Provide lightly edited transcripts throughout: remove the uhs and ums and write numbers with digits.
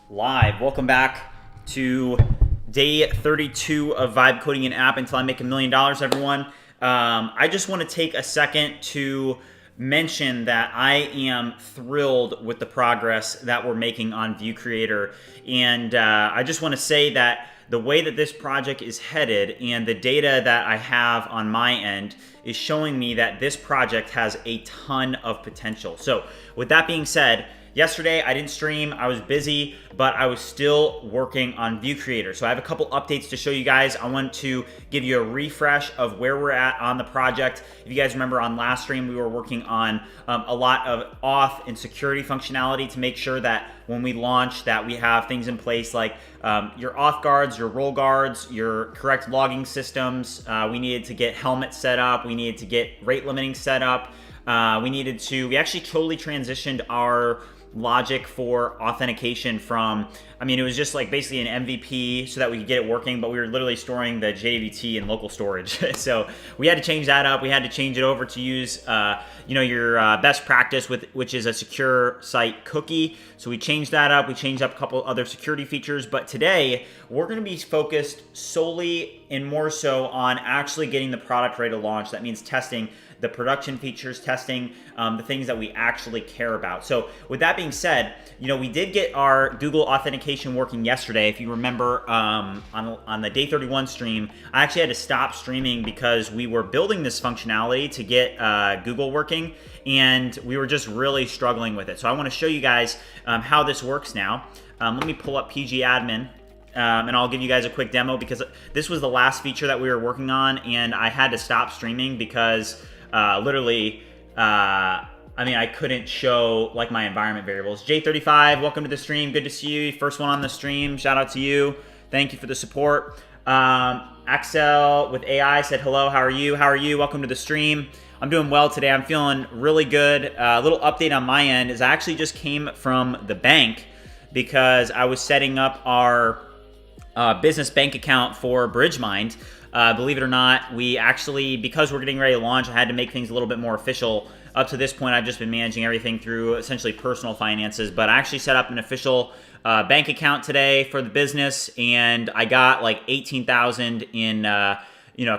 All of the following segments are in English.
Live. Welcome back to day 32 of Vibe Coding an App Until I Make $1 Million, everyone. I just want to take a second to mention that I am thrilled with the progress that we're making on View Creator. And I just want to say that the way that this project is headed and the data that I have on my end is showing me that this project has a ton of potential. So with that being said, yesterday I didn't stream, I was busy, but I was still working on View Creator. So I have a couple updates to show you guys. I want to give you a refresh of where we're at on the project. If you guys remember on last stream, we were working on a lot of auth and security functionality to make sure that when we launch that we have things in place like your auth guards, your role guards, your correct logging systems. We needed to get helmets set up. We needed to get rate limiting set up. We actually totally transitioned our logic for authentication from, it was just like basically an MVP so that we could get it working, but we were literally storing the JWT in local storage. So we had to change that up. We had to change it over to use, your best practice which is a secure site cookie. So we changed that up. We changed up a couple other security features, but today we're going to be focused solely and more so on actually getting the product ready to launch. That means testing the production features, testing the things that we actually care about. So with that being said, we did get our Google authentication working yesterday. If you remember on the day 31 stream, I actually had to stop streaming because we were building this functionality to get Google working, and we were just really struggling with it. So I want to show you guys how this works now. Let me pull up PG Admin. And I'll give you guys a quick demo because this was the last feature that we were working on, and I had to stop streaming because I couldn't show like my environment variables. J35, welcome to the stream. Good to see you. First one on the stream. Shout out to you. Thank you for the support. Axel with AI said hello. How are you? How are you? Welcome to the stream. I'm doing well today. I'm feeling really good. A little update on my end is I actually just came from the bank because I was setting up our business bank account for BridgeMind. Believe it or not, we actually, because we're getting ready to launch, I had to make things a little bit more official. Up to this point, I've just been managing everything through essentially personal finances, but I actually set up an official bank account today for the business, and I got like 18,000 in,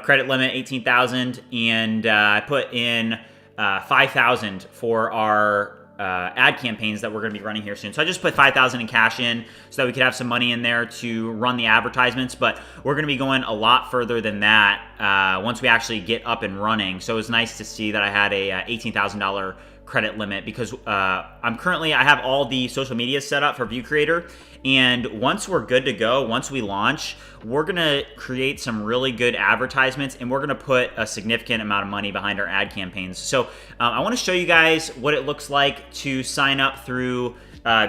credit limit, 18,000, and I put in 5,000 for our ad campaigns that we're going to be running here soon. So I just put 5,000 in cash in so that we could have some money in there to run the advertisements, but we're going to be going a lot further than that once we actually get up and running. So it was nice to see that I had a $18,000 credit limit because I have all the social media set up for View Creator, and once we're good to go, once we launch, we're gonna create some really good advertisements, and we're gonna put a significant amount of money behind our ad campaigns. So I want to show you guys what it looks like to sign up through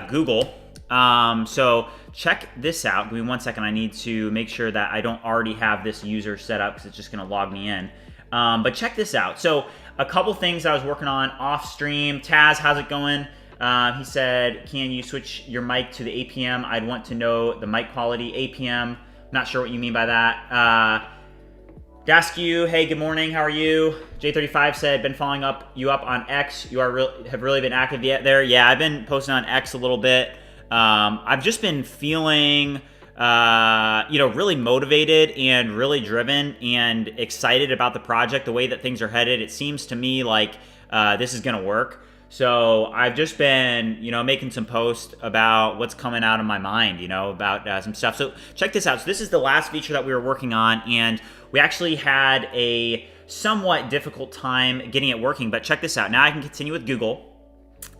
Google. So check this out. Give me 1 second. I need to make sure that I don't already have this user set up because it's just gonna log me in. But check this out. So a couple things I was working on off stream. Taz, how's it going? He said, can you switch your mic to the APM? I'd want to know the mic quality. APM, not sure what you mean by that. Daskew, hey, good morning. How are you? J35 said, been following you up on X. You have really been active yet there. Yeah, I've been posting on X a little bit. I've just been feeling really motivated and really driven and excited about the project, the way that things are headed. It seems to me like this is going to work. So I've just been, making some posts about what's coming out of my mind, about some stuff. So check this out. So this is the last feature that we were working on, and we actually had a somewhat difficult time getting it working. But check this out. Now I can continue with Google,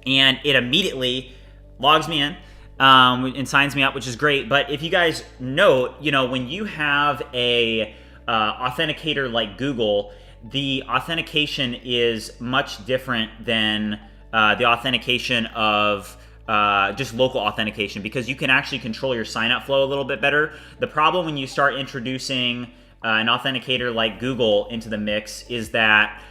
and it immediately logs me in. And signs me up, which is great. But if you guys note, when you have a authenticator like Google, the authentication is much different than the authentication of just local authentication, because you can actually control your sign-up flow a little bit better. The problem when you start introducing an authenticator like Google into the mix is that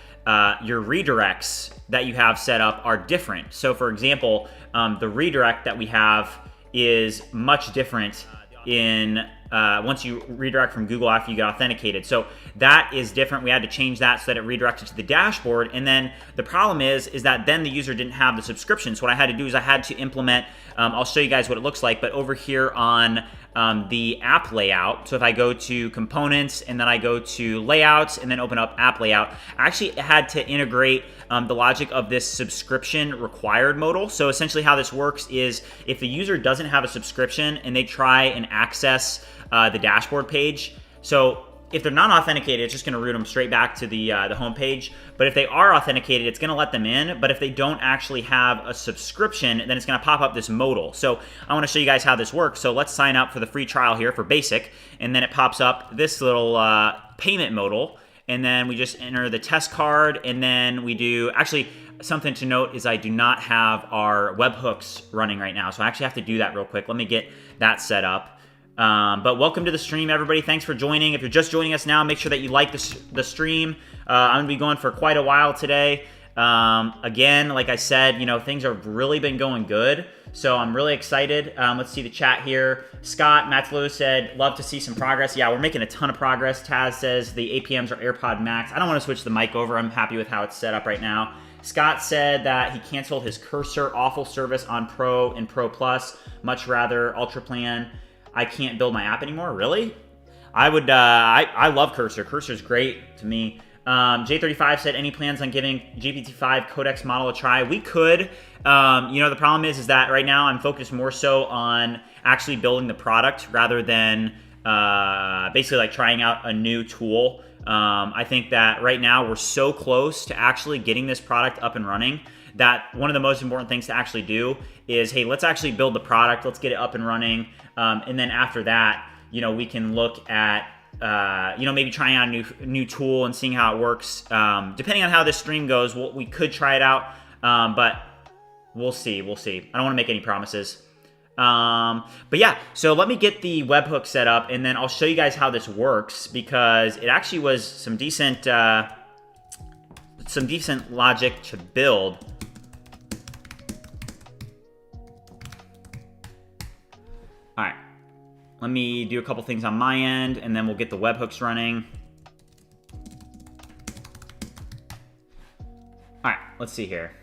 your redirects that you have set up are different. So for example, the redirect that we have is much different in once you redirect from Google after you get authenticated. So that is different. We had to change that so that it redirected to the dashboard. And then the problem is that then the user didn't have the subscription. So what I had to do is I had to implement, I'll show you guys what it looks like, but over here on the app layout. So if I go to components and then I go to layouts and then open up app layout, I actually had to integrate the logic of this subscription required modal. So essentially how this works is if the user doesn't have a subscription and they try and access the dashboard page, so if they're not authenticated, it's just going to route them straight back to the home page. But if they are authenticated, it's going to let them in. But if they don't actually have a subscription, then it's going to pop up this modal. So I want to show you guys how this works. So let's sign up for the free trial here for basic. And then it pops up this little payment modal. And then we just enter the test card. And then we do, actually, something to note is I do not have our webhooks running right now. So I actually have to do that real quick. Let me get that set up. But welcome to the stream, everybody. Thanks for joining. If you're just joining us now, make sure that you like the stream. I'm going to be going for quite a while today. Again, like I said, things have really been going good. So I'm really excited. Let's see the chat here. Scott Matlou said, love to see some progress. Yeah, we're making a ton of progress. Taz says the APMs are AirPod Max. I don't want to switch the mic over. I'm happy with how it's set up right now. Scott said that he canceled his Cursor awful service on Pro and Pro Plus. Much rather Ultra plan. I can't build my app anymore. Really? I would. I love Cursor. Cursor's great to me. J35 said, any plans on giving GPT-5 Codex model a try? We could. The problem is that right now I'm focused more so on actually building the product rather than basically like trying out a new tool. I think that right now we're so close to actually getting this product up and running that one of the most important things to actually do is, hey, let's actually build the product. Let's get it up and running. And then after that, we can look at, maybe trying out a new tool and seeing how it works. Depending on how this stream goes, we could try it out, but we'll see. I don't want to make any promises. But yeah, so let me get the webhook set up, and then I'll show you guys how this works, because it actually was some decent logic to build. All right, let me do a couple things on my end, and then we'll get the webhooks running. All right, let's see here.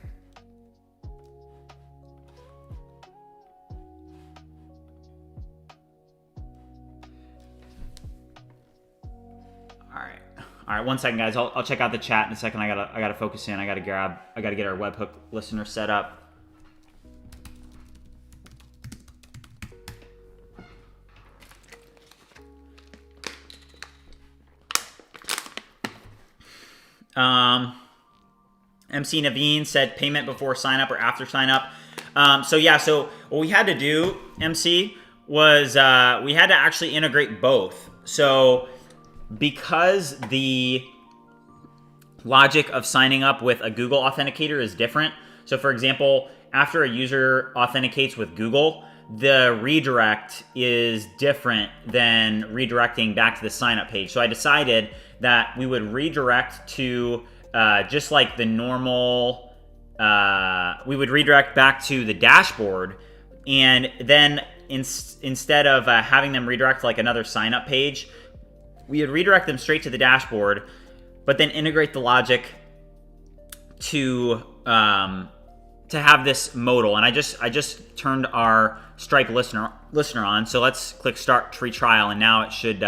All right, 1 second, guys. I'll check out the chat in a second. I gotta focus in. I gotta get our webhook listener set up. MC Naveen said payment before sign up or after sign up. So what we had to do, MC, was we had to actually integrate both. So because the logic of signing up with a Google authenticator is different. So for example, after a user authenticates with Google, the redirect is different than redirecting back to the sign up page. So I decided that we would redirect to just like the normal, we would redirect back to the dashboard, and then instead of having them redirect like another sign up page, we would redirect them straight to the dashboard, but then integrate the logic to have this modal. And I just turned our Stripe listener on. So let's click Start Free Trial, and now it should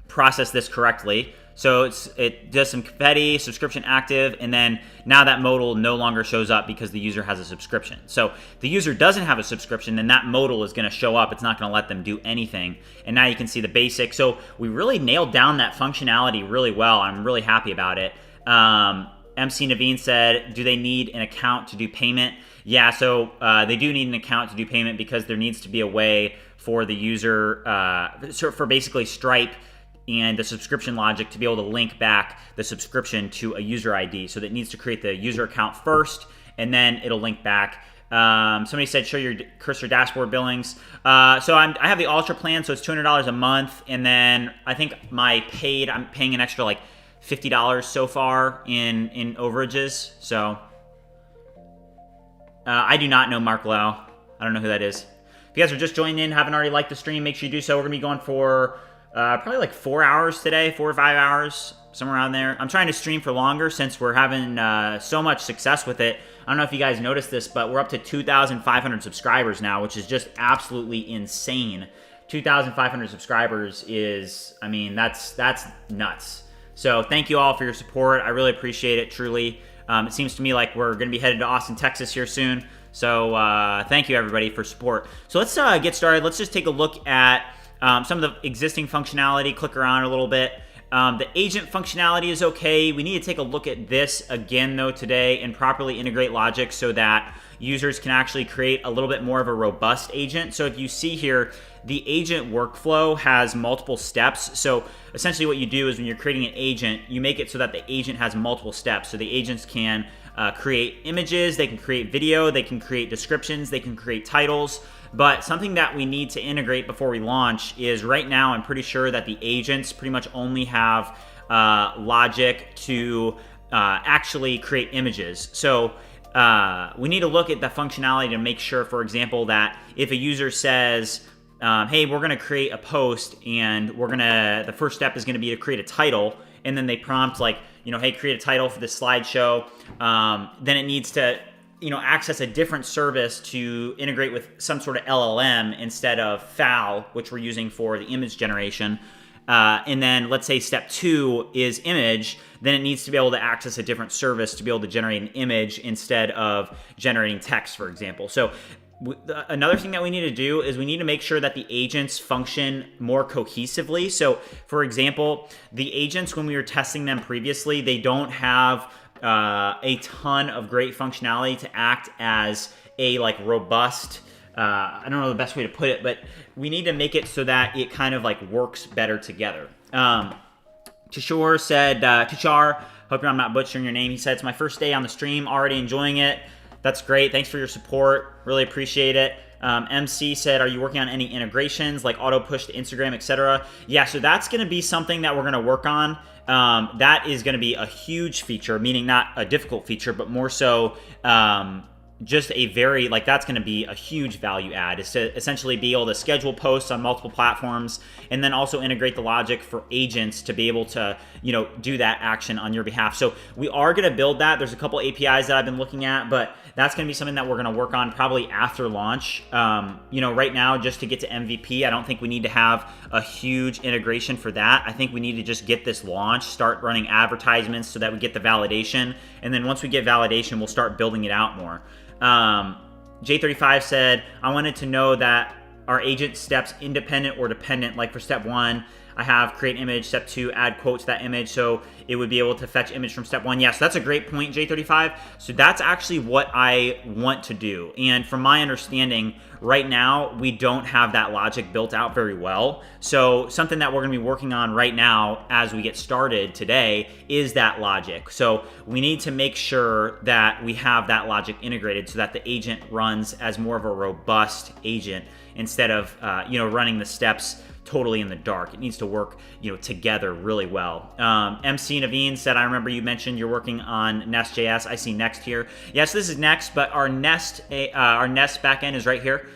process this correctly. So it does some confetti, subscription active, and then now that modal no longer shows up because the user has a subscription. So if the user doesn't have a subscription, then that modal is going to show up. It's not going to let them do anything. And now you can see the basic. So we really nailed down that functionality really well. I'm really happy about it. MC Naveen said, do they need an account to do payment? Yeah, so they do need an account to do payment because there needs to be a way for the user, for basically Stripe and the subscription logic to be able to link back the subscription to a user ID. So that needs to create the user account first, and then it'll link back. Somebody said, show your Cursor dashboard billings. So I have the Ultra plan, so it's $200 a month. And then I think I'm paying an extra like $50 so far in overages. So I do not know Mark Lau. I don't know who that is. If you guys are just joining in, haven't already liked the stream, make sure you do so. We're going to be going for probably like 4 hours today, 4 or 5 hours, somewhere around there. I'm trying to stream for longer since we're having so much success with it. I don't know if you guys noticed this, but we're up to 2,500 subscribers now, which is just absolutely insane. 2,500 subscribers is, I mean, that's nuts. So thank you all for your support. I really appreciate it, truly. It seems to me like we're going to be headed to Austin, Texas here soon. So thank you, everybody, for support. So let's get started. Let's just take a look at some of the existing functionality, click around a little bit. The agent functionality is okay. We need to take a look at this again, though, today and properly integrate logic so that users can actually create a little bit more of a robust agent. So if you see here, the agent workflow has multiple steps. So essentially what you do is when you're creating an agent, you make it so that the agent has multiple steps. So the agents can create images, they can create video, they can create descriptions, they can create titles. But something that we need to integrate before we launch is right now I'm pretty sure that the agents pretty much only have logic to actually create images. So we need to look at the functionality to make sure, for example, that if a user says, hey, we're going to create a post and the first step is going to be to create a title, and then they prompt like, hey, create a title for this slideshow, then it needs to access a different service to integrate with some sort of LLM instead of FAL, which we're using for the image generation. And then let's say step 2 is image, then it needs to be able to access a different service to be able to generate an image instead of generating text, for example. So another thing that we need to do is we need to make sure that the agents function more cohesively. So for example, the agents, when we were testing them previously, they don't have a ton of great functionality to act as a robust, I don't know the best way to put it, but we need to make it so that it kind of works better together. Tushar said, Tushar, hope I'm not butchering your name. He said, it's my first day on the stream, already enjoying it. That's great. Thanks for your support. Really appreciate it. MC said, are you working on any integrations like auto push to Instagram, etc.? Yeah, so that's going to be something that we're going to work on. That is going to be a huge feature, meaning not a difficult feature, but more so just a very, that's going to be a huge value add, is to essentially be able to schedule posts on multiple platforms and then also integrate the logic for agents to be able to, do that action on your behalf. So we are going to build that. There's a couple APIs that I've been looking at, but that's going to be something that we're going to work on probably after launch. Right now, just to get to MVP, I don't think we need to have a huge integration for that. I think we need to just get this launched, start running advertisements so that we get the validation. And then once we get validation, we'll start building it out more. J35 said, I wanted to know that our agent steps independent or dependent, like for step 1, I have create image, step 2, add quote to that image, so it would be able to fetch image from step 1. Yeah, so that's a great point, J35. So that's actually what I want to do. And from my understanding, right now, we don't have that logic built out very well. So something that we're going to be working on right now as we get started today is that logic. So we need to make sure that we have that logic integrated so that the agent runs as more of a robust agent instead of running the steps totally in the dark. It needs to work, together really well. MC Naveen said, I remember you mentioned you're working on Nest.js. I see Next here. Yes, this is Next, but our Nest backend is right here.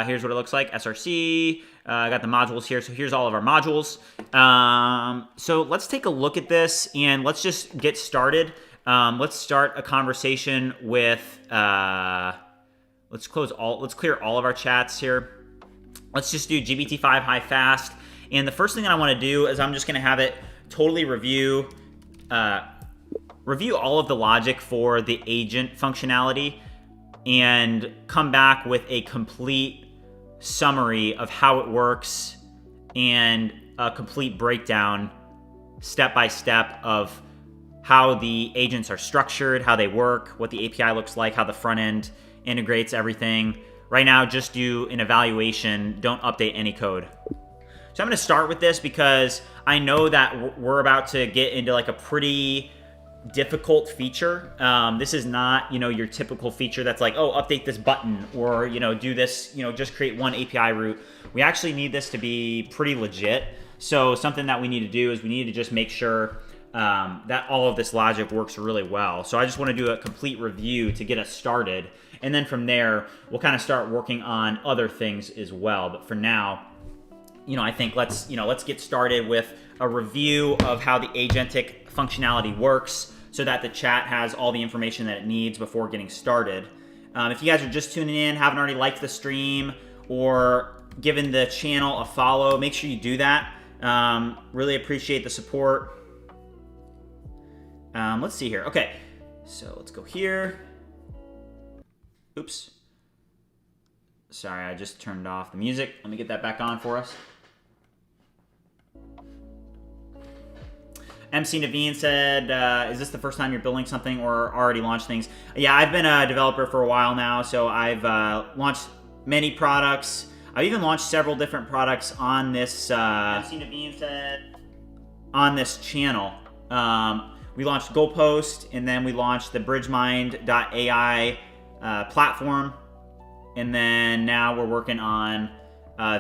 Here's what it looks like. SRC. I got the modules here. So here's all of our modules. So let's take a look at this and let's just get started. Let's start a conversation with, let's clear all of our chats here. Let's just do GPT-5 high fast. And the first thing that I want to do is I'm just going to have it totally review all of the logic for the agent functionality and come back with a complete summary of how it works and a complete breakdown step by step of how the agents are structured, how they work, what the API looks like, how the front end integrates everything. Right now, just do an evaluation. Don't update any code. So I'm going to start with this because I know that we're about to get into a pretty difficult feature. This is not, your typical feature that's like, oh, update this button or, do this, just create one API route. We actually need this to be pretty legit. So something that we need to do is we need to just make sure that all of this logic works really well. So I just want to do a complete review to get us started. And then from there, we'll kind of start working on other things as well. But for now, I think let's get started with a review of how the agentic functionality works so that the chat has all the information that it needs before getting started. If you guys are just tuning in, haven't already liked the stream or given the channel a follow, make sure you do that. Really appreciate the support. Let's see here. Okay, so let's go here. Oops. Sorry, I just turned off the music. Let me get that back on for us. MC Naveen said, is this the first time you're building something or already launched things? Yeah, I've been a developer for a while now, so I've launched many products. I've even launched several different products on this MC Naveen said, on this channel. We launched Goalpost, and then we launched the BridgeMind.ai platform, and then now we're working on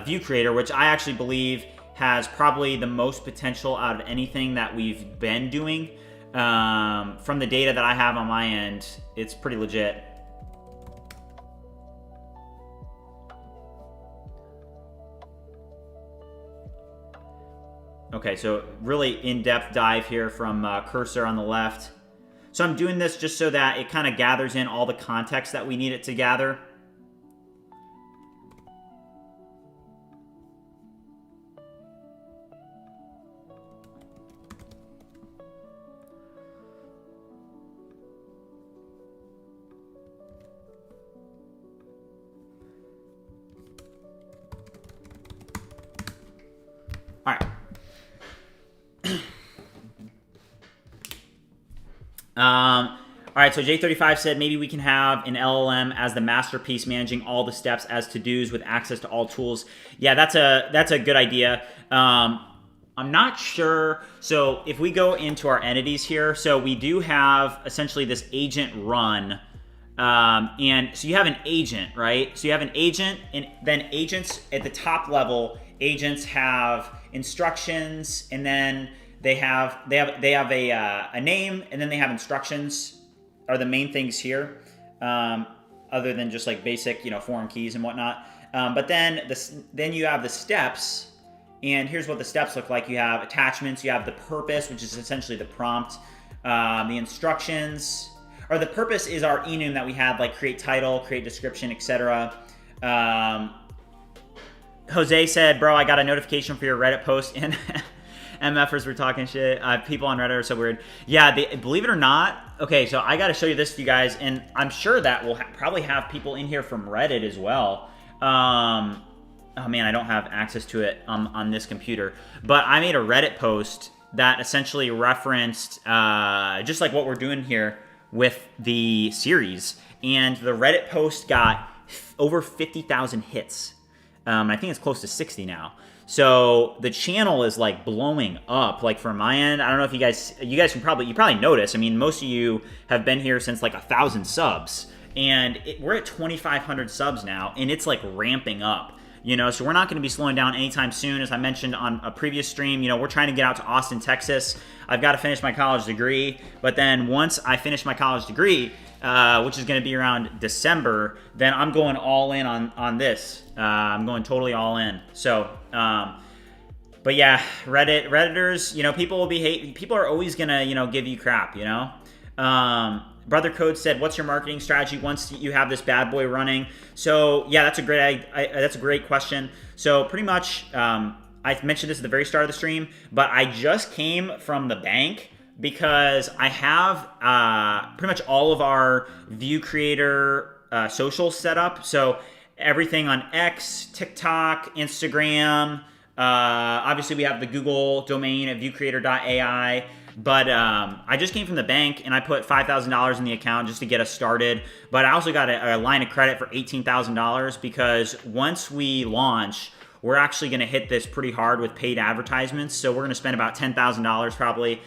View Creator, which I actually believe has probably the most potential out of anything that we've been doing. From the data that I have on my end, it's pretty legit. Okay, so really in-depth dive here from Cursor on the left. So I'm doing this just so that it kind of gathers in all the context that we need it to gather. All right. All right, so J35 said maybe we can have an LLM as the masterpiece managing all the steps as to-dos with access to all tools. Yeah, that's a good idea. I'm not sure. So if we go into our entities here, so we do have essentially this agent run. And so you have an agent, right? So you have an agent, and then agents at the top level, agents have instructions, and then they have a name, and then they have instructions are the main things here, other than just like basic, foreign keys and whatnot. But then you have the steps, and here's what the steps look like. You have attachments, you have the purpose, which is essentially the prompt, the instructions, or the purpose is our enum that we had, like create title, create description, etc. Jose said, bro, I got a notification for your Reddit post, and MFers were talking shit. People on Reddit are so weird. Yeah, believe it or not. Okay, so I got to show you this to you guys, and I'm sure that we'll probably have people in here from Reddit as well. Oh man, I don't have access to it on this computer, but I made a Reddit post that essentially referenced just like what we're doing here with the series, and the Reddit post got over 50,000 hits. I think it's close to 60 now. So the channel is like blowing up. Like from my end, I don't know if you guys can probably notice. I mean, most of you have been here since like 1,000 subs, and we're at 2,500 subs now, and it's like ramping up. So we're not going to be slowing down anytime soon. As I mentioned on a previous stream, we're trying to get out to Austin, Texas. I've got to finish my college degree, but then once I finish my college degree, which is going to be around December, then I'm going all in on this. I'm going totally all in. So, but yeah, Redditors, people are always going to, give you crap, Brother Code said, what's your marketing strategy once you have this bad boy running? So yeah, that's a great question. So pretty much, I mentioned this at the very start of the stream, but I just came from the bank because I have pretty much all of our View Creator socials set up. So everything on X, TikTok, Instagram. Obviously, we have the Google domain at viewcreator.ai. But I just came from the bank, and I put $5,000 in the account just to get us started. But I also got a line of credit for $18,000 because once we launch, we're actually going to hit this pretty hard with paid advertisements. So we're going to spend about $10,000 probably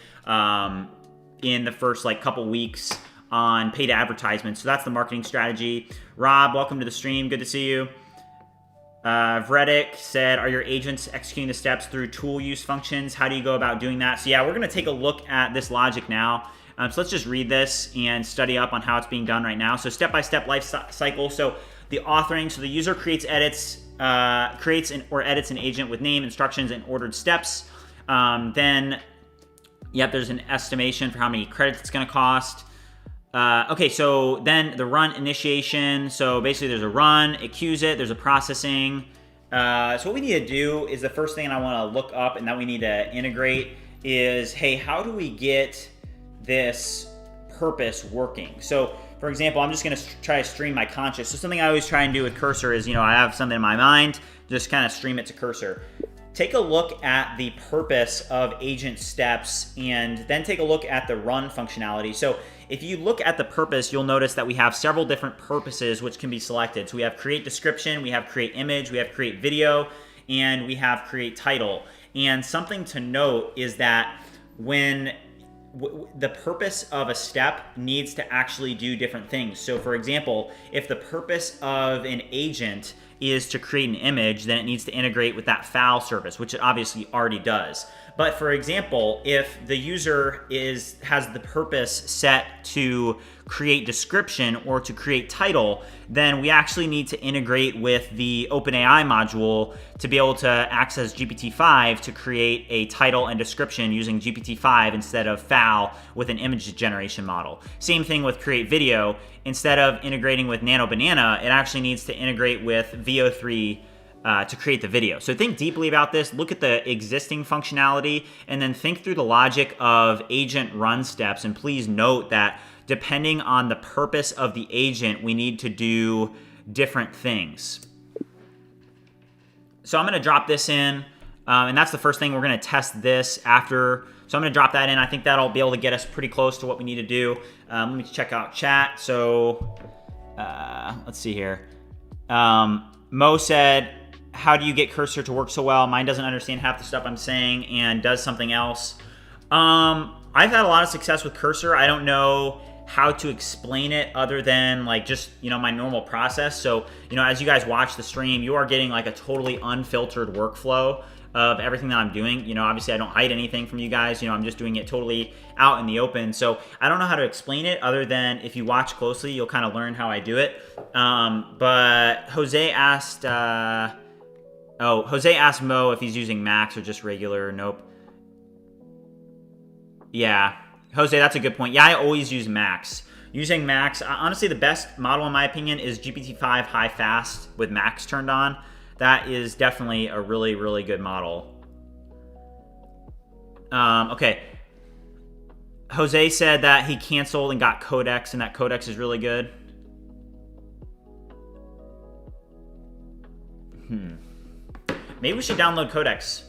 in the first couple weeks on paid advertisements. So that's the marketing strategy. Rob, welcome to the stream. Good to see you. Vredic said, are your agents executing the steps through tool use functions? How do you go about doing that? So yeah, we're going to take a look at this logic now. So let's just read this and study up on how it's being done right now. So step-by-step life cycle. So the authoring, so the user creates or edits an agent with name, instructions, and ordered steps. Then, there's an estimation for how many credits it's going to cost. Okay, so then the run initiation. So basically there's a run, it queues it, there's a processing. So what we need to do is the first thing I want to look up and that we need to integrate is, hey, how do we get this purpose working? So for example, I'm just going to try to stream my conscious. So something I always try and do with Cursor is, I have something in my mind, just kind of stream it to Cursor. Take a look at the purpose of agent steps and then take a look at the run functionality. So if you look at the purpose, you'll notice that we have several different purposes which can be selected. So we have create description, we have create image, we have create video, and we have create title. And something to note is that when the purpose of a step needs to actually do different things. So for example, if the purpose of an agent is to create an image, then it needs to integrate with that file service, which it obviously already does. But for example, if the user has the purpose set to create description or to create title, then we actually need to integrate with the OpenAI module to be able to access GPT-5 to create a title and description using GPT-5 instead of FAL with an image generation model. Same thing with create video. Instead of integrating with Nano Banana, it actually needs to integrate with VO3 to create the video. So think deeply about this, look at the existing functionality, and then think through the logic of agent run steps. And please note that depending on the purpose of the agent, we need to do different things. So I'm going to drop this in, and that's the first thing. We're going to test this after. So I'm going to drop that in. I think that'll be able to get us pretty close to what we need to do. Let me check out chat. So let's see here. Mo said, how do you get Cursor to work so well? Mine doesn't understand half the stuff I'm saying and does something else. I've had a lot of success with Cursor. I don't know how to explain it other than like just, my normal process. So, as you guys watch the stream, you are getting like a totally unfiltered workflow of everything that I'm doing. Obviously I don't hide anything from you guys. I'm just doing it totally out in the open. So I don't know how to explain it other than if you watch closely, you'll kind of learn how I do it. But Jose asked Mo if he's using Max or just regular. Nope. Yeah. Jose, that's a good point. Yeah, I always use Max. Using Max, honestly, the best model in my opinion is GPT-5 High Fast with Max turned on. That is definitely a really, really good model. Okay. Jose said that he canceled and got Codex, and that Codex is really good. Maybe we should download Codex.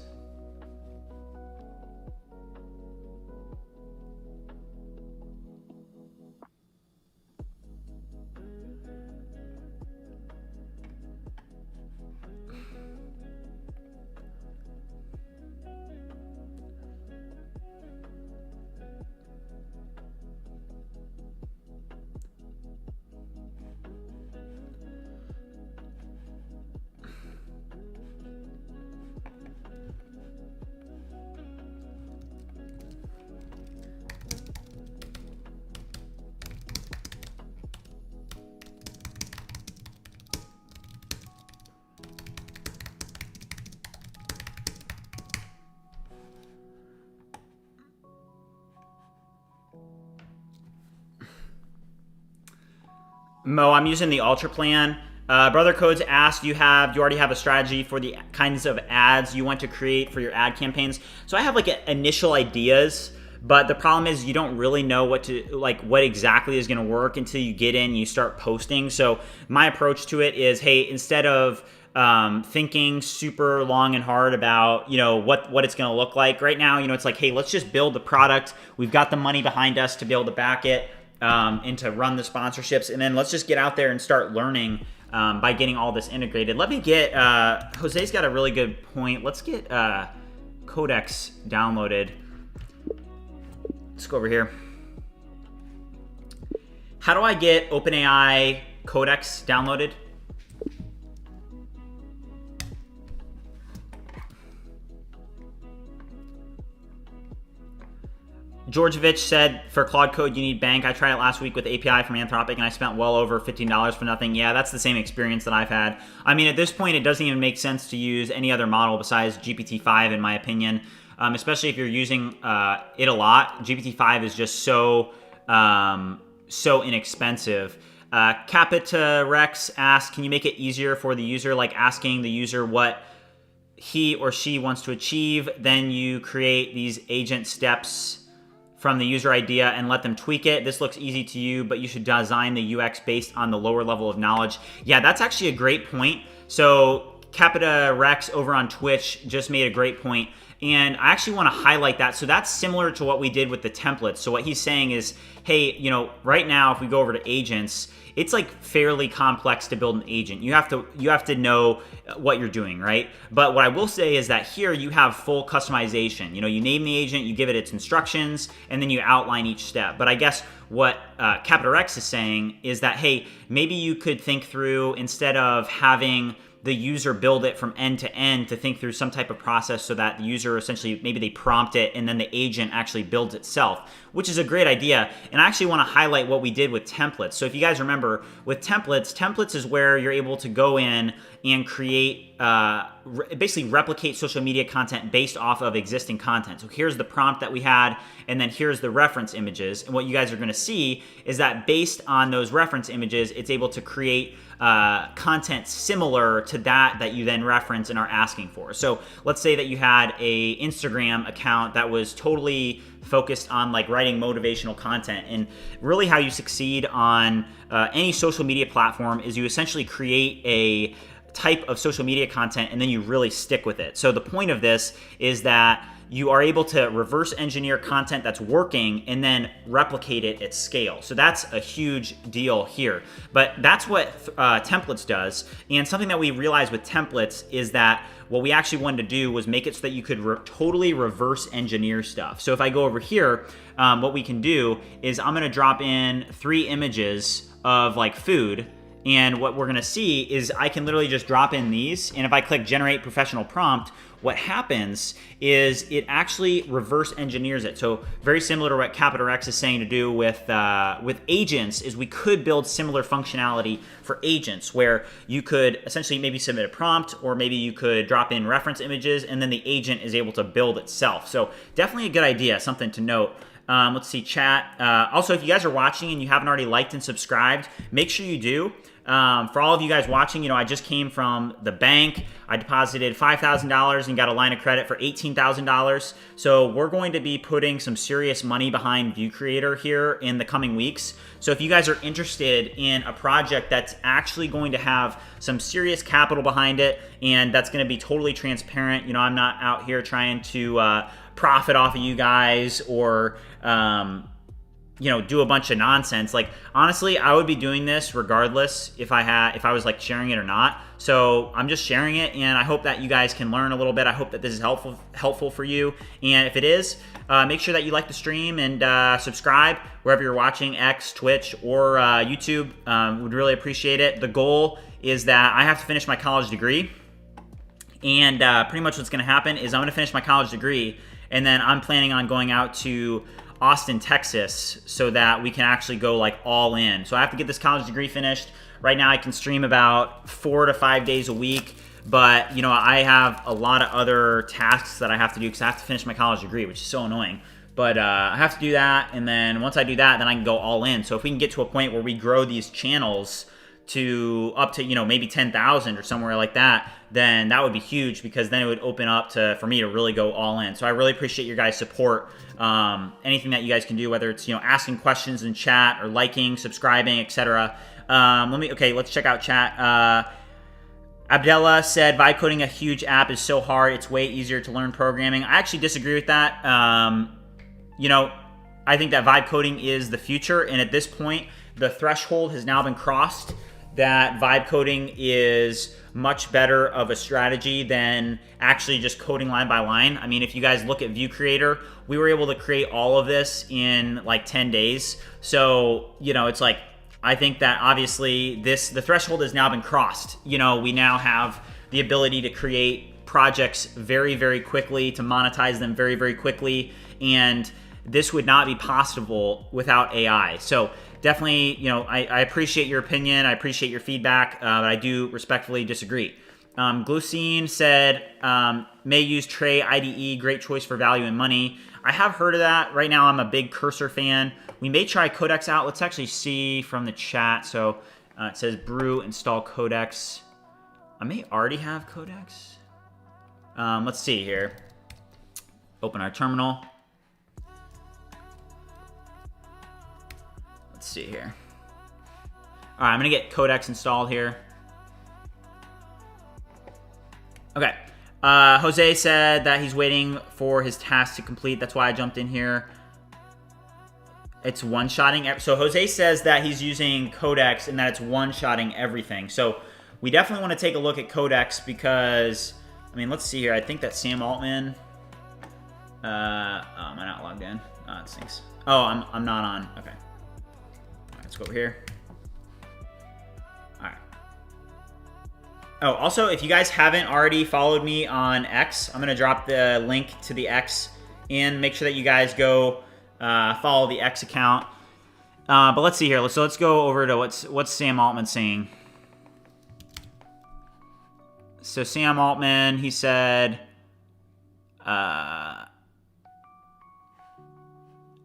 Mo, I'm using the Ultra plan. Brother Codes asked, do you already have a strategy for the kinds of ads you want to create for your ad campaigns? So I have like initial ideas, but the problem is you don't really know what exactly is going to work until you get in and you start posting. So my approach to it is, hey, instead of thinking super long and hard about what it's going to look like right now, it's like, hey, let's just build the product. We've got the money behind us to be able to back it. And to run the sponsorships, and then let's just get out there and start learning by getting all this integrated. Let me get Jose's got a really good point. Let's get Codex downloaded. Let's go over here. How do I get OpenAI Codex downloaded? Georgievich said for Claude Code you need bank. I tried it last week with API from Anthropic and I spent well over $15 for nothing. Yeah, that's the same experience that I've had. I mean, at this point, it doesn't even make sense to use any other model besides GPT-5 in my opinion, especially if you're using it a lot. GPT-5 is just so inexpensive. Capita Rex asks, can you make it easier for the user, like asking the user what he or she wants to achieve, then you create these agent steps from the user idea and let them tweak it. This looks easy to you, but you should design the UX based on the lower level of knowledge. Yeah, that's actually a great point. So Capita Rex over on Twitch just made a great point. And I actually want to highlight that. So that's similar to what we did with the templates. So what he's saying is, hey, right now, if we go over to agents, it's like fairly complex to build an agent. You have to know what you're doing, right? But what I will say is that here you have full customization. You name the agent, you give it its instructions, and then you outline each step. But I guess what Capita Rex is saying is that, hey, maybe you could think through, instead of having the user build it from end to end, to think through some type of process so that the user essentially, maybe they prompt it and then the agent actually builds itself, which is a great idea. And I actually want to highlight what we did with templates. So if you guys remember, with templates is where you're able to go in and create, basically replicate social media content based off of existing content. So here's the prompt that we had, and then here's the reference images. And what you guys are going to see is that based on those reference images, it's able to create content similar to that you then reference and are asking for. So let's say that you had a Instagram account that was totally focused on like writing motivational content, and really how you succeed on any social media platform is you essentially create a type of social media content and then you really stick with it. So the point of this is that you are able to reverse engineer content that's working and then replicate it at scale. So that's a huge deal here. But that's what templates does. And something that we realized with templates is that what we actually wanted to do was make it so that you could totally reverse engineer stuff. So if I go over here, what we can do is I'm gonna drop in 3 images of like food. And what we're gonna see is I can literally just drop in these, and if I click generate professional prompt, what happens is it actually reverse engineers it. So very similar to what Capita Rex is saying to do with agents, is we could build similar functionality for agents where you could essentially maybe submit a prompt, or maybe you could drop in reference images and then the agent is able to build itself. So definitely a good idea, something to note. Let's see, chat. Also, if you guys are watching and you haven't already liked and subscribed, make sure you do. For all of you guys watching, I just came from the bank. I deposited $5,000 and got a line of credit for $18,000. So we're going to be putting some serious money behind View Creator here in the coming weeks. So if you guys are interested in a project that's actually going to have some serious capital behind it, and that's going to be totally transparent, I'm not out here trying to profit off of you guys or do a bunch of nonsense. Like, honestly, I would be doing this regardless if I was like sharing it or not. So I'm just sharing it, and I hope that you guys can learn a little bit. I hope that this is helpful for you. And if it is, make sure that you like the stream and subscribe wherever you're watching, X, Twitch, or YouTube. Would really appreciate it. The goal is that I have to finish my college degree. And pretty much what's going to happen is I'm going to finish my college degree, and then I'm planning on going out to Austin, Texas, so that we can actually go like all in. So I have to get this college degree finished. Right now I can stream about 4 to 5 days a week, but I have a lot of other tasks that I have to do because I have to finish my college degree, which is so annoying. But I have to do that, and then once I do that, then I can go all in. So if we can get to a point where we grow these channels to up to maybe 10,000 or somewhere like that, then that would be huge, because then it would open up for me to really go all in. So I really appreciate your guys' support. Anything that you guys can do, whether it's asking questions in chat or liking, subscribing, etc. Let's check out chat. Abdella said, vibe coding a huge app is so hard. It's way easier to learn programming. I actually disagree with that. I think that vibe coding is the future, and at this point, the threshold has now been crossed that vibe coding is much better of a strategy than actually just coding line by line. I mean, if you guys look at View Creator, we were able to create all of this in like 10 days. So, it's like, I think that obviously the threshold has now been crossed. We now have the ability to create projects very, very quickly, to monetize them very, very quickly. And this would not be possible without AI. So definitely, I appreciate your opinion. I appreciate your feedback, but I do respectfully disagree. Glucine said, may use Tray IDE, great choice for value and money. I have heard of that. Right now, I'm a big Cursor fan. We may try Codex out. Let's actually see from the chat. So it says brew, install Codex. I may already have Codex. Let's see here. Open our terminal. Let's see here. All right, I'm going to get Codex installed here. Okay. Jose said that he's waiting for his task to complete. That's why I jumped in here. It's one-shotting. So Jose says that he's using Codex and that it's one-shotting everything. So we definitely want to take a look at Codex because, I mean, let's see here. I think that Sam Altman. Oh, am I not logged in? Oh, it stinks. Oh, I'm not on. Okay. All right, let's go over here. All right. Oh, also, if you guys haven't already followed me on X, I'm going to drop the link to the X in. Make sure that you guys go follow the X account. But let's see here. Let's go over to what's Sam Altman saying. So Sam Altman, he said,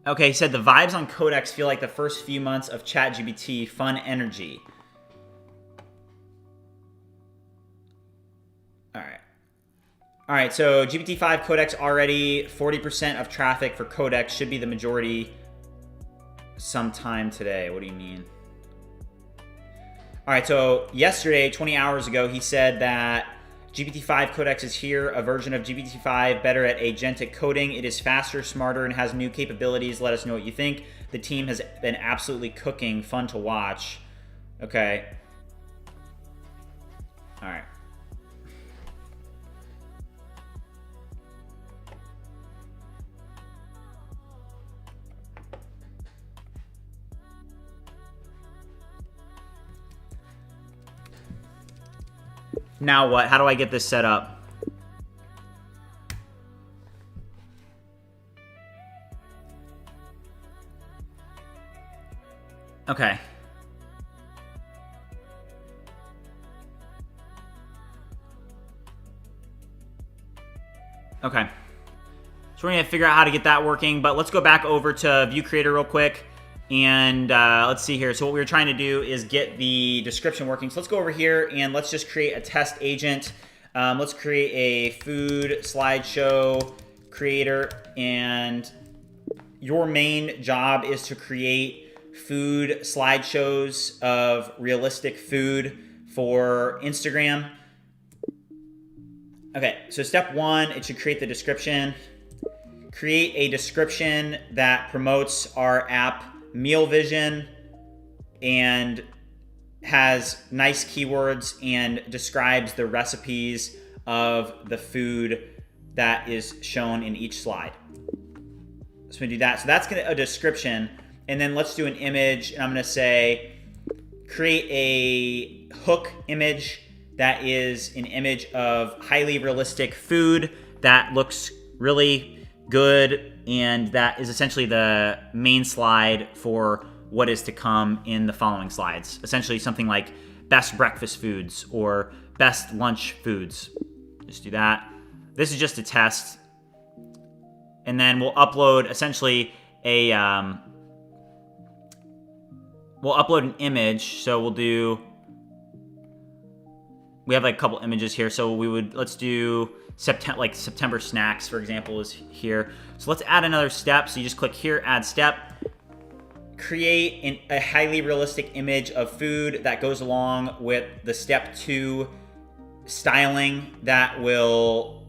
okay, he said the vibes on Codex feel like the first few months of ChatGPT, fun energy. All right, so GPT-5 Codex already, 40% of traffic for Codex should be the majority sometime today. What do you mean? All right, so yesterday, 20 hours ago, he said that GPT-5 Codex is here, a version of GPT-5 better at agentic coding. It is faster, smarter, and has new capabilities. Let us know what you think. The team has been absolutely cooking, fun to watch. Okay. All right. Now what? How do I get this set up? Okay. Okay. So we're going to figure out how to get that working, but let's go back over to View Creator real quick. And let's see here. So what we were trying to do is get the description working. So let's go over here and let's just create a test agent. Let's create a food slideshow creator. And your main job is to create food slideshows of realistic food for Instagram. Okay, so step one, it should create the description. Create a description that promotes our app Meal Vision and has nice keywords and describes the recipes of the food that is shown in each slide. So we do that. So that's a description. And then let's do an image. And I'm going to say, create a hook image that is an image of highly realistic food that looks really good, and that is essentially the main slide for what is to come in the following slides. Essentially something like best breakfast foods or best lunch foods. Just do that. This is just a test. And then we'll upload essentially a, we'll upload an image. So we have like a couple images here. So let's do September snacks, for example, is here. So let's add another step. So you just click here, add step, create a highly realistic image of food that goes along with the step 2 styling that will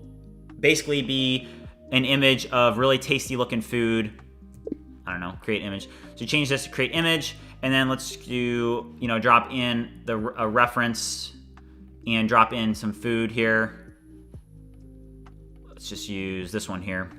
basically be an image of really tasty looking food. I don't know, create image. So change this to create image, and then let's do, drop in a reference and drop in some food here. Let's just use this one here.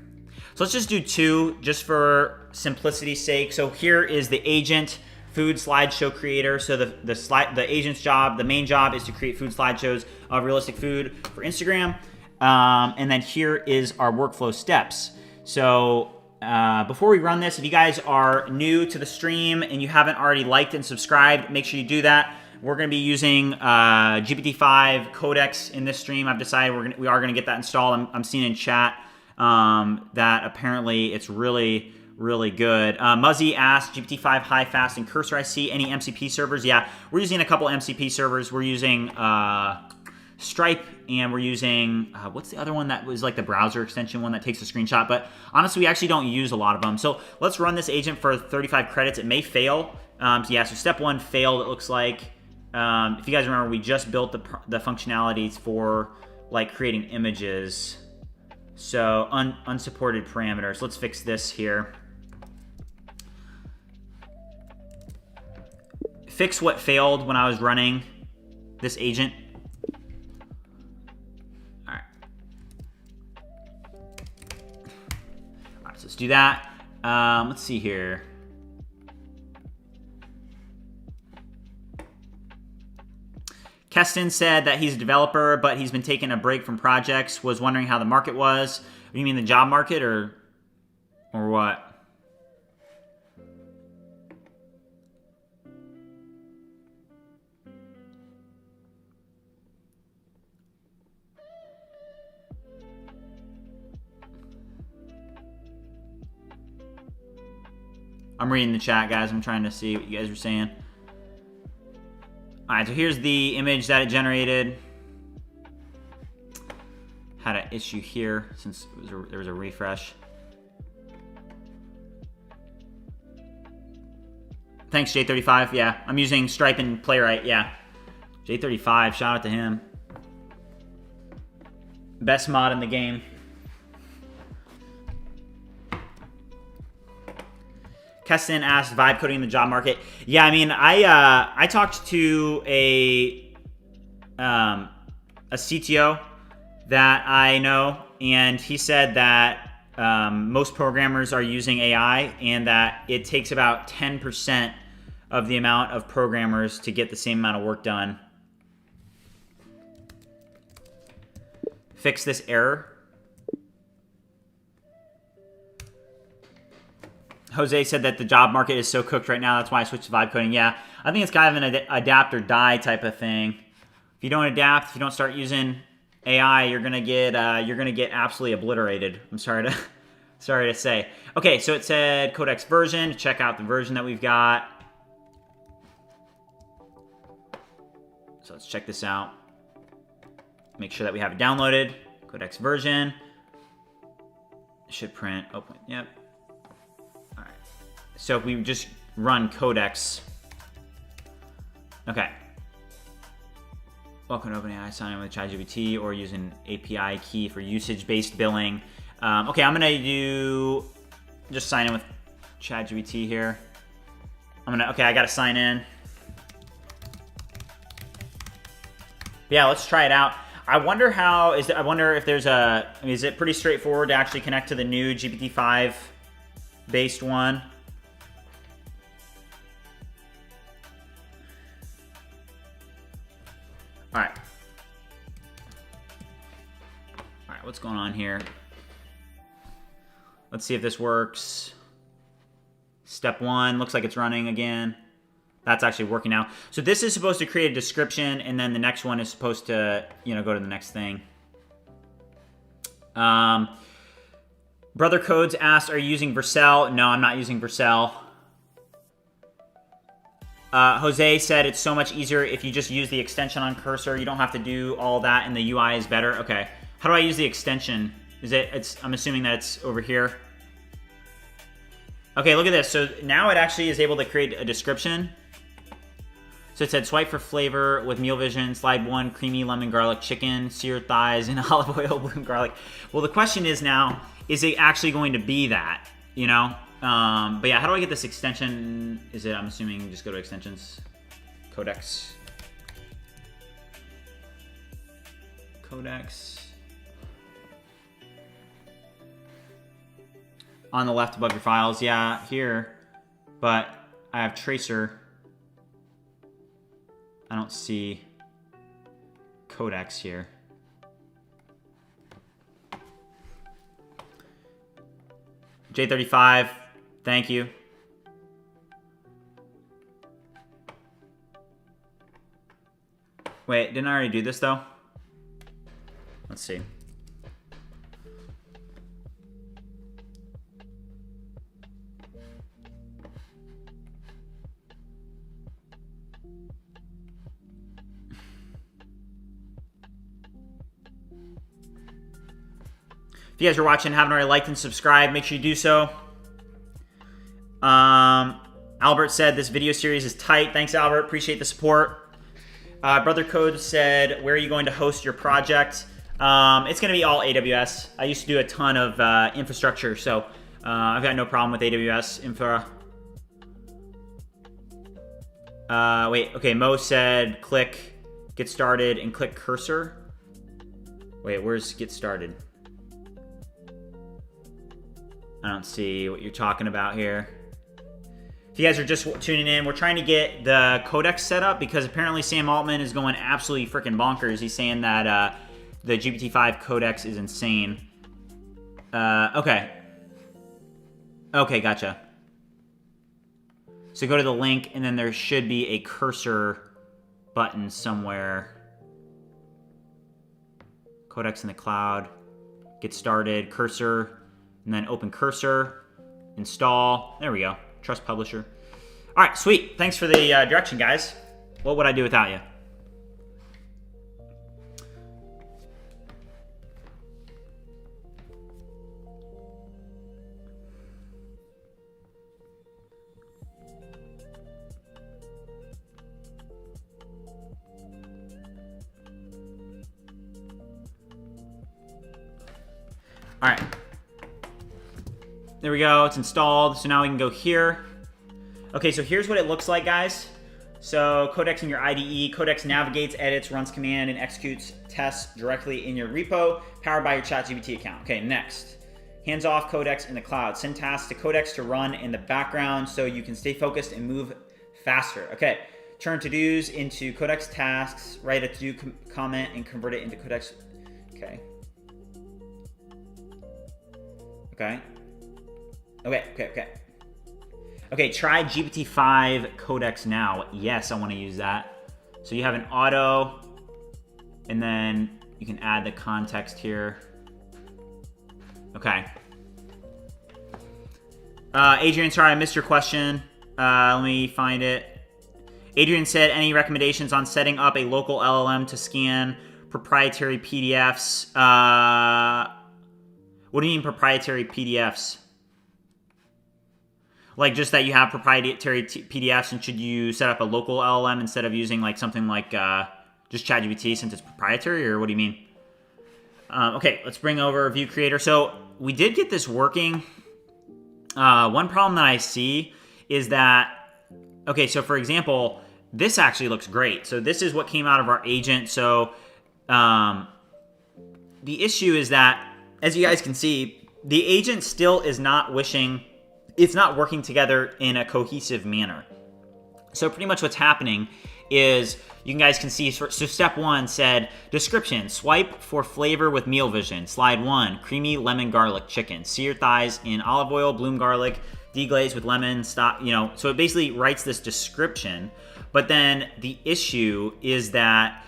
So let's just do 2 just for simplicity's sake. So here is the agent food slideshow creator. So the agent's job, the main job is to create food slideshows of realistic food for Instagram. And then here is our workflow steps. So before we run this, if you guys are new to the stream and you haven't already liked and subscribed, make sure you do that. We're going to be using GPT-5 Codex in this stream. I've decided we are going to get that installed. I'm seeing in chat that apparently it's really, really good. Muzzy asked, GPT-5 high, fast, and Cursor I see. Any MCP servers? Yeah, we're using a couple MCP servers. We're using Stripe, and we're using, what's the other one that was like the browser extension one that takes a screenshot? But honestly, we actually don't use a lot of them. So let's run this agent for 35 credits. It may fail. So yeah, so step one failed, it looks like. If you guys remember, we just built the functionalities for like creating images. So unsupported parameters. Let's fix this here. Fix what failed when I was running this agent. So let's do that. Let's see here. Keston said that he's a developer, but he's been taking a break from projects. Was wondering how the market was. You mean the job market or what? I'm reading the chat, guys. I'm trying to see what you guys are saying. All right, so here's the image that it generated. Had an issue here since there was a refresh. Thanks, J35. Yeah, I'm using Stripe and Playwright. Yeah, J35. Shout out to him. Best mod in the game. Keston asked, vibe coding in the job market. Yeah, I mean, I talked to a CTO that I know, and he said that most programmers are using AI, and that it takes about 10% of the amount of programmers to get the same amount of work done. Fix this error. Jose said that the job market is so cooked right now. That's why I switched to vibe coding. Yeah, I think it's kind of an adapt or die type of thing. If you don't adapt, if you don't start using AI, you're gonna get absolutely obliterated. I'm sorry to say. Okay, so it said Codex version. Check out the version that we've got. So let's check this out. Make sure that we have it downloaded. Codex version. It should print. Open. Yep. So if we just run Codex. Okay. Welcome to OpenAI, sign in with ChatGPT or use an API key for usage-based billing. Okay, I'm gonna just sign in with ChatGPT here. Okay, I gotta sign in. Yeah, let's try it out. I wonder if there's is it pretty straightforward to actually connect to the new GPT-5 based one? All right, what's going on here? Let's see if this works. Step one, looks like it's running again. That's actually working now. So this is supposed to create a description, and then the next one is supposed to, go to the next thing. Brother Codes asked, are you using Vercel? No, I'm not using Vercel. Jose said it's so much easier if you just use the extension on Cursor. You don't have to do all that, and the UI is better. Okay. How do I use the extension? I'm assuming that it's over here. Okay, look at this. So now it actually is able to create a description. So it said swipe for flavor with meal vision, slide 1, creamy lemon garlic chicken, seared thighs, and olive oil, blue garlic. Well, the question is now, is it actually going to be that, But yeah, how do I get this extension? I'm assuming just go to extensions, Codex. On the left above your files, yeah, here. But I have tracer. I don't see Codex here. J35, thank you. Wait, didn't I already do this though? Let's see. If you guys are watching and haven't already liked and subscribed, make sure you do so. Albert said this video series is tight. Thanks, Albert. Appreciate the support. Brother Code said, where are you going to host your project? It's going to be all AWS. I used to do a ton of infrastructure, so I've got no problem with AWS infra. Wait, okay, Mo said click get started and click cursor. Wait, where's get started? I don't see what you're talking about here. If you guys are just tuning in, we're trying to get the codex set up because apparently Sam Altman is going absolutely freaking bonkers. He's saying that the GPT-5 codex is insane. Okay. Okay, gotcha. So go to the link, and then there should be a cursor button somewhere. Codex in the cloud. Get started. Cursor. And then open cursor. Install. There we go. Trust publisher. All right, sweet. Thanks for the direction, guys. What would I do without you? All right. There we go. It's installed. So now we can go here. Okay, so here's what it looks like, guys. So Codex in your IDE. Codex navigates, edits, runs command, and executes tests directly in your repo, powered by your ChatGPT account. Okay, next. Hands off Codex in the cloud. Send tasks to Codex to run in the background so you can stay focused and move faster. Okay, turn to-dos into Codex tasks. Write a to-do comment and convert it into Codex. Okay. Okay. Okay, try GPT-5 Codex now. Yes, I want to use that. So you have an auto, and then you can add the context here. Okay. Adrian, sorry, I missed your question. Let me find it. Adrian said, any recommendations on setting up a local LLM to scan proprietary PDFs? What do you mean proprietary PDFs? Like just that you have proprietary PDFs, and should you set up a local LLM instead of using like something like just ChatGPT since it's proprietary, or what do you mean? Okay, let's bring over View Creator. So we did get this working. One problem that I see is that, okay, so for example, this actually looks great. So this is what came out of our agent. So the issue is that, as you guys can see, the agent still is not it's not working together in a cohesive manner. So pretty much what's happening is, you guys can see, so step one said, description, swipe for flavor with meal vision. Slide 1, creamy lemon garlic chicken. Sear thighs in olive oil, bloom garlic, deglaze with lemon, stop, so it basically writes this description. But then the issue is that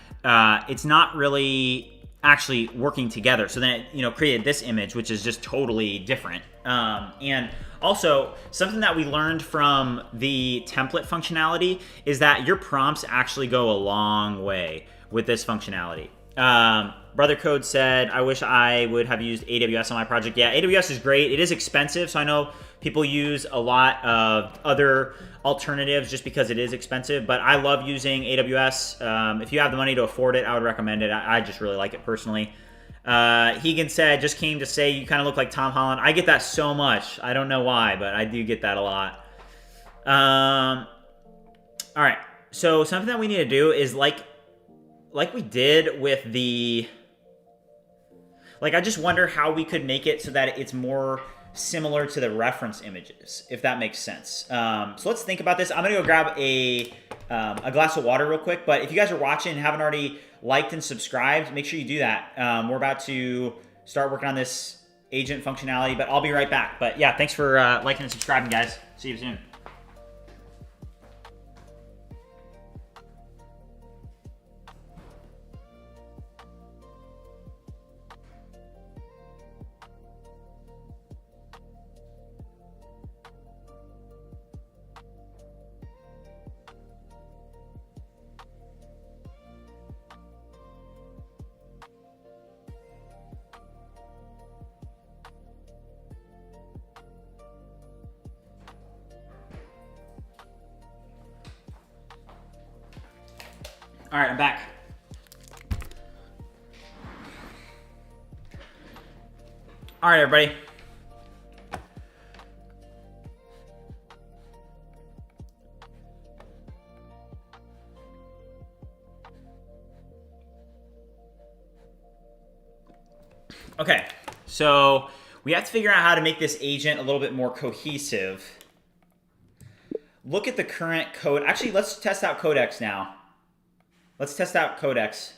it's not really actually working together. So then it, created this image, which is just totally different. And also, something that we learned from the template functionality is that your prompts actually go a long way with this functionality. Brother Code said, I wish I would have used AWS on my project. Yeah, AWS is great. It is expensive, so I know people use a lot of other alternatives just because it is expensive, but I love using AWS. If you have the money to afford it, I would recommend it. I just really like it personally. Hegan said, just came to say you kind of look like Tom Holland. I get that so much. I don't know why, but I do get that a lot. All right. So something that we need to do is like we did with the, I just wonder how we could make it so that it's more similar to the reference images, if that makes sense. So let's think about this. I'm gonna go grab a glass of water real quick, but if you guys are watching and haven't already liked and subscribed, make sure you do that. We're about to start working on this agent functionality, but I'll be right back. But yeah, thanks for liking and subscribing, guys. See you soon. All right, I'm back. All right, everybody. Okay, so we have to figure out how to make this agent a little bit more cohesive. Look at the current code. Actually, let's test out Codex now. Let's test out Codex.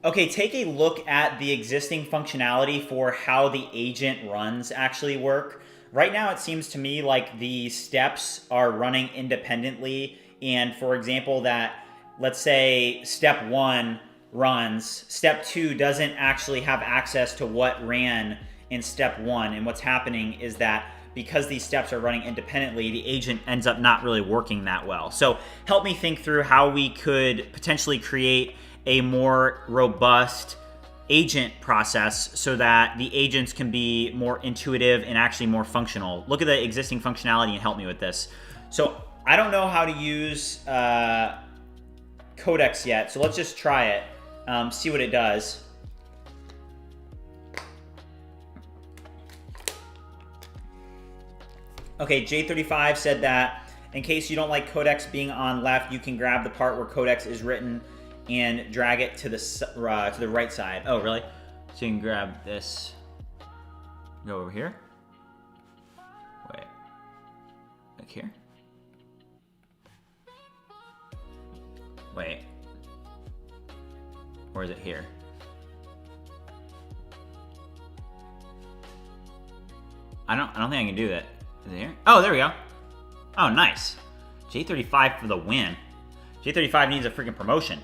Okay, take a look at the existing functionality for how the agent runs actually work. Right now, it seems to me like the steps are running independently. And for example, that let's say step 1 runs, step 2 doesn't actually have access to what ran in step 1. And what's happening is that because these steps are running independently, the agent ends up not really working that well. So help me think through how we could potentially create a more robust agent process so that the agents can be more intuitive and actually more functional. Look at the existing functionality and help me with this. So I don't know how to use Codex yet, so let's just try it, see what it does. Okay, J35 said that in case you don't like Codex being on left, you can grab the part where Codex is written and drag it to the right side. Oh, really? So you can grab this, go over here. Wait, like here? Wait, or is it here? I don't think I can do that. Is it here? Oh, there we go. Oh, nice. J35 for the win. J35 needs a freaking promotion.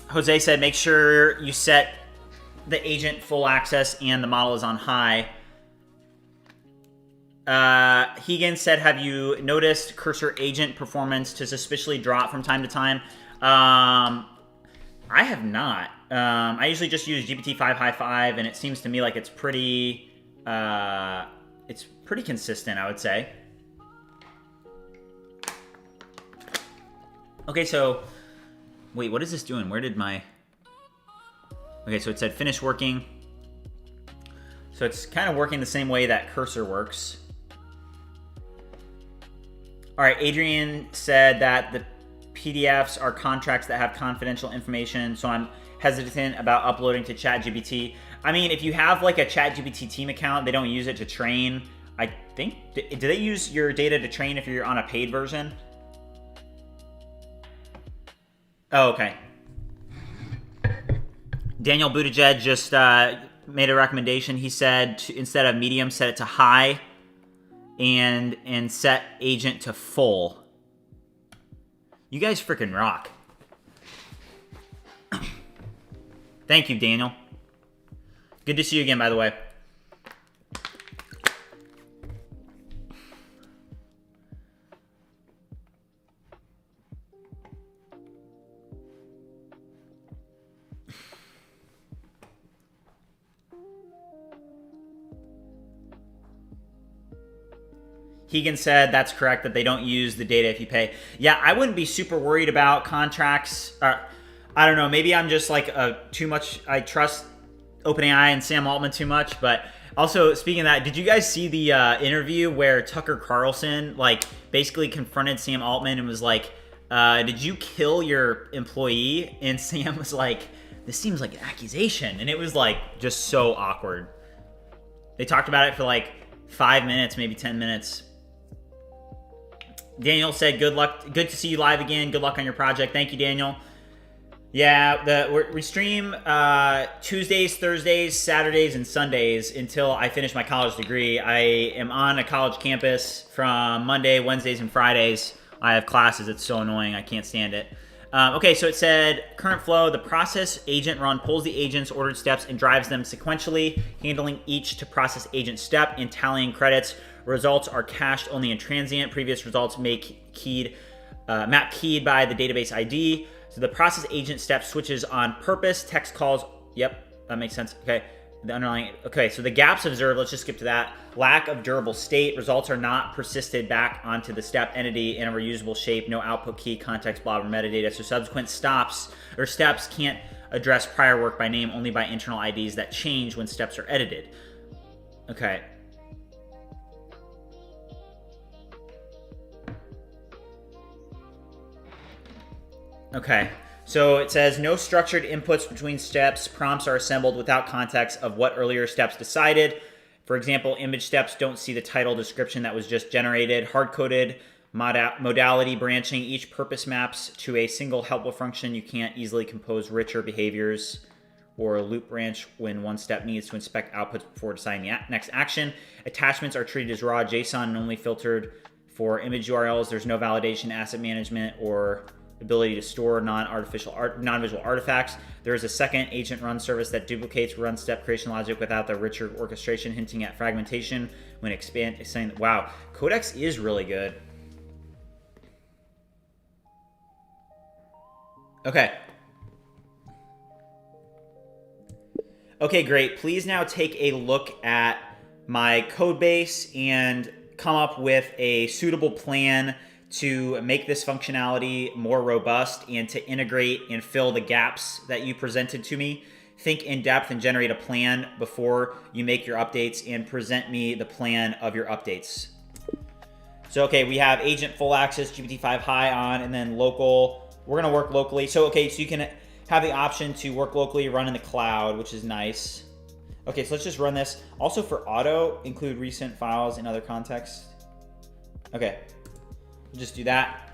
Jose said, make sure you set the agent full access and the model is on high. Hegan said, have you noticed Cursor agent performance to suspiciously drop from time to time? I have not. I usually just use GPT-5 High 5, and it seems to me like it's pretty consistent, I would say. Okay, so wait, what is this doing? Where did my... Okay, so it said finish working. So it's kind of working the same way that Cursor works. All right, Adrian said that the PDFs are contracts that have confidential information, so I'm hesitant about uploading to ChatGPT. I mean, if you have like a ChatGPT team account, they don't use it to train. I think, do they use your data to train if you're on a paid version? Oh, okay. Daniel Buttigieg just made a recommendation. He said instead of medium, set it to high and set agent to full. You guys freaking rock. Thank you, Daniel. Good to see you again, by the way. Hegan said that's correct, that they don't use the data if you pay. Yeah, I wouldn't be super worried about contracts. I don't know, maybe I'm just like too much, I trust OpenAI and Sam Altman too much. But also, speaking of that, did you guys see the interview where Tucker Carlson like basically confronted Sam Altman and was like, did you kill your employee? And Sam was like, this seems like an accusation. And it was like just so awkward. They talked about it for like 5 minutes, maybe 10 minutes. Daniel said, good luck. Good to see you live again. Good luck on your project. Thank you, Daniel. Yeah, we stream Tuesdays, Thursdays, Saturdays, and Sundays until I finish my college degree. I am on a college campus from Monday, Wednesdays, and Fridays. I have classes. It's so annoying. I can't stand it. Okay, so it said, current flow, the process agent run pulls the agent's ordered steps and drives them sequentially, handling each to process agent step and tallying credits. Results are cached only in transient. Previous results map keyed by the database ID. So the process agent step switches on purpose. Text calls, yep, that makes sense. Okay, the underlying, okay, so the gaps observed, let's just skip to that. Lack of durable state. Results are not persisted back onto the step entity in a reusable shape. No output key, context, blob, or metadata. So subsequent stops or steps can't address prior work by name, only by internal IDs that change when steps are edited. Okay. Okay, so it says no structured inputs between steps. Prompts are assembled without context of what earlier steps decided. For example, image steps don't see the title description that was just generated. Hard-coded modality branching. Each purpose maps to a single helpful function. You can't easily compose richer behaviors or a loop branch when one step needs to inspect outputs before deciding the next action. Attachments are treated as raw JSON and only filtered for image URLs. There's no validation, asset management, or ability to store non-visual artifacts. There is a second agent run service that duplicates run step creation logic without the richer orchestration, hinting at fragmentation when saying, wow, Codex is really good. Okay. Okay, great. Please now take a look at my code base and come up with a suitable plan to make this functionality more robust and to integrate and fill the gaps that you presented to me. Think in depth and generate a plan before you make your updates and present me the plan of your updates. So, okay, we have agent full access, GPT-5 high on, and then local. We're gonna work locally. So, okay, so you can have the option to work locally, run in the cloud, which is nice. Okay, so let's just run this. Also for auto, include recent files in other contexts. Okay. Just do that.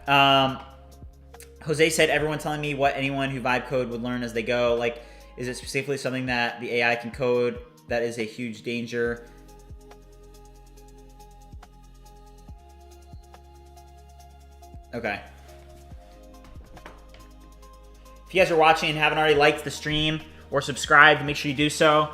Jose said, everyone telling me what anyone who vibe code would learn as they go. Like, is it specifically something that the AI can code that is a huge danger? Okay. If you guys are watching and haven't already liked the stream or subscribed, make sure you do so.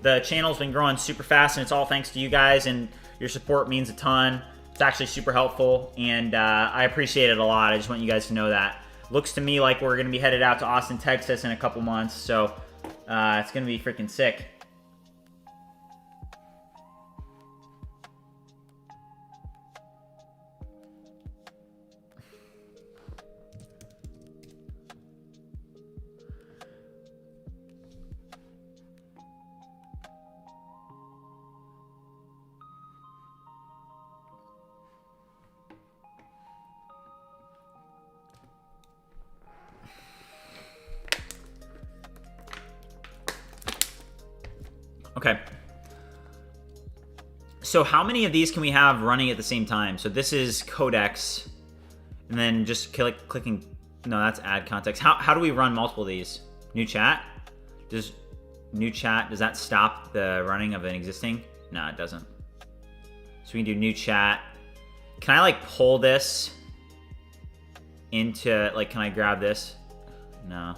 The channel's been growing super fast, and it's all thanks to you guys, and your support means a ton. It's actually super helpful, and I appreciate it a lot. I just want you guys to know that. Looks to me like we're going to be headed out to Austin, Texas in a couple months, so it's going to be freaking sick. Okay. So how many of these can we have running at the same time? So this is Codex, and then just clicking. No, that's add context. How do we run multiple of these? New chat? Does that stop the running of an existing? No, it doesn't. So we can do new chat. Can I like pull this into, like, can I grab this? No.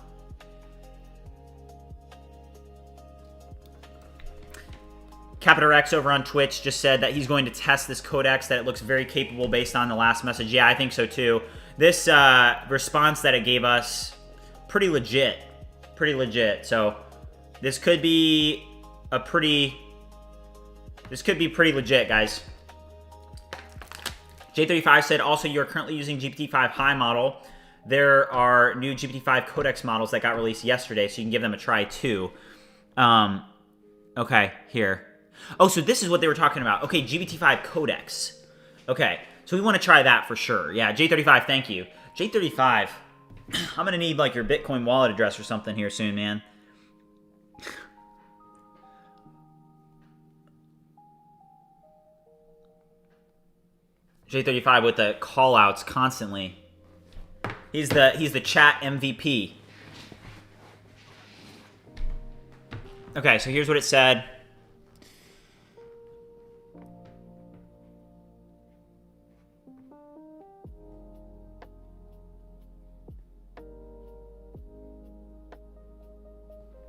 Capita Rex over on Twitch just said that he's going to test this Codex, that it looks very capable based on the last message. Yeah, I think so too. This response that it gave us, pretty legit. Pretty legit. So this could be pretty legit, guys. J35 said, also, you're currently using GPT-5 high model. There are new GPT-5 Codex models that got released yesterday, so you can give them a try too. Okay, here. Oh, so this is what they were talking about. Okay, GPT-5 Codex. Okay, so we want to try that for sure. Yeah, J35, thank you. J35, I'm going to need like your Bitcoin wallet address or something here soon, man. J35 with the call outs constantly. He's the chat MVP. Okay, so here's what it said.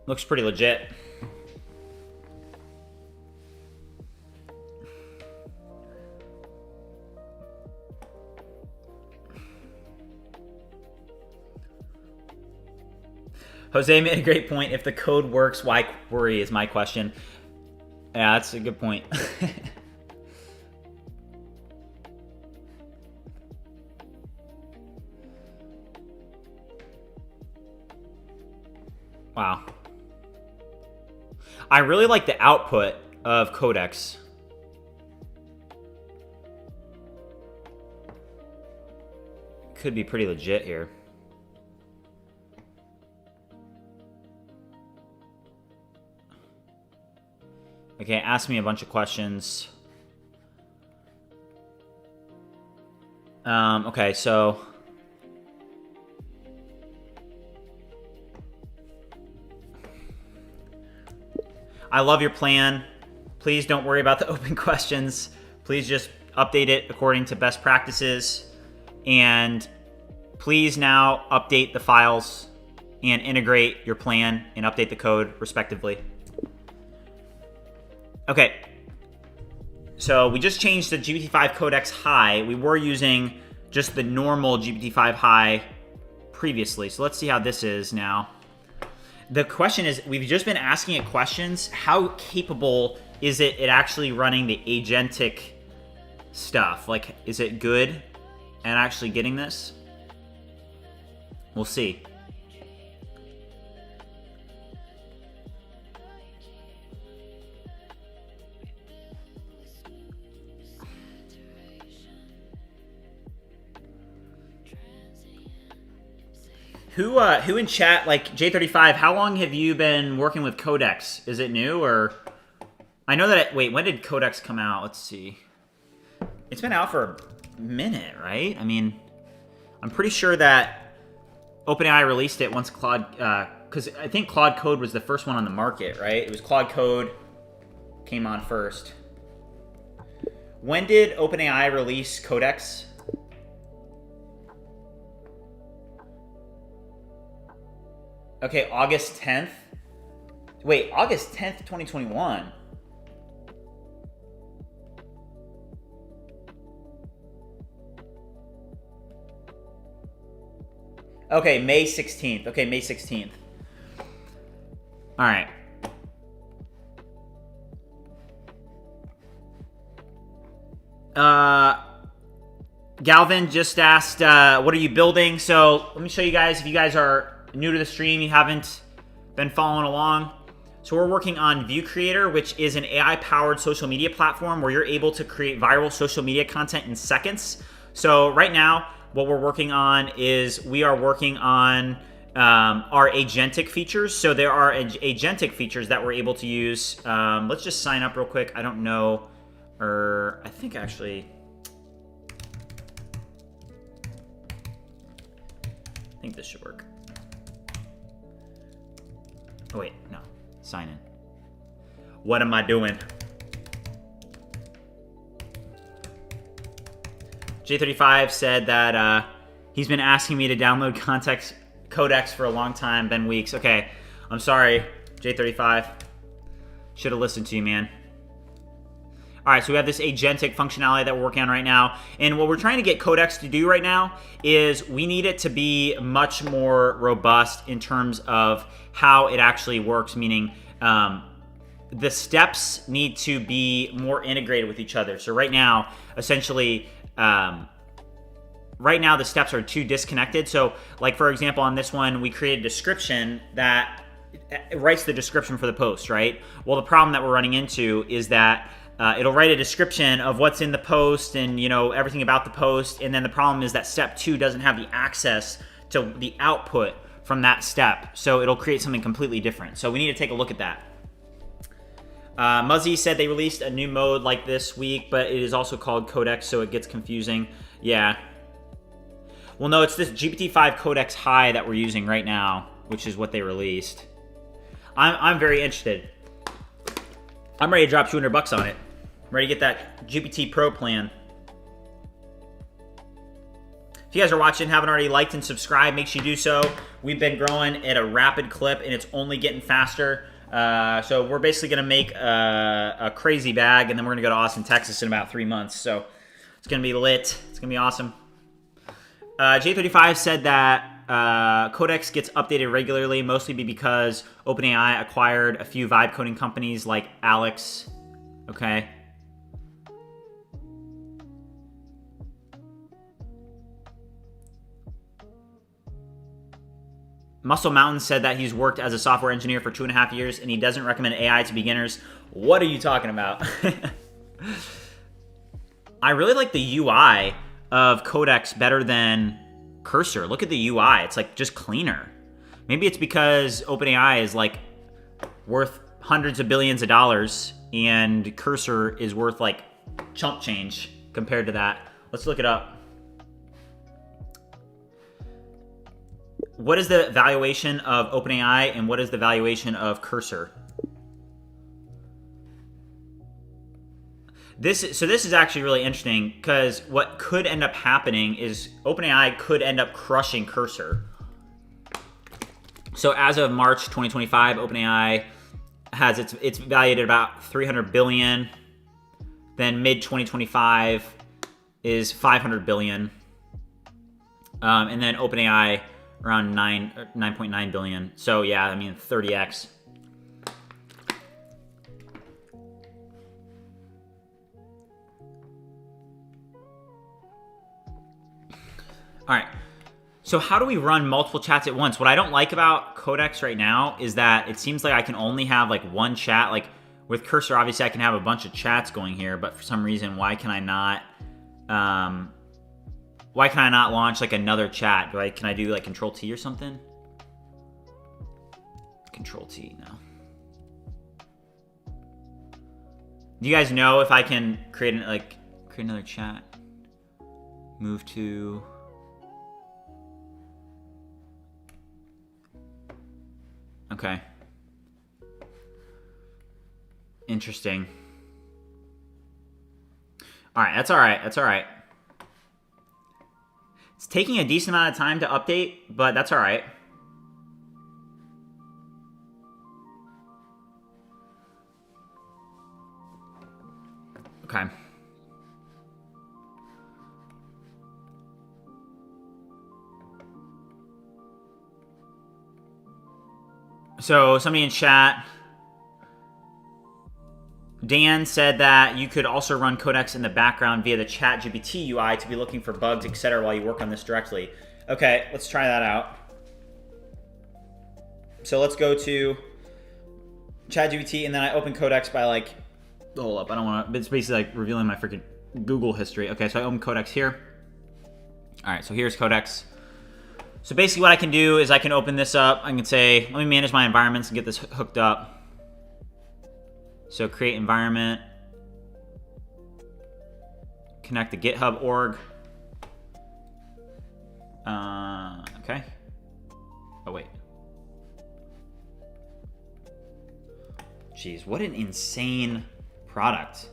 Looks pretty legit. Jose made a great point. If the code works, why worry is my question. Yeah, that's a good point. Wow. I really like the output of Codex. Could be pretty legit here. Okay, ask me a bunch of questions. Okay, so I love your plan. Please don't worry about the open questions. Please just update it according to best practices. And please now update the files and integrate your plan and update the code respectively. Okay, so we just changed the GPT-5 Codex High. We were using just the normal GPT-5 High previously. So let's see how this is now. The question is, we've just been asking it questions. How capable is it at actually running the agentic stuff? Like, is it good at actually getting this? We'll see. Who in chat, like J35, how long have you been working with Codex? Is it new or? I know that wait, when did Codex come out? Let's see. It's been out for a minute, right? I mean, I'm pretty sure that OpenAI released it once Claude, because I think Claude Code was the first one on the market, right? It was Claude Code came on first. When did OpenAI release Codex? Okay, August 10th. Wait, August 10th, 2021. Okay, May 16th. Okay, May 16th. All right. Galvin just asked, what are you building? So let me show you guys, if you guys are new to the stream, you haven't been following along. So we're working on View Creator, which is an AI-powered social media platform where you're able to create viral social media content in seconds. So right now, what we're working on is we are working on our agentic features. So there are agentic features that we're able to use. Let's just sign up real quick. I don't know, or I think actually, I think this should work. Oh wait, no, sign in. What am I doing? J35 said that he's been asking me to download Codex for a long time, been weeks. Okay, I'm sorry, J35. Should have listened to you, man. All right, so we have this agentic functionality that we're working on right now. And what we're trying to get Codex to do right now is we need it to be much more robust in terms of how it actually works, meaning the steps need to be more integrated with each other. So right now, essentially, right now the steps are too disconnected. So like, for example, on this one, we create a description that writes the description for the post, right? Well, the problem that we're running into is that it'll write a description of what's in the post and, you know, everything about the post. And then the problem is that step 2 doesn't have the access to the output from that step. So it'll create something completely different. So we need to take a look at that. Muzzy said they released a new mode like this week, but it is also called Codex, so it gets confusing. Yeah. Well, no, it's this GPT-5 Codex High that we're using right now, which is what they released. I'm very interested. I'm ready to drop $200 on it. I'm ready to get that GPT Pro plan. If you guys are watching, haven't already liked and subscribed, make sure you do so. We've been growing at a rapid clip, and it's only getting faster. So we're basically going to make a crazy bag, and then we're going to go to Austin, Texas in about 3 months. So it's going to be lit. It's going to be awesome. J35 said that Codex gets updated regularly, mostly because OpenAI acquired a few vibe coding companies like Alex. Okay. Muscle Mountain said that he's worked as a software engineer for 2.5 years and he doesn't recommend AI to beginners. What are you talking about? I really like the UI of Codex better than Cursor. Look at the UI. It's like just cleaner. Maybe it's because OpenAI is like worth hundreds of billions of dollars and Cursor is worth like chump change compared to that. Let's look it up. What is the valuation of OpenAI and what is the valuation of Cursor? This is actually really interesting because what could end up happening is OpenAI could end up crushing Cursor. So as of March 2025, OpenAI has it's valued at about 300 billion. Then mid 2025 is 500 billion, and then OpenAI around 9.9 billion. So yeah, I mean 30x. All right. So how do we run multiple chats at once? What I don't like about Codex right now is that it seems like I can only have like one chat. Like with Cursor, obviously I can have a bunch of chats going here, but for some reason, why can I not launch like another chat? Can I do like Control T or something? Control T, no. Do you guys know if I can create another chat? Move to. Okay. Interesting. All right, that's all right. That's all right. It's taking a decent amount of time to update, but that's all right. Okay. So somebody in chat, Dan said that you could also run Codex in the background via the ChatGPT UI to be looking for bugs, etc. while you work on this directly. Okay, let's try that out. So let's go to ChatGPT, and then I open Codex by like, hold up, I don't want to, it's basically like revealing my freaking Google history. Okay, so I open Codex here. All right, so here's Codex. So basically what I can do is I can open this up. I can say, let me manage my environments and get this hooked up. So create environment. Connect the GitHub org. Okay. Oh, wait. Jeez, what an insane product.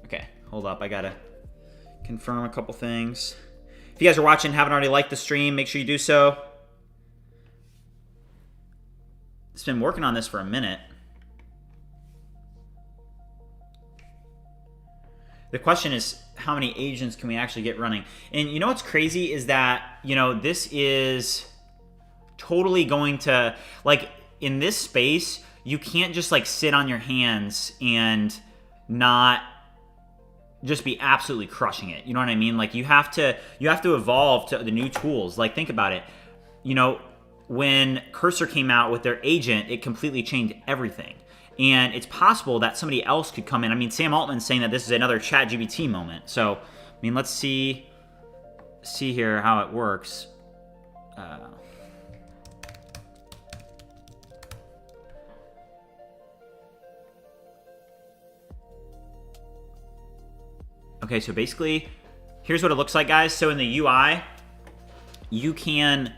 Okay, hold up. I gotta confirm a couple things. If you guys are watching and haven't already liked the stream, make sure you do so. It's been working on this for a minute. The question is, how many agents can we actually get running? And you know what's crazy is that, you know, this is totally going to, like, in this space, you can't just like sit on your hands and not just be absolutely crushing it. You know what I mean? Like you have to evolve to the new tools. Like think about it. You know, when Cursor came out with their agent, it completely changed everything. And it's possible that somebody else could come in. I mean, Sam Altman's saying that this is another ChatGPT moment. So, I mean, let's see here how it works. Okay, so basically, here's what it looks like, guys. So in the UI, you can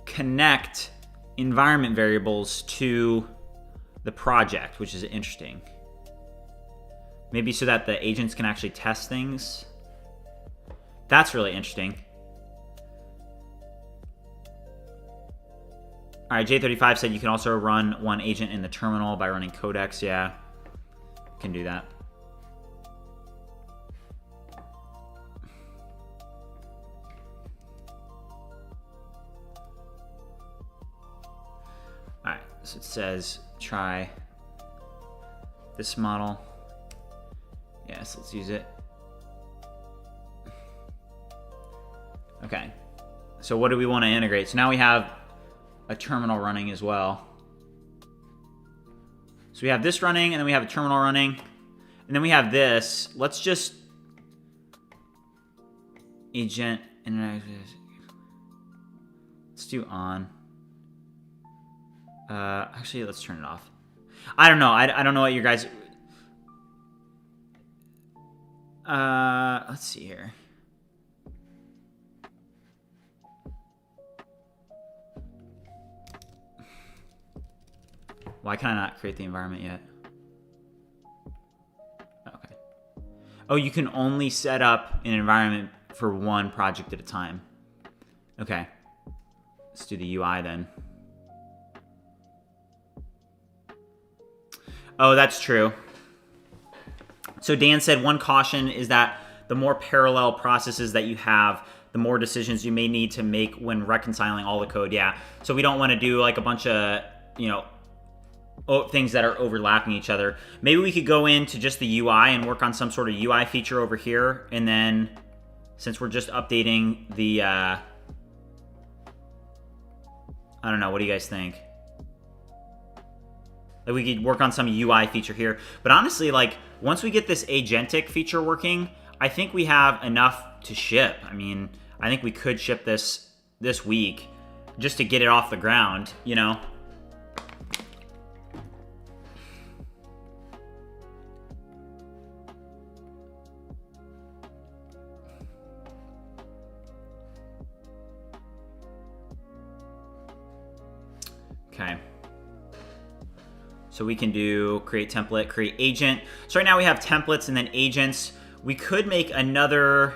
connect environment variables to the project, which is interesting. Maybe so that the agents can actually test things. That's really interesting. All right, J35 said you can also run one agent in the terminal by running codecs. Yeah, can do that. All right, so it says try this model. Yes, let's use it. Okay, so what do we want to integrate? So now we have a terminal running as well. So we have this running, and then we have a terminal running, and then we have this. Let's just agent interact. Let's do on. Actually, let's turn it off. I don't know. I don't know what you guys. Let's see here. Why can I not create the environment yet? Okay. Oh, you can only set up an environment for one project at a time. Okay. Let's do the UI then. Oh, that's true. So Dan said one caution is that the more parallel processes that you have, the more decisions you may need to make when reconciling all the code. Yeah. So we don't want to do like a bunch of, things that are overlapping each other. Maybe we could go into just the UI and work on some sort of UI feature over here. And then since we're just updating the, I don't know, what do you guys think? Like we could work on some UI feature here. But honestly, like once we get this agentic feature working, I think we have enough to ship. I mean, I think we could ship this week just to get it off the ground, Okay. So we can do create template, create agent. So right now we have templates and then agents. We could make another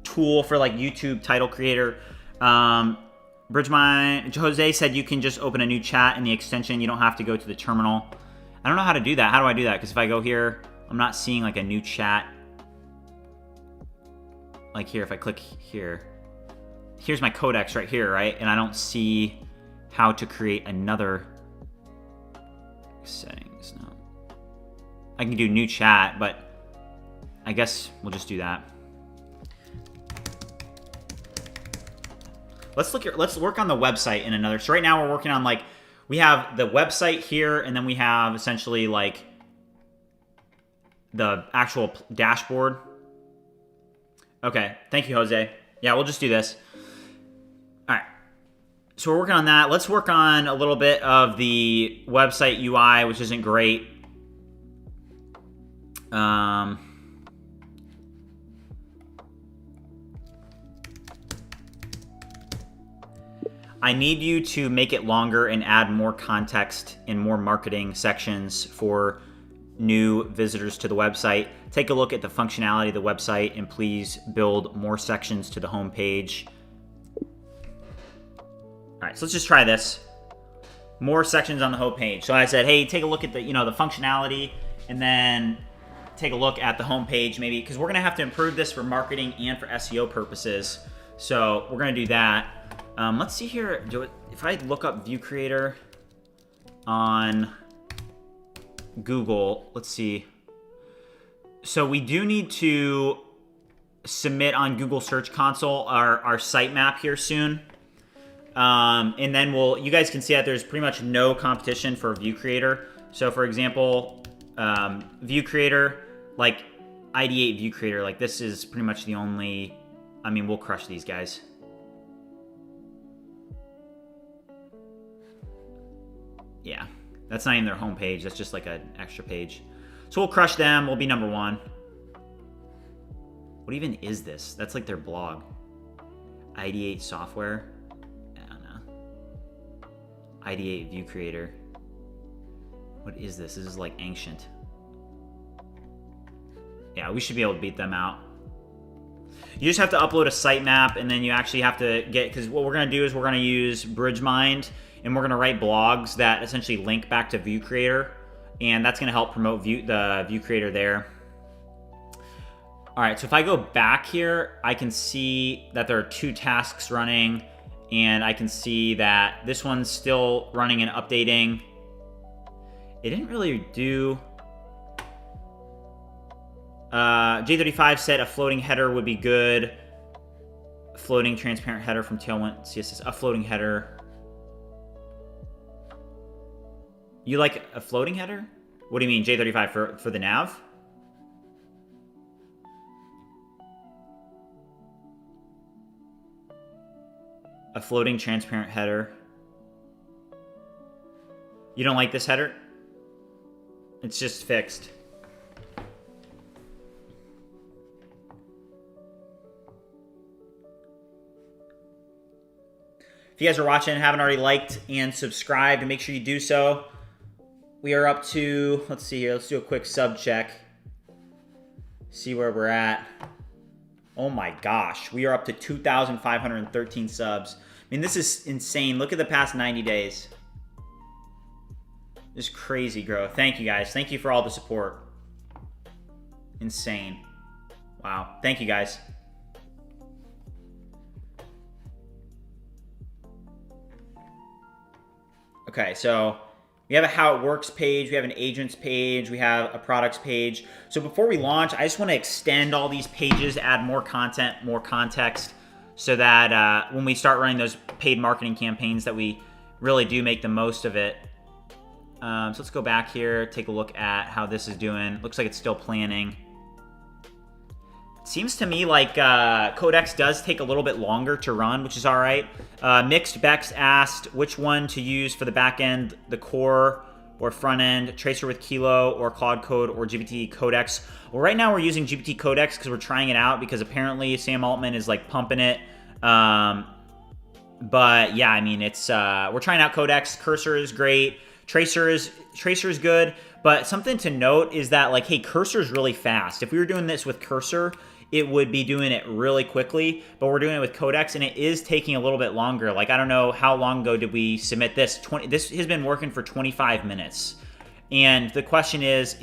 tool for like YouTube title creator. Bridgemine, Jose said you can just open a new chat in the extension. You don't have to go to the terminal. I don't know how to do that. How do I do that? Because if I go here, I'm not seeing like a new chat. Like here, if I click here, here's my codecs right here, right? And I don't see how to create another settings. No, I can do new chat, but I guess we'll just do that. Let's work on the website in another. So right now we're working on like, we have the website here, and then we have essentially like the actual dashboard. Okay, thank you, Jose. Yeah, we'll just do this. All right. So we're working on that. Let's work on a little bit of the website UI, which isn't great. I need you to make it longer and add more context and more marketing sections for new visitors to the website. Take a look at the functionality of the website and please build more sections to the home page. All right, so let's just try this. More sections on the home page. So I said, hey, take a look at the, the functionality, and then take a look at the home page maybe, because we're gonna have to improve this for marketing and for SEO purposes. So we're gonna do that. Let's see here. If I look up View Creator on Google, let's see. So we do need to submit on Google Search Console our sitemap here soon. And then you guys can see that there's pretty much no competition for View Creator. So for example, View Creator, like ID8 View Creator, like this is pretty much the only, we'll crush these guys. Yeah, that's not even their homepage. That's just like an extra page. So we'll crush them. We'll be number one. What even is this? That's like their blog. Ideate software. I don't know. Ideate view creator. What is this? This is like ancient. Yeah, we should be able to beat them out. You just have to upload a sitemap, and then you actually have to get, because what we're going to do is we're going to use BridgeMind, and we're going to write blogs that essentially link back to view creator, and that's going to help promote the view creator there. All right, so if I go back here, I can see that there are 2 tasks running, and I can see that this one's still running and updating. It didn't really do... J35 said a floating header would be good. Floating transparent header from Tailwind CSS. A floating header. You like a floating header? What do you mean, J35 for the nav? A floating transparent header. You don't like this header? It's just fixed. If you guys are watching and haven't already liked and subscribed, make sure you do so. We are up to, let's see here, let's do a quick sub check. See where we're at. Oh my gosh, we are up to 2,513 subs. I mean, this is insane. Look at the past 90 days. This is crazy growth. Thank you guys. Thank you for all the support. Insane. Wow. Thank you guys. Okay, so we have a how it works page, we have an agents page, we have a products page. So before we launch, I just want to extend all these pages, add more content, more context, so that when we start running those paid marketing campaigns that we really do make the most of it. So let's go back here, take a look at how this is doing. Looks like it's still planning. Seems to me like Codex does take a little bit longer to run, which is all right. Mixed Bex asked which one to use for the back end, the core or front end, Tracer with Kilo or Claude Code or GPT Codex. Well, right now we're using GPT Codex because we're trying it out because apparently Sam Altman is like pumping it. But yeah, I mean, it's we're trying out Codex. Cursor is great. Tracer is good. But something to note is that like, hey, Cursor is really fast. If we were doing this with Cursor, it would be doing it really quickly, but we're doing it with Codex, and it is taking a little bit longer. Like, I don't know how long ago did we submit this. This has been working for 25 minutes. And the question is,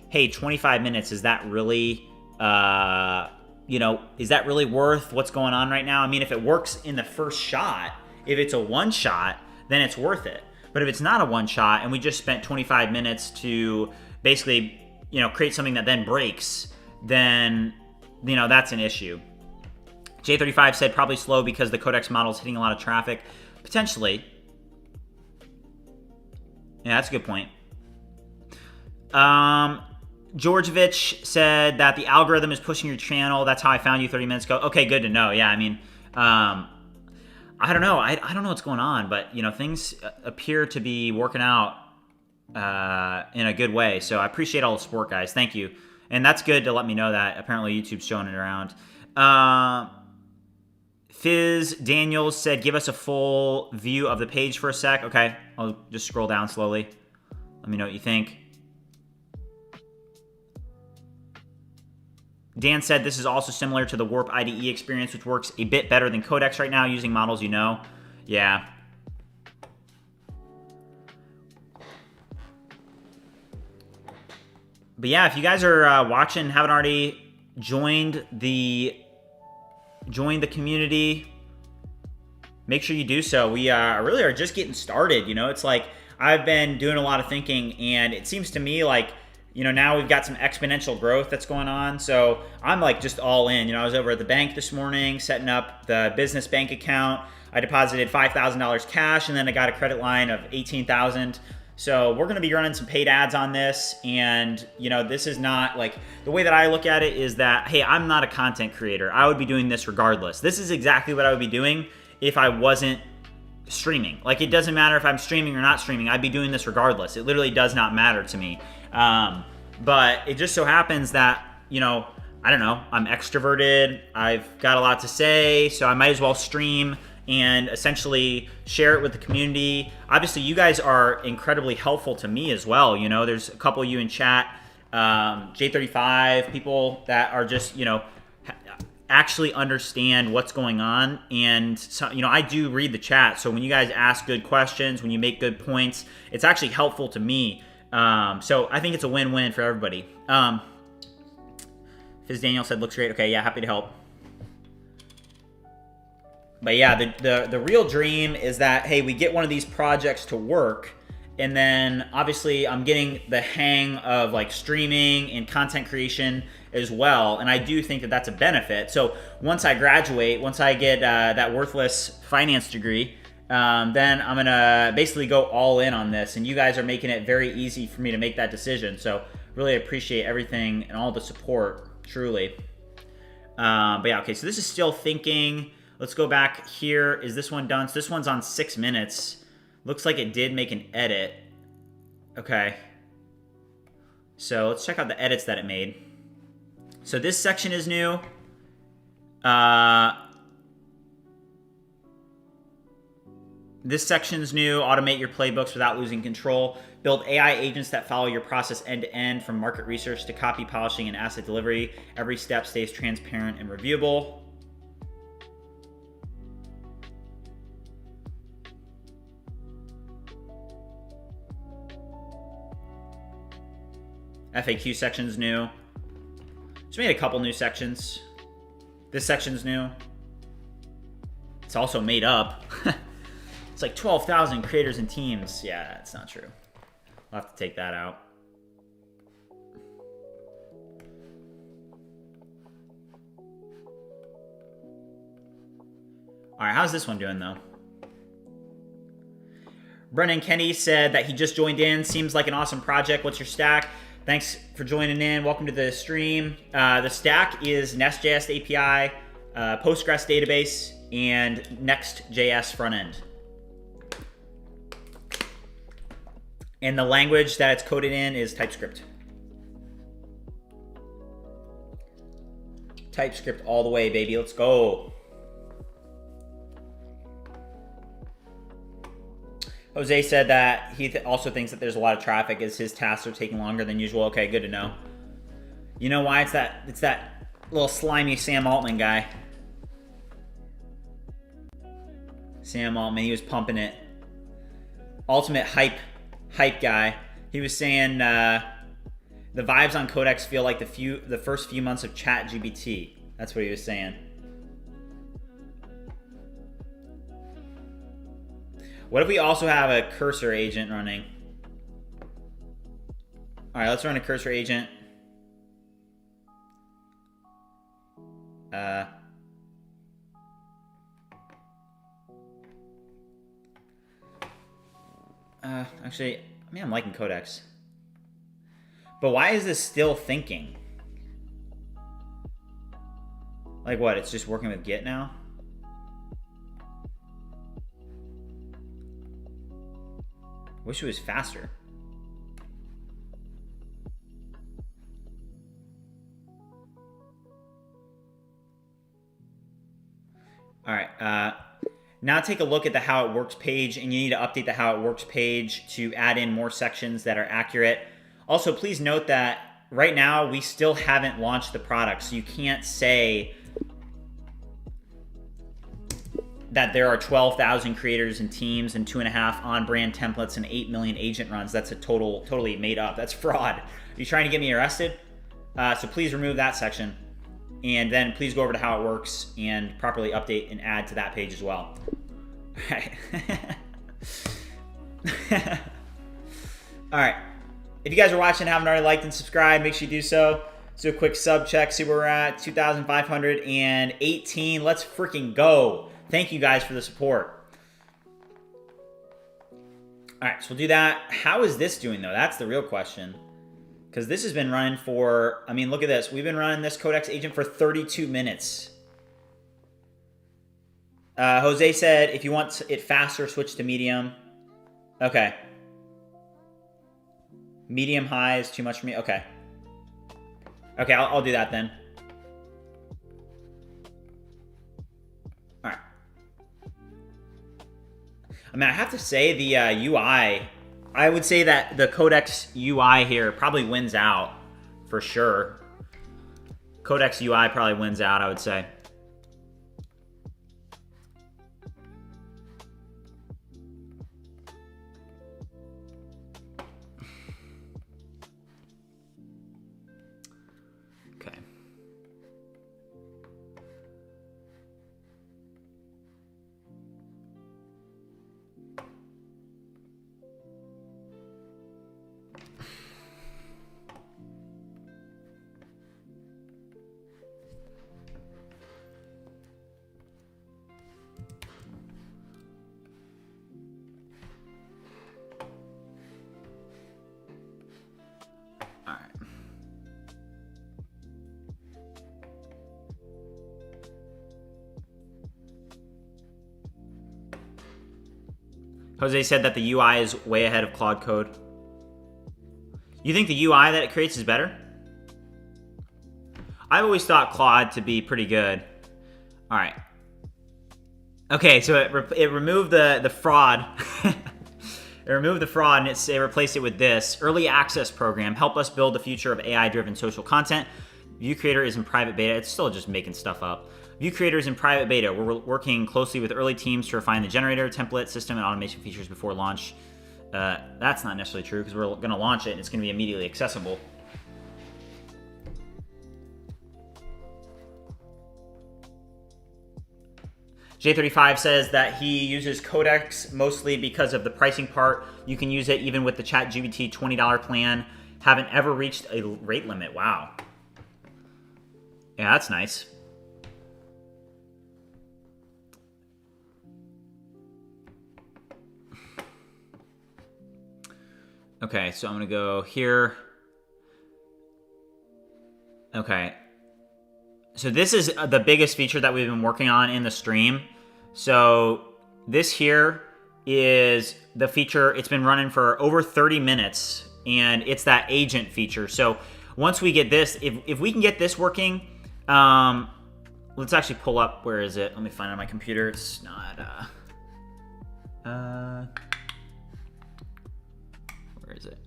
hey, 25 minutes, is that really, is that really worth what's going on right now? I mean, if it works in the first shot, if it's a one shot, then it's worth it. But if it's not a one shot, and we just spent 25 minutes to basically, create something that then breaks, then that's an issue. J35 said probably slow because the Codex model is hitting a lot of traffic. Potentially. Yeah, that's a good point. Georgevich said that the algorithm is pushing your channel. That's how I found you 30 minutes ago. Okay, good to know. Yeah, I mean, I don't know. I don't know what's going on, but, things appear to be working out in a good way. So I appreciate all the support, guys. Thank you. And that's good to let me know that apparently YouTube's showing it around. Fizz Daniels said, give us a full view of the page for a sec. Okay, I'll just scroll down slowly. Let me know what you think. Dan said this is also similar to the Warp IDE experience, which works a bit better than Codex right now using models Yeah. But yeah, if you guys are watching and haven't already joined the community, make sure you do so. We really are just getting started. It's like I've been doing a lot of thinking, and it seems to me like, now we've got some exponential growth that's going on. So I'm like just all in. I was over at the bank this morning setting up the business bank account. I deposited $5,000 cash, and then I got a credit line of $18,000. So we're going to be running some paid ads on this. And, this is not like, the way that I look at it is that, hey, I'm not a content creator. I would be doing this regardless. This is exactly what I would be doing if I wasn't streaming. Like, it doesn't matter if I'm streaming or not streaming. I'd be doing this regardless. It literally does not matter to me. But it just so happens that, I don't know, I'm extroverted, I've got a lot to say, so I might as well stream and essentially share it with the community. Obviously, you guys are incredibly helpful to me as well. You know, there's a couple of you in chat, J35, people that are just, you know, actually understand what's going on. And so, you know, I do read the chat. So when you guys ask good questions, when you make good points, it's actually helpful to me. So I think it's a win-win for everybody. Fizz Daniel said, looks great. Okay, yeah, happy to help. But yeah, the real dream is that, hey, we get one of these projects to work, and then obviously I'm getting the hang of like streaming and content creation as well, and I do think that that's a benefit. So once I graduate, once I get that worthless finance degree, then I'm gonna basically go all in on this, and you guys are making it very easy for me to make that decision. So really appreciate everything and all the support, truly. But yeah, okay, so this is still thinking. Let's go back here. Is this one done? So this one's on 6 minutes. Looks like it did make an edit. Okay. So let's check out the edits that it made. So this section is new. This section's new. Automate your playbooks without losing control. Build AI agents that follow your process end to end, from market research to copy polishing and asset delivery. Every step stays transparent and reviewable. FAQ section's new. Just made a couple new sections. This section's new. It's also made up. It's like 12,000 creators and teams. Yeah, that's not true. I'll have to take that out. All right, how's this one doing though? Brennan Kenny said that he just joined in. Seems like an awesome project. What's your stack? Thanks for joining in. Welcome to the stream. The stack is Nest.js API, Postgres database, and Next.js frontend. And the language that it's coded in is TypeScript. TypeScript all the way, baby. Let's go. Jose said that he also thinks that there's a lot of traffic as his tasks are taking longer than usual. Okay, good to know. You know why? It's that little slimy Sam Altman guy. Sam Altman, he was pumping it. Ultimate hype guy. He was saying the vibes on Codex feel like the first few months of ChatGPT. That's what he was saying. What if we also have a cursor agent running? All right, let's run a cursor agent. Actually, I mean, I'm liking Codex. But why is this still thinking? Like what? It's just working with Git now? Wish it was faster. All right, now take a look at the How It Works page, and you need to update the How It Works page to add in more sections that are accurate. Also, please note that right now we still haven't launched the product, so you can't say that there are 12,000 creators and teams and 2.5 on-brand templates and 8 million agent runs. That's a totally made up. That's fraud. Are you trying to get me arrested? So please remove that section. And then please go over to How It Works and properly update and add to that page as well. All right. All right. If you guys are watching and haven't already liked and subscribed, make sure you do so. Let's do a quick sub check, see where we're at. 2,518. Let's freaking go. Thank you guys for the support. All right, so we'll do that. How is this doing though? That's the real question. Because this has been running for, I mean, look at this. We've been running this Codex agent for 32 minutes. Jose said, if you want it faster, switch to medium. Okay. Medium high is too much for me. Okay. Okay, I'll do that then. I mean, I have to say the UI, I would say that the Codex UI here probably wins out for sure. Codex UI probably wins out, I would say. Okay. Jose said that the UI is way ahead of Claude Code. You think the UI that it creates is better? I've always thought Claude to be pretty good. All right. Okay, so it removed the fraud. It removed the fraud and it replaced it with this. Early access program. Help us build the future of AI-driven social content. View Creator is in private beta. It's still just making stuff up. View Creator is in private beta. We're working closely with early teams to refine the generator, template, system, and automation features before launch. That's not necessarily true because we're going to launch it and it's going to be immediately accessible. J35 says that he uses Codex mostly because of the pricing part. You can use it even with the ChatGPT $20 plan. Haven't ever reached a rate limit. Wow. Yeah, that's nice. Okay, so I'm going to go here. Okay. So this is the biggest feature that we've been working on in the stream. So this here is the feature. It's been running for over 30 minutes, and it's that agent feature. So once we get this, if we can get this working, let's actually pull up. Where is it? Let me find it on my computer. It's not... where is it?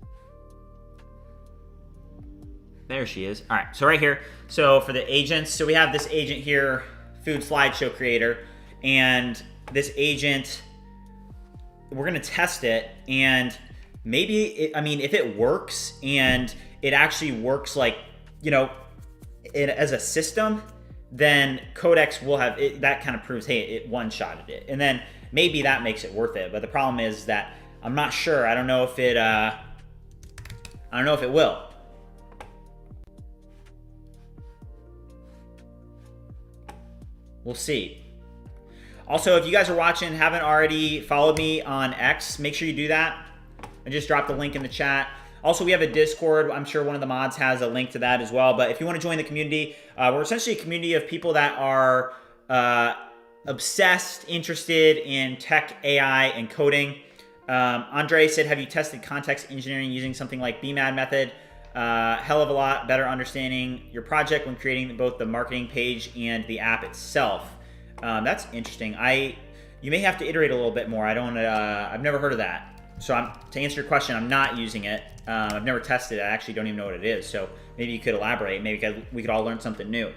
There she is. All right, so right here. So for the agents, so we have this agent here, food slideshow creator, and this agent, we're gonna test it, and maybe, I mean, if it works, and it actually works like, you know, as a system, then Codex will have, that kind of proves, hey, it one-shotted it. And then maybe that makes it worth it. But the problem is that I'm not sure. I don't know if it, will. We'll see. Also, if you guys are watching and haven't already followed me on X, make sure you do that. I just dropped the link in the chat. Also, we have a Discord. I'm sure one of the mods has a link to that as well. But if you want to join the community, we're essentially a community of people that are obsessed, interested in tech, AI, and coding. Andre said, have you tested context engineering using something like BMAD method? Hell of a lot better understanding your project when creating both the marketing page and the app itself. That's interesting. You may have to iterate a little bit more. I've never heard of that. So to answer your question, I'm not using it. I've never tested it. I actually don't even know what it is. So maybe you could elaborate. Maybe we could all learn something new.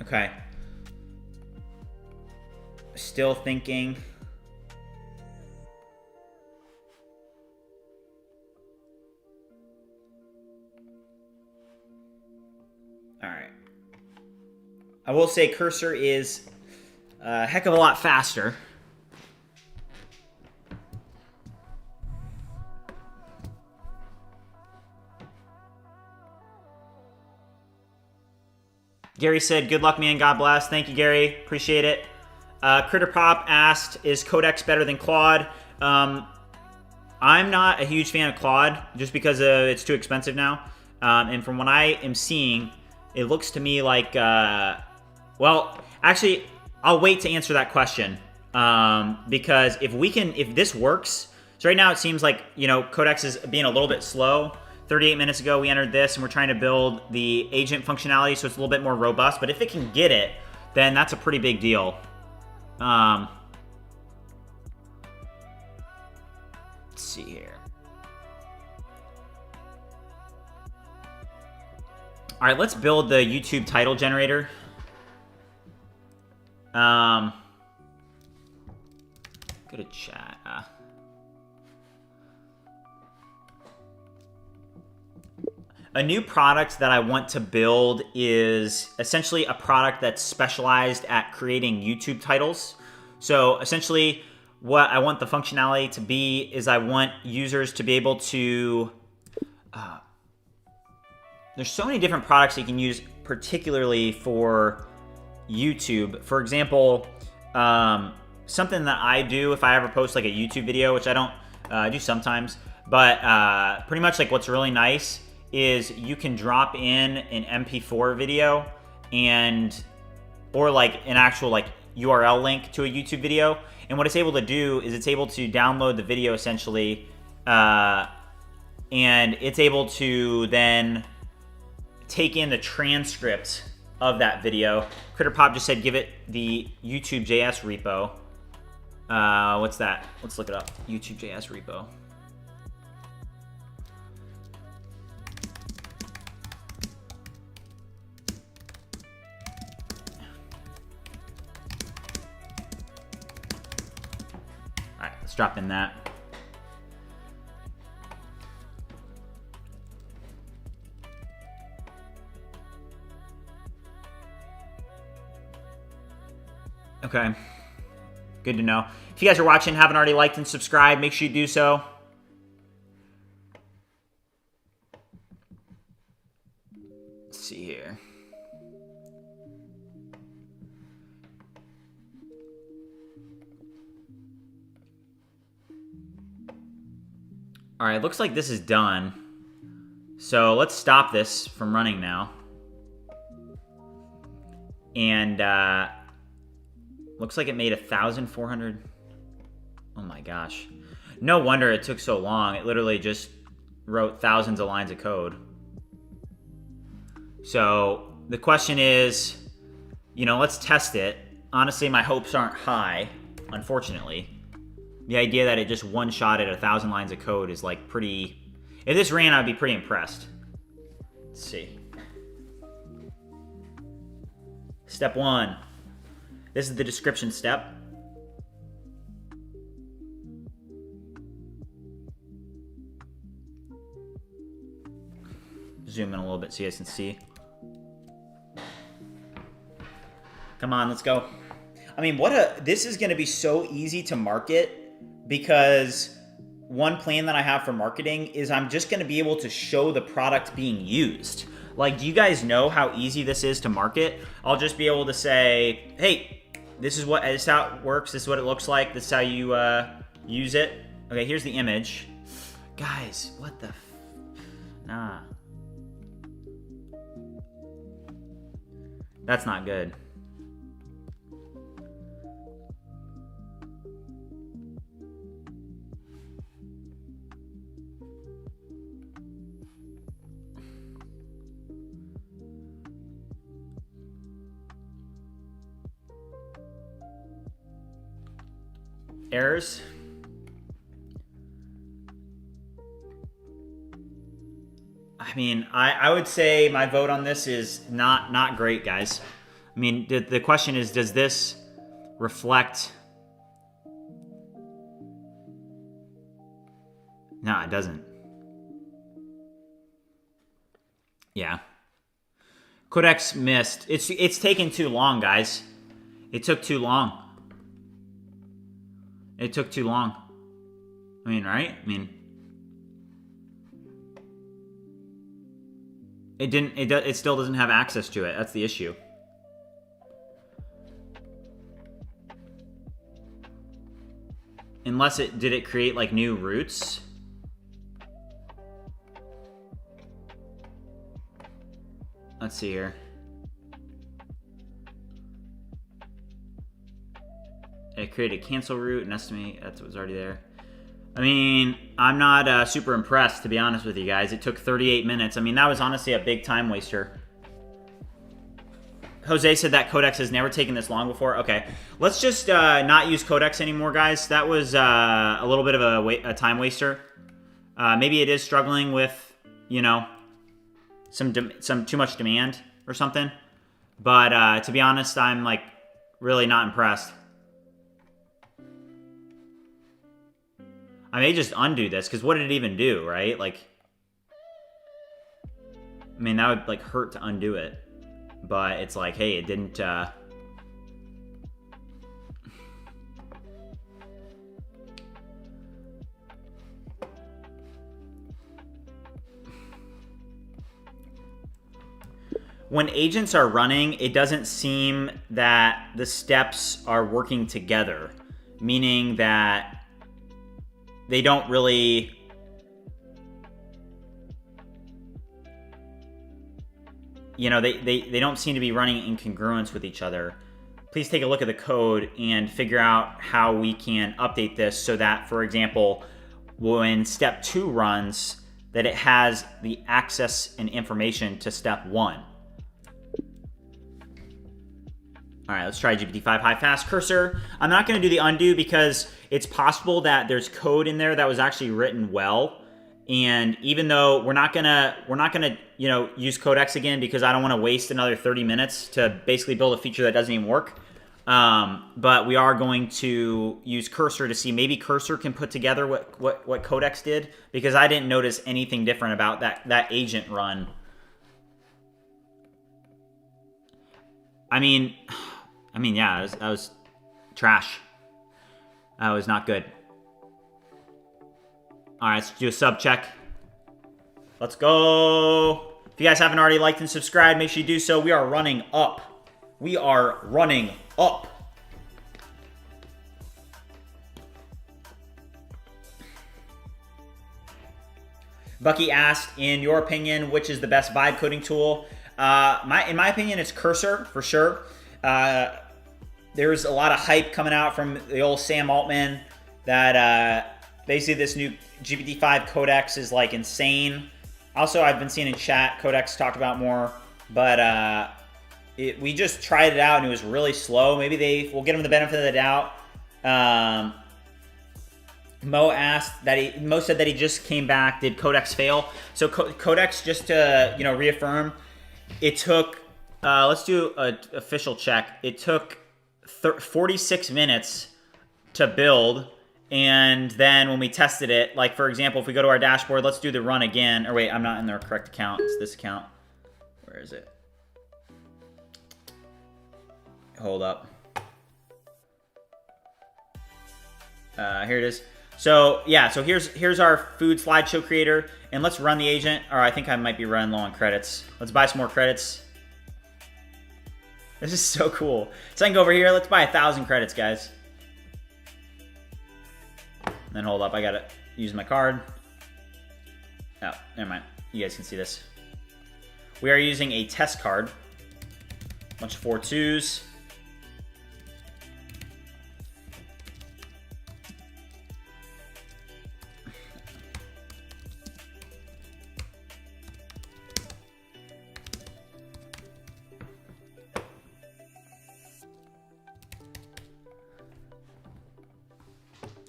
Okay. Still thinking. All right. I will say Cursor is a heck of a lot faster. Gary said, good luck, man. God bless. Thank you, Gary. Appreciate it. Critter Pop asked, is Codex better than Claude? I'm not a huge fan of Claude just because it's too expensive now. And from what I am seeing, It looks to me like, well, actually, I'll wait to answer that question. Because if this works, so right now it seems like, you know, Codex is being a little bit slow. 38 minutes ago, we entered this and we're trying to build the agent functionality so it's a little bit more robust. But if it can get it, then that's a pretty big deal. Let's see here. All right, let's build the YouTube title generator. Go to chat. A new product that I want to build is essentially a product that's specialized at creating YouTube titles. So essentially what I want the functionality to be is I want users to be able to... there's so many different products that you can use particularly for YouTube. For example, something that I do if I ever post like a YouTube video, which I don't do sometimes, but pretty much like what's really nice is you can drop in an MP4 video or like an actual like URL link to a YouTube video. And what it's able to do is it's able to download the video essentially, and it's able to then take in the transcript of that video. CritterPop just said give it the YouTube.js repo. What's that? Let's look it up. YouTube.js repo. All right, let's drop in that. Okay, good to know. If you guys are watching, haven't already liked and subscribed, make sure you do so. Let's see here. All right, looks like this is done. So let's stop this from running now. And looks like it made 1,400. Oh my gosh. No wonder it took so long. It literally just wrote thousands of lines of code. So the question is, you know, let's test it. Honestly, my hopes aren't high, unfortunately. The idea that it just one-shotted 1,000 lines of code is like pretty... If this ran, I'd be pretty impressed. Let's see. Step 1. This is the description step. Zoom in a little bit so you guys can see. Come on, let's go. I mean, this is gonna be so easy to market because one plan that I have for marketing is I'm just gonna be able to show the product being used. Like, do you guys know how easy this is to market? I'll just be able to say, hey, this is how it works. This is what it looks like. This is how you use it. Okay, here's the image. Guys, what the nah. That's not good. Errors. I mean, I would say my vote on this is not great, guys. I mean, the question is, does this reflect? No, it doesn't. Yeah. Codex missed. It's taken too long, guys. It took too long. It took too long. I mean, right? I mean, it still doesn't have access to it. That's the issue. Unless did it create like new routes? Let's see here. create a cancel route and estimate. That's what was already there. I mean, I'm not super impressed, to be honest with you guys. It took 38 minutes. I mean, that was honestly a big time waster. Jose said that Codex has never taken this long before. Okay, let's just not use Codex anymore, guys. That was a little bit of a time waster. Maybe it is struggling with, you know, some too much demand or something. But to be honest, I'm like really not impressed. I may just undo this, because what did it even do, right? Like, I mean, that would like hurt to undo it. But it's like, hey, it didn't... When agents are running, it doesn't seem that the steps are working together, meaning that they don't really... You know, they don't seem to be running in congruence with each other. Please take a look at the code and figure out how we can update this so that, for example, when step 2 runs, that it has the access and information to step 1. All right, let's try GPT-5 high fast cursor. I'm not going to do the undo because it's possible that there's code in there that was actually written well. And even though we're not gonna you know, use Codex again, because I don't want to waste another 30 minutes to basically build a feature that doesn't even work. But we are going to use Cursor to see maybe Cursor can put together what Codex did, because I didn't notice anything different about that agent run. I mean, yeah, that was trash. That was not good. All right, let's do a sub check. Let's go. If you guys haven't already liked and subscribed, make sure you do so. We are running up. We are running up. Bucky asked, in your opinion, which is the best vibe coding tool? In my opinion, it's Cursor, for sure. There's a lot of hype coming out from the old Sam Altman that basically this new GPT-5 Codex is like insane. Also, I've been seeing in chat Codex talked about more, but we just tried it out and it was really slow. Maybe we'll give them the benefit of the doubt. Mo said that he just came back. Did Codex fail? So Codex, just to reaffirm, it took. Let's do an official check. It took 46 minutes to build. And then when we tested it, like for example, if we go to our dashboard, let's do the run again. Or wait, I'm not in the correct account. It's this account. Where is it? Hold up. Here it is. So yeah, so here's our food slideshow creator, and let's run the agent. Or I think I might be running low on credits. Let's buy some more credits. This is so cool. So I can go over here. Let's buy 1,000 credits, guys. And then hold up, I gotta use my card. Oh, never mind. You guys can see this. We are using a test card. Bunch of 4 2s.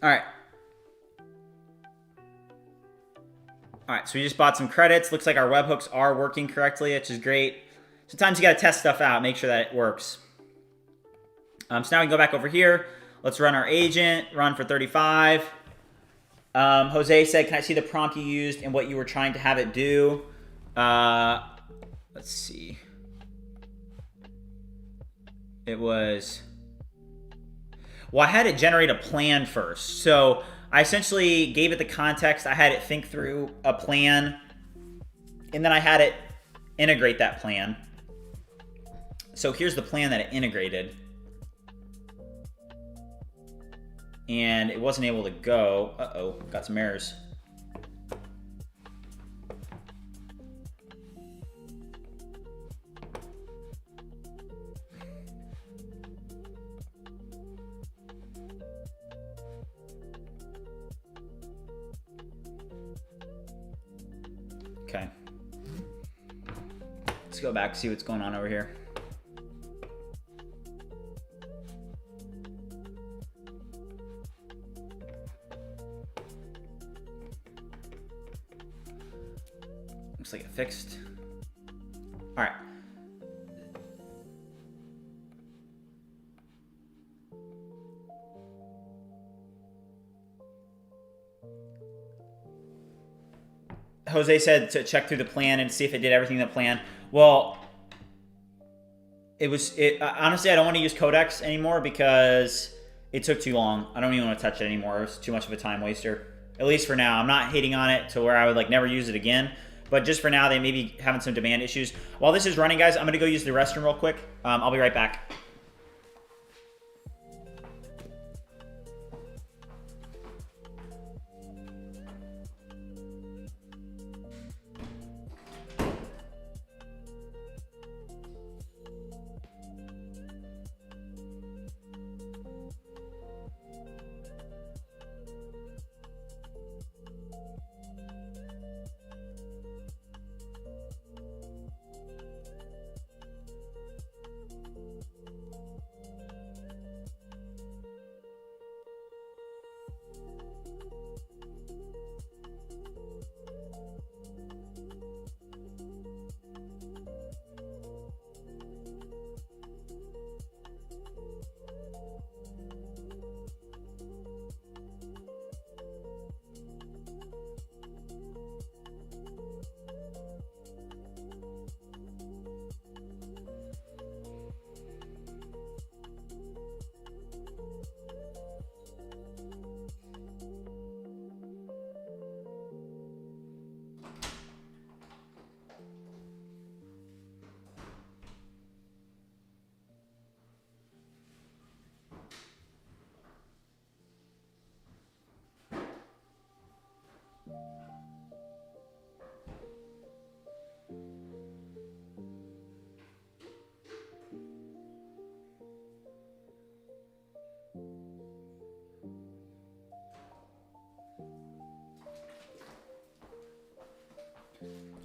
All right. All right, so we just bought some credits. Looks like our webhooks are working correctly, which is great. Sometimes you got to test stuff out, make sure that it works. So now we can go back over here. Let's run our agent, run for 35. Jose said, can I see the prompt you used and what you were trying to have it do? Let's see. It was... Well, I had it generate a plan first. So I essentially gave it the context. I had it think through a plan, and then I had it integrate that plan. So here's the plan that it integrated. And it wasn't able to go. Uh-oh, got some errors. Okay. Let's go back, see what's going on over here. Looks like it fixed. All right. Jose said to check through the plan and see if it did everything in the plan. Well, honestly, I don't want to use Codex anymore because it took too long. I don't even want to touch it anymore. It's too much of a time waster. At least for now. I'm not hating on it to where I would like never use it again. But just for now, they may be having some demand issues. While this is running, guys, I'm going to go use the restroom real quick. I'll be right back.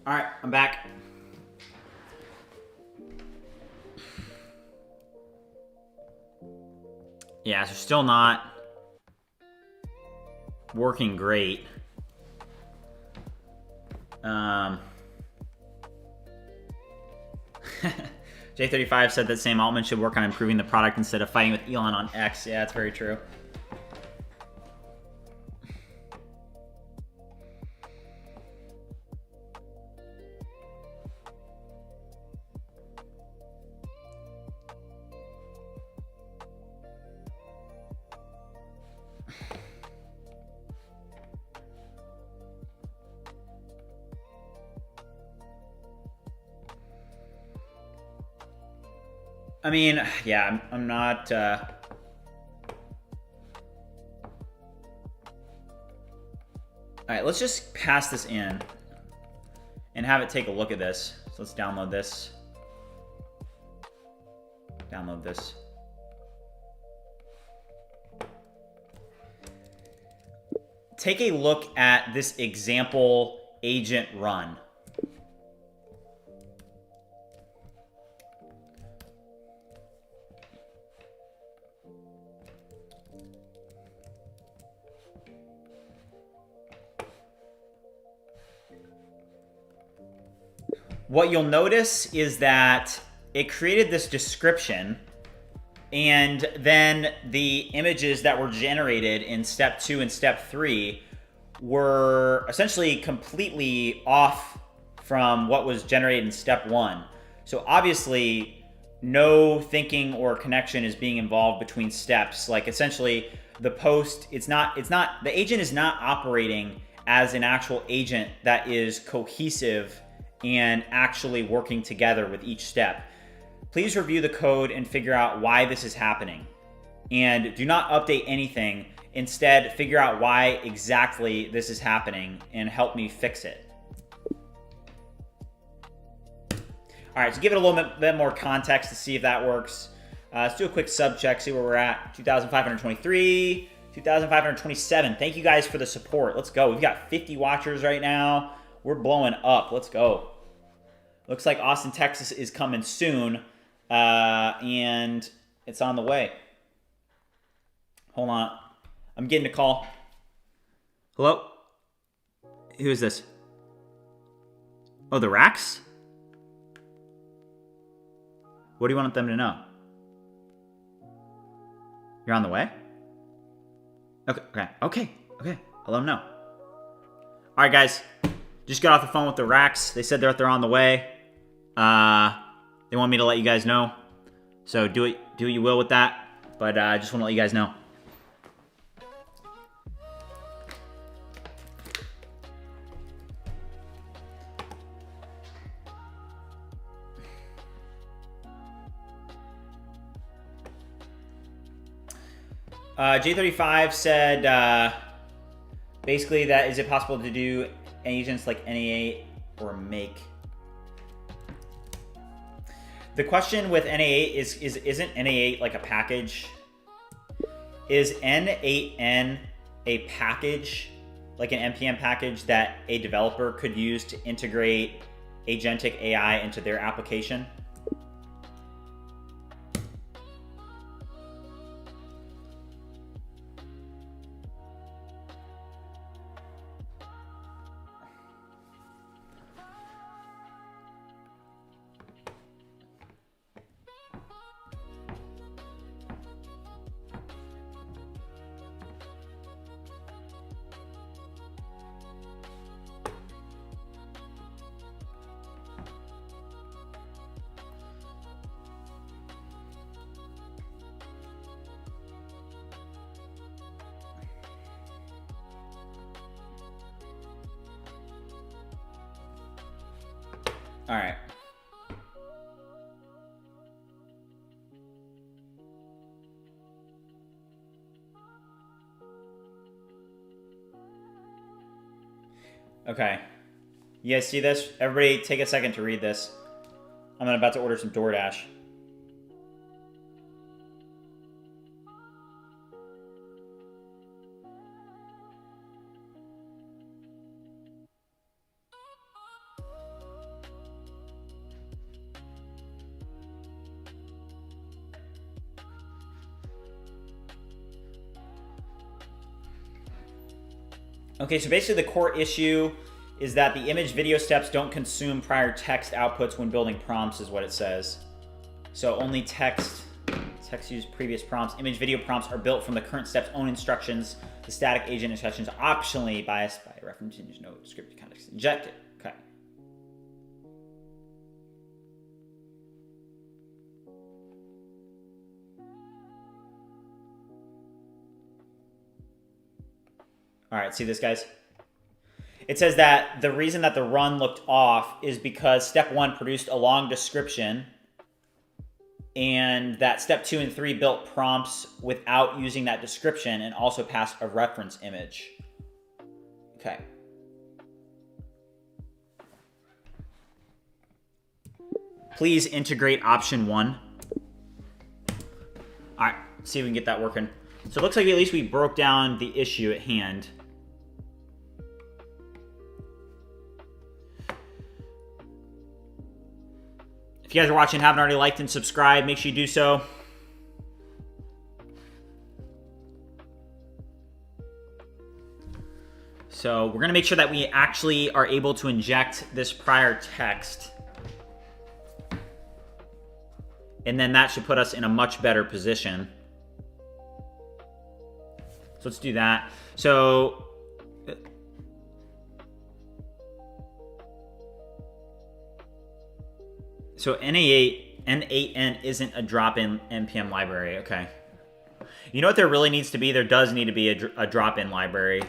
All right, I'm back. Yeah, so still not working great. J35 said that Sam Altman should work on improving the product instead of fighting with Elon on X. Yeah, that's very true. I mean, yeah, I'm not... All right, let's just pass this in and have it take a look at this. So let's download this. Download this. Take a look at this example agent run. What you'll notice is that it created this description, and then the images that were generated in step 2 and step 3 were essentially completely off from what was generated in step 1. So obviously no thinking or connection is being involved between steps. Like essentially the post, the agent is not operating as an actual agent that is cohesive and actually working together with each step. Please review the code and figure out why this is happening. And do not update anything. Instead, figure out why exactly this is happening and help me fix it. All right, so give it a little bit more context to see if that works. Let's do a quick sub check, see where we're at. 2,523, 2,527. Thank you guys for the support. Let's go. We've got 50 watchers right now. We're blowing up. Let's go. Looks like Austin, Texas is coming soon, and it's on the way. Hold on. I'm getting a call. Hello? Who is this? Oh, the racks? What do you want them to know? You're on the way? Okay. I'll let them know. All right, guys. Just got off the phone with the racks. They said they're on the way. They want me to let you guys know. So do what you will with that. But I just want to let you guys know. J35 said, basically that is it possible to do agents like N8 or make? The question with N8 isn't N8 like a package? Is N8N a package, like an NPM package that a developer could use to integrate agentic AI into their application? All right. Okay. You guys see this? Everybody take a second to read this. I'm about to order some DoorDash. Okay, so basically the core issue is that the image video steps don't consume prior text outputs when building prompts is what it says. So only text use previous prompts. Image video prompts are built from the current step's own instructions. The static agent instructions optionally biased by reference to no scripted context injected. Okay. All right, see this, guys? It says that the reason that the run looked off is because step 1 produced a long description and that step 2 and 3 built prompts without using that description and also passed a reference image. Okay. Please integrate option 1. All right, see if we can get that working. So it looks like at least we broke down the issue at hand. If you guys are watching and haven't already liked and subscribed, make sure you do so. So we're going to make sure that we actually are able to inject this prior text. And then that should put us in a much better position. So let's do that. So N8N isn't a drop-in NPM library. Okay. You know what there really needs to be? There does need to be a drop-in library.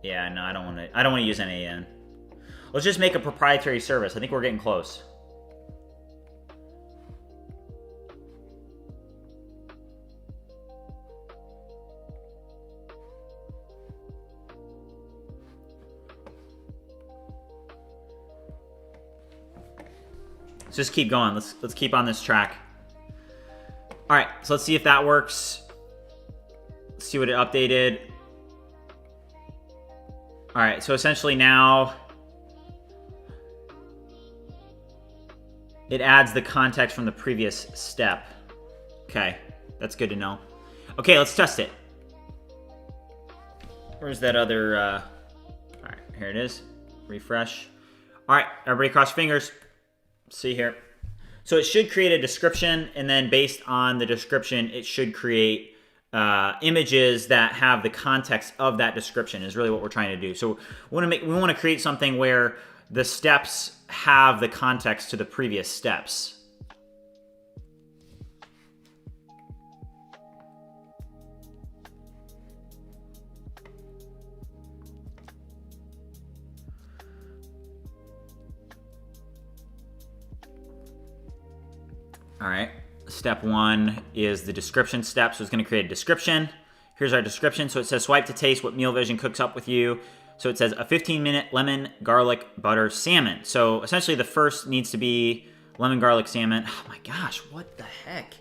Yeah, no, I don't want to use N8N. Let's just make a proprietary service. I think we're getting close. Let's just keep going. Let's keep on this track. All right, so let's see if that works. Let's see what it updated. All right, so essentially now it adds the context from the previous step. Okay, that's good to know. Okay, let's test it. Where's that other, all right, here it is. Refresh. All right, everybody cross your fingers. See here. So it should create a description, and then based on the description, it should create images that have the context of that description is really what we're trying to do. So we want to create something where the steps have the context to the previous steps. All right, step 1 is the description step. So it's going to create a description. Here's our description. So it says, swipe to taste what Meal Vision cooks up with you. So it says a 15-minute lemon, garlic, butter, salmon. So essentially the first needs to be lemon, garlic, salmon. Oh my gosh, what the heck?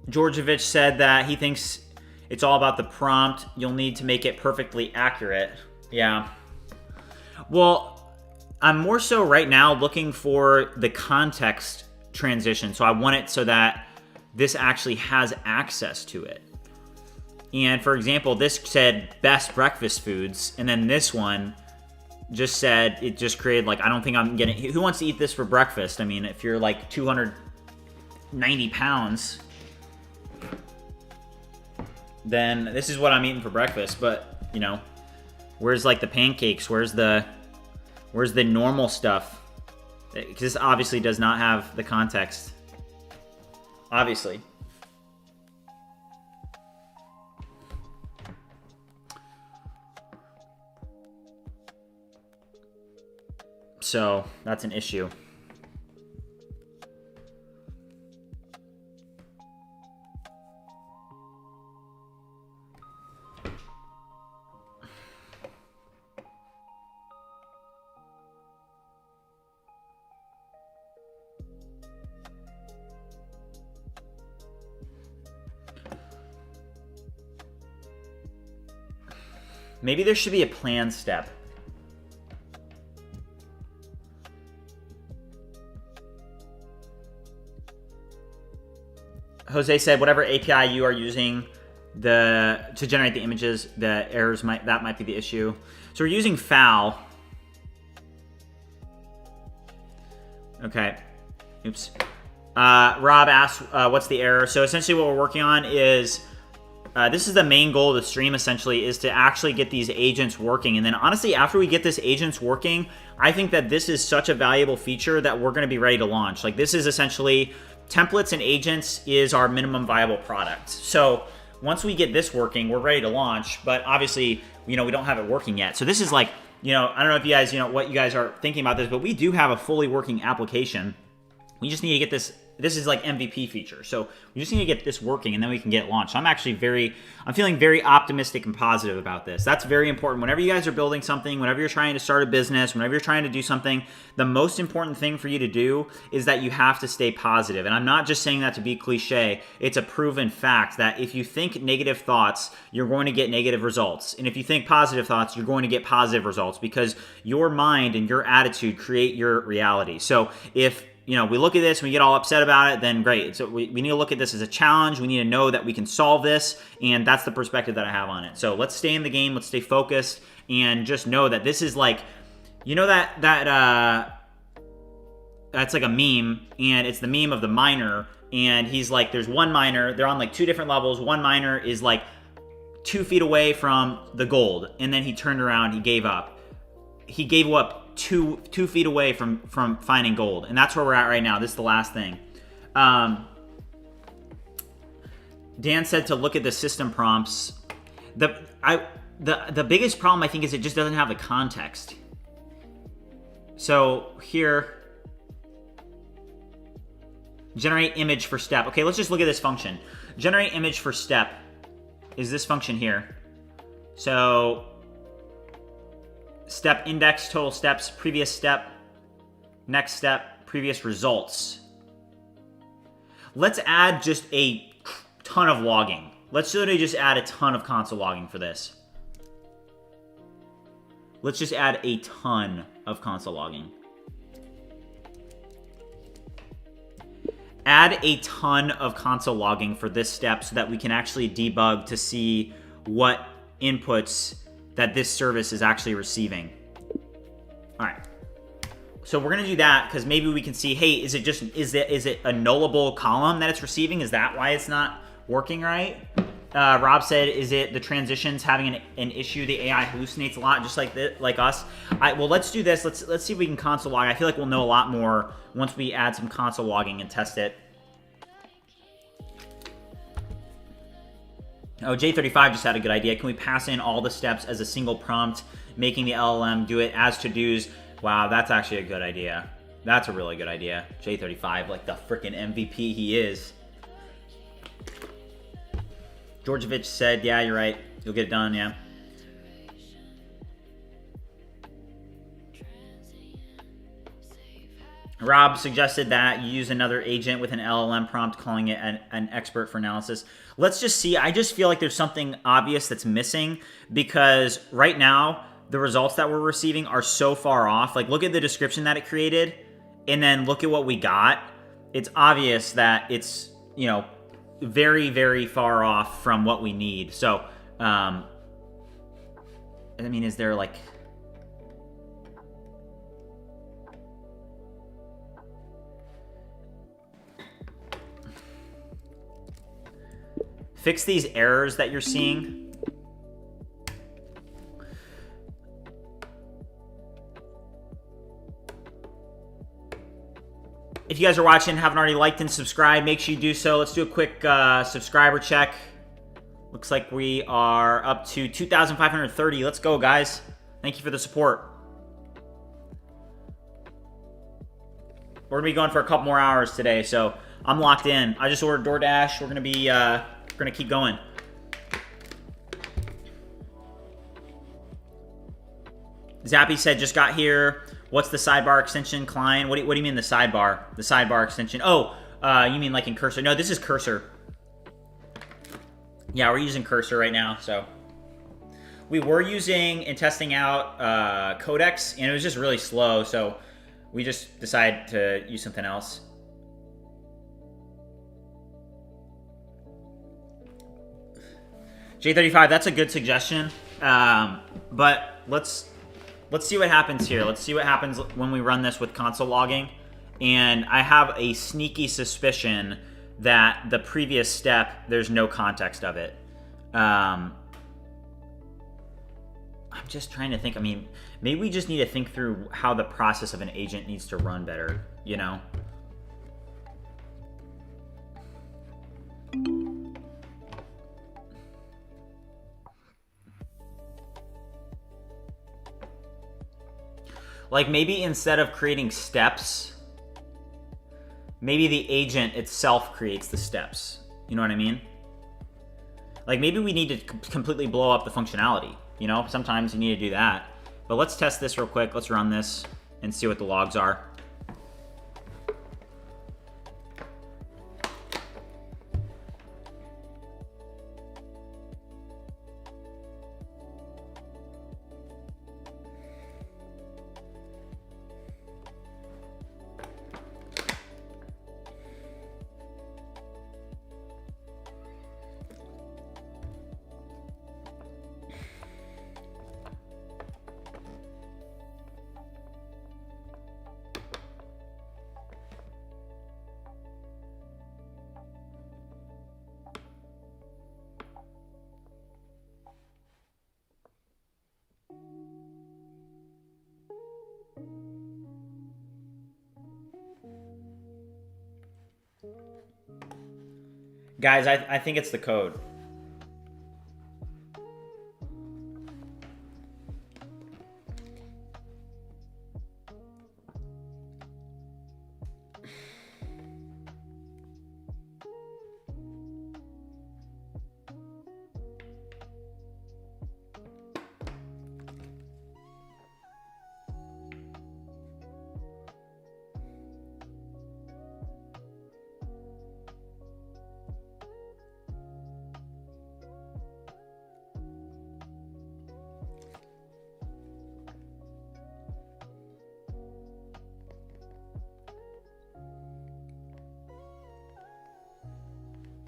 Georgievich said that he thinks it's all about the prompt. You'll need to make it perfectly accurate. Yeah. Well, I'm more so right now looking for the context transition. So I want it so that this actually has access to it. And for example, this said best breakfast foods. And then this one just said, it just created like, I don't think I'm getting, who wants to eat this for breakfast? I mean, if you're like 290 pounds, then this is what I'm eating for breakfast. But, you know, where's like the pancakes? Where's the normal stuff? Because this obviously does not have the context. Obviously. So that's an issue. Maybe there should be a plan step. Jose said, whatever API you are using to generate the images, the errors that might be the issue. So we're using FAL. Okay. Oops. Rob asked, what's the error? So essentially what we're working on is, this is the main goal of the stream, essentially, is to actually get these agents working. And then honestly, after we get this agents working, I think that this is such a valuable feature that we're going to be ready to launch. Like, this is essentially templates and agents is our minimum viable product. So once we get this working, we're ready to launch. But obviously, you know, we don't have it working yet. So this is like, you know, I don't know if you guys, you know, what you guys are thinking about this, but we do have a fully working application. We just need to get this. This is like MVP feature. So we just need to get this working and then we can get launched. So I'm feeling very optimistic and positive about this. That's very important. Whenever you guys are building something, whenever you're trying to start a business, whenever you're trying to do something, the most important thing for you to do is that you have to stay positive. And I'm not just saying that to be cliche. It's a proven fact that if you think negative thoughts, you're going to get negative results. And if you think positive thoughts, you're going to get positive results because your mind and your attitude create your reality. So if you know, we look at this and we get all upset about it, then great. So we need to look at this as a challenge. We need to know that we can solve this, and that's the perspective that I have on it. So let's stay in the game, let's stay focused, and just know that this is like, you know that's like a meme, and it's the meme of the miner, and he's like, there's one miner, they're on like 2 different levels. One miner is like 2 feet away from the gold, and then he turned around, he gave up. He gave up 2 feet away from finding gold, and that's where we're at right now. This is the last thing. Dan said to look at the system prompts. The biggest problem I think is it just doesn't have the context. So here, Generate image for step. Okay, let's just look at this function. Generate image for step is this function here. So step index, total steps, previous step, next step, previous results. Let's add just a ton of logging. Let's literally just add a ton of console logging for this. Let's just add a ton of console logging. Add a ton of console logging for this step so that we can actually debug to see what inputs that this service is actually receiving. All right. So we're gonna do that because maybe we can see, hey, is it a nullable column that it's receiving? Is that why it's not working right? Rob said, is it the transitions having an issue? The AI hallucinates a lot, just like us. Well, let's do this. Let's see if we can console log. I feel like we'll know a lot more once we add some console logging and test it. Oh, J35 just had a good idea. Can we pass in all the steps as a single prompt, making the LLM do it as to-dos? Wow, that's actually a good idea. That's a really good idea. J35, like the freaking MVP he is. Georgievich said, yeah, you're right. You'll get it done, yeah. Rob suggested that you use another agent with an LLM prompt, calling it an expert for analysis. Let's just see. I just feel like there's something obvious that's missing because right now, the results that we're receiving are so far off. Like, look at the description that it created and then look at what we got. It's obvious that it's, you know, very, very far off from what we need. So, I mean, is there like... Fix these errors that you're seeing. If you guys are watching and haven't already liked and subscribed, make sure you do so. Let's do a quick subscriber check. Looks like we are up to 2,530. Let's go, guys. Thank you for the support. We're gonna be going for a couple more hours today, so I'm locked in. I just ordered DoorDash. We're gonna be gonna keep going. Zappy said, just got here. What's the sidebar extension, Klein? What do you mean the sidebar? The sidebar extension. Oh, you mean like in Cursor? No, this is Cursor. Yeah, we're using Cursor right now. So we were using and testing out Codex, and it was just really slow. So we just decided to use something else. J35, that's a good suggestion. But let's see what happens here. Let's see what happens when we run this with console logging. And I have a sneaky suspicion that the previous step, there's no context of it. I'm just trying to think. I mean, maybe we just need to think through how the process of an agent needs to run better, you know? Like maybe instead of creating steps, maybe the agent itself creates the steps. You know what I mean? Like maybe we need to completely blow up the functionality. You know, sometimes you need to do that. But let's test this real quick. Let's run this and see what the logs are. Guys, I think it's the code.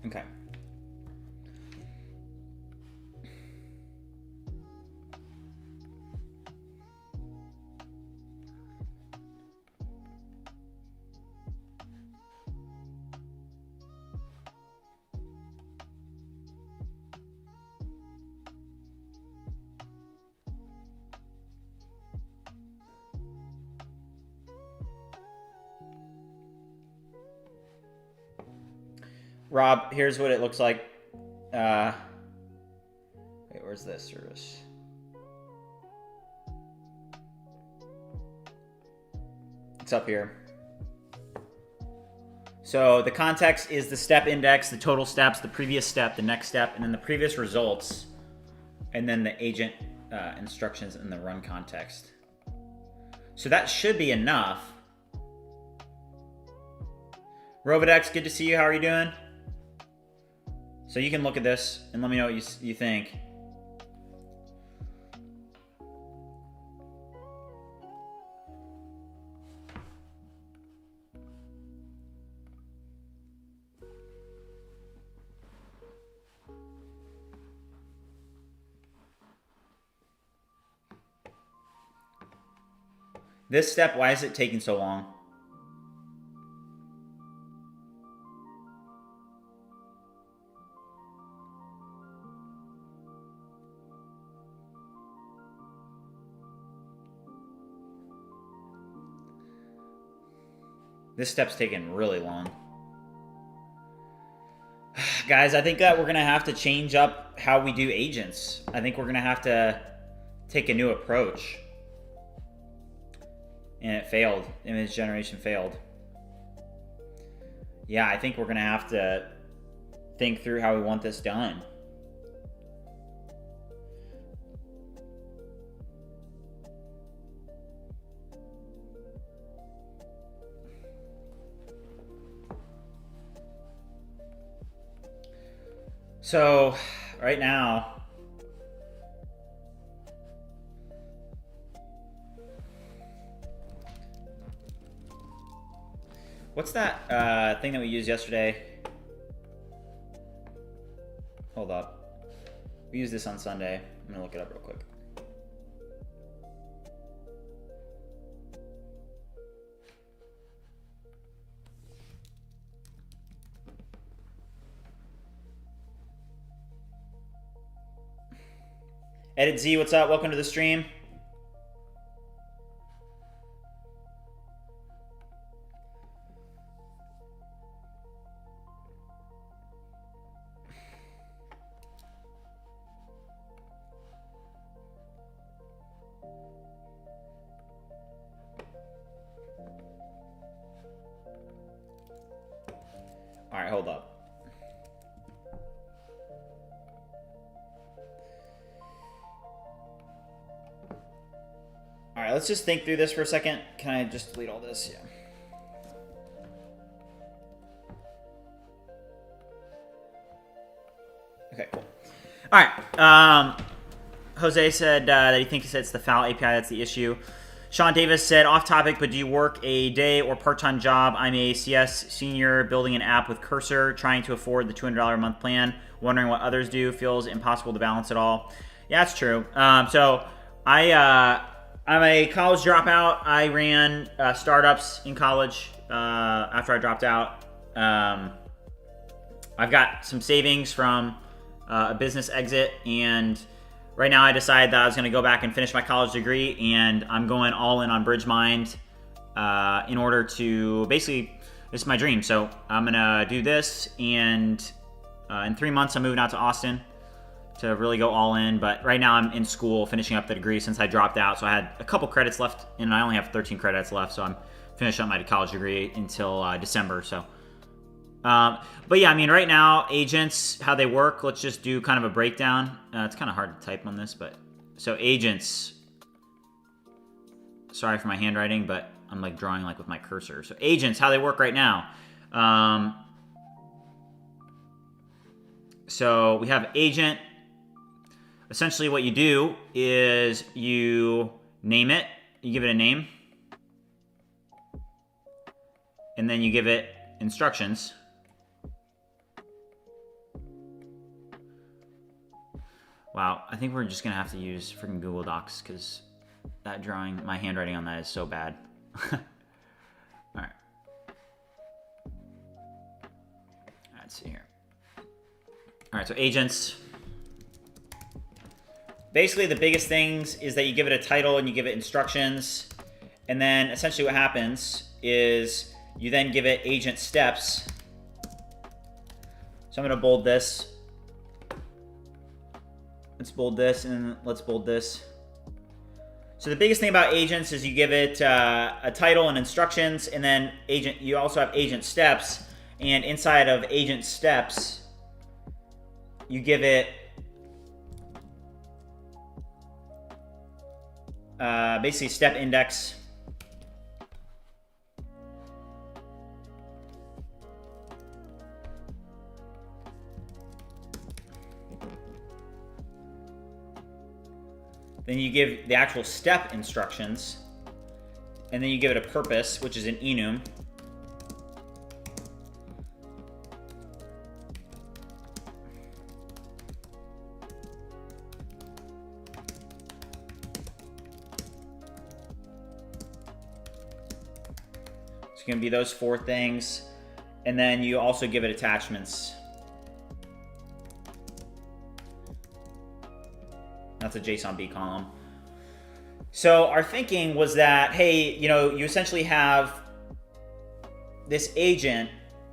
Okay. Rob, here's what it looks like. Wait, where's this service? It's up here. So the context is the step index, the total steps, the previous step, the next step, and then the previous results, and then the agent instructions in the run context. So that should be enough. Rovidex, good to see you. How are you doing? So you can look at this and let me know what you think. This step, why is it taking so long? This step's taking really long. Guys, I think that we're going to have to change up how we do agents. I think we're going to have to take a new approach. And it failed. Image generation failed. Yeah, I think we're going to have to think through how we want this done. So, right now, what's that thing that we used yesterday? Hold up. We used this on Sunday. I'm gonna look it up real quick. Edit Z, what's up? Welcome to the stream. All right, hold up. All right, let's just think through this for a second. Can I just delete all this? Yeah. Okay, cool. All right. Jose said that he thinks it's the foul API that's the issue. Sean Davis said, off topic, but do you work a day or part-time job? I'm a CS senior building an app with Cursor, trying to afford the $200 a month plan. Wondering what others do. Feels impossible to balance it all. Yeah, that's true. So I'm a college dropout. I ran startups in college after I dropped out. I've got some savings from a business exit, and right now I decided that I was going to go back and finish my college degree, and I'm going all in on BridgeMind in order to basically, this is my dream. So I'm going to do this, and in 3 months I'm moving out to Austin to really go all in. But right now I'm in school finishing up the degree since I dropped out. So I had a couple credits left, and I only have 13 credits left. So I'm finishing up my college degree until December. So, but yeah, I mean, right now, agents, how they work, let's just do kind of a breakdown. It's kind of hard to type on this, but so agents, sorry for my handwriting, but I'm like drawing like with my cursor. So agents, how they work right now. So we have agent. Essentially what you do is you name it, you give it a name, and then you give it instructions. Wow, I think we're just gonna have to use freaking Google Docs because that drawing, my handwriting on that is so bad. All right. Let's see here. All right, so agents. Basically, the biggest things is that you give it a title and you give it instructions. And then essentially what happens is you then give it agent steps. So I'm going to bold this. Let's bold this and let's bold this. So the biggest thing about agents is you give it a title and instructions, and then you also have agent steps. And inside of agent steps, you give it basically step index. Then you give the actual step instructions, and then you give it a purpose, which is an enum. It's going to be those 4 things, and then you also give it attachments. That's a JSON-B column. So our thinking was that, hey, you essentially have this agent,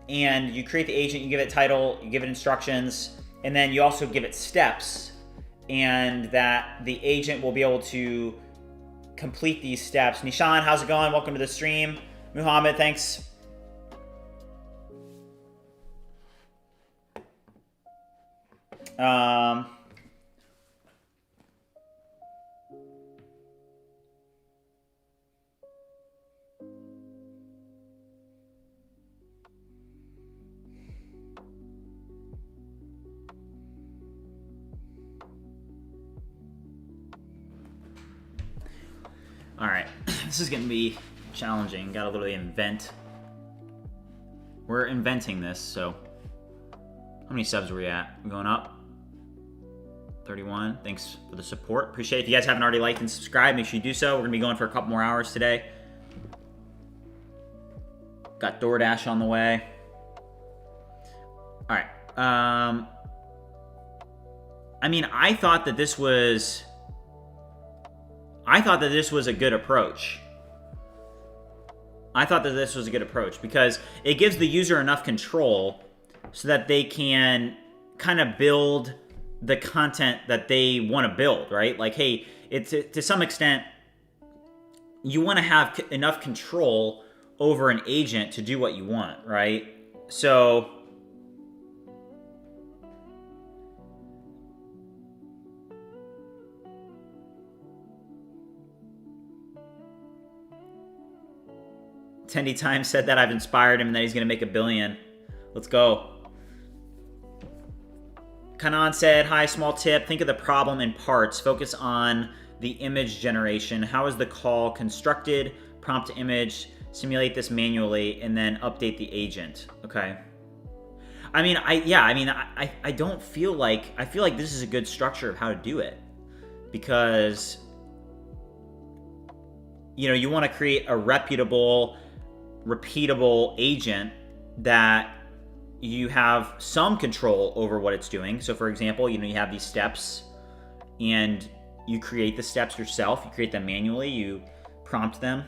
and you create the agent, you give it title, you give it instructions, and then you also give it steps, and that the agent will be able to complete these steps. Nishan, how's it going? Welcome to the stream. Muhammad, thanks. All right, this is gonna be challenging. Gotta literally invent. We're inventing this, so. How many subs were we at? We're going up. 31. Thanks for the support. Appreciate it. If you guys haven't already liked and subscribed, make sure you do so. We're gonna be going for a couple more hours today. Got DoorDash on the way. All right. I mean, I thought that this was a good approach. Because it gives the user enough control so that they can kind of build the content that they want to build, right? Like, hey, it's to some extent, you want to have enough control over an agent to do what you want, right? So Tendy Time said that I've inspired him and that he's going to make $1 billion. Let's go. Kanan said, hi, small tip. Think of the problem in parts. Focus on the image generation. How is the call constructed? Prompt to image. Simulate this manually and then update the agent. Okay. I mean, I don't feel like, I feel like this is a good structure of how to do it, because, you want to create a reputable, repeatable agent that you have some control over what it's doing. So for example, you have these steps and you create the steps yourself. You create them manually. You prompt them.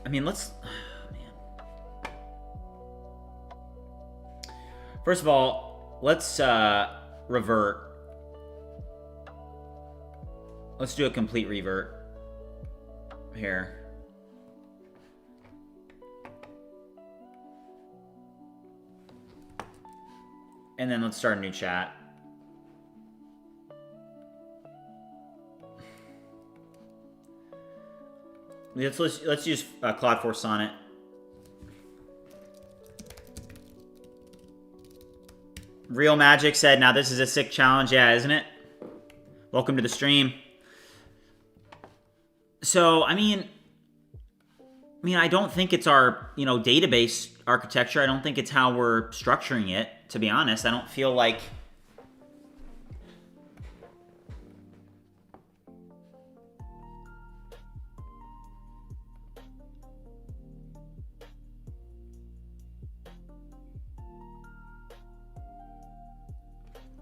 I mean, man. First of all, let's revert. Let's do a complete revert here. And then let's start a new chat. Let's use Claude 4 Sonnet. Real Magic said, now this is a sick challenge. Yeah, isn't it? Welcome to the stream. So, I mean, I don't think it's our, database, architecture. I don't think it's how we're structuring it, to be honest. I don't feel like...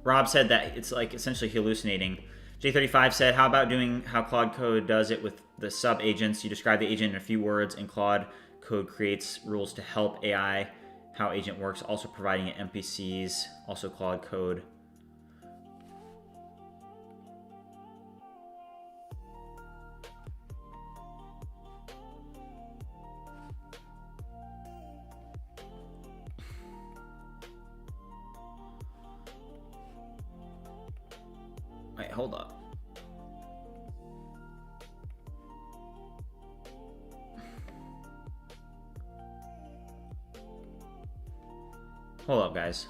Rob said that it's like essentially hallucinating. J35 said, how about doing how Claude Code does it with the sub agents? You describe the agent in a few words and Claude Code creates rules to help AI how agent works, also providing NPCs, also Claude Code. Wait, hold up. Hold up, guys.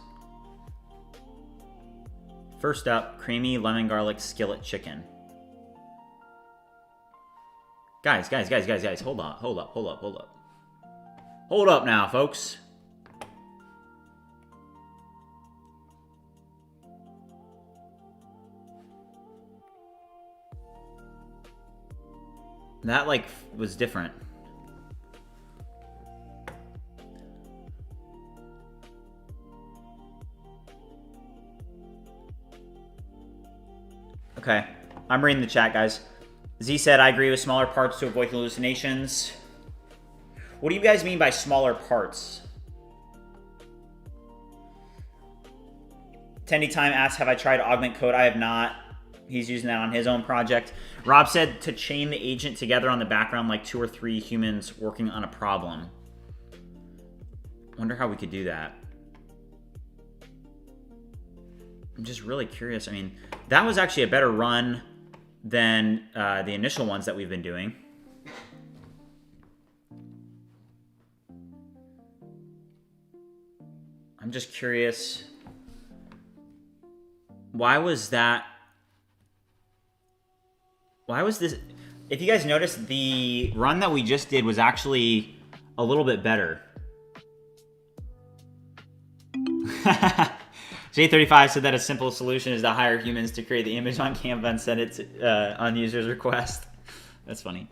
First up, creamy lemon garlic skillet chicken. Guys. Hold up. Hold up now, folks. That, like, was different. Okay, I'm reading the chat, guys. Z said, I agree with smaller parts to avoid hallucinations. What do you guys mean by smaller parts? Tendy Time asks, have I tried augment code? I have not. He's using that on his own project. Rob said to chain the agent together on the background like 2 or 3 humans working on a problem. Wonder how we could do that. I'm just really curious. I mean, that was actually a better run than the initial ones that we've been doing. I'm just curious. Why was that? Why was this? If you guys noticed, the run that we just did was actually a little bit better. J35 said that a simple solution is to hire humans to create the image on Canva and send it on user's request. That's funny.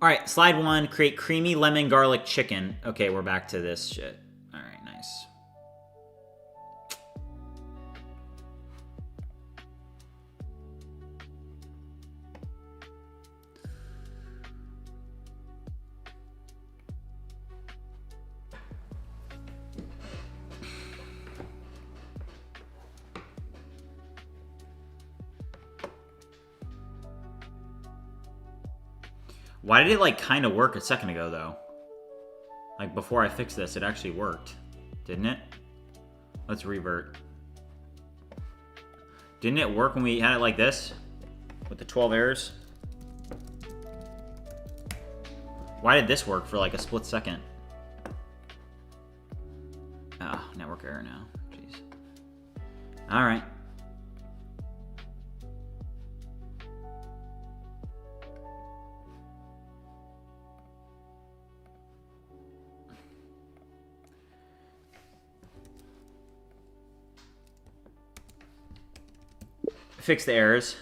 All right, slide 1, create creamy lemon garlic chicken. Okay, we're back to this shit. All right, nice. Why did it like kind of work a second ago though? Like before I fixed this, it actually worked, didn't it? Let's revert. Didn't it work when we had it like this? With the 12 errors? Why did this work for like a split second? Oh, network error now. Jeez. All right. Fix the errors.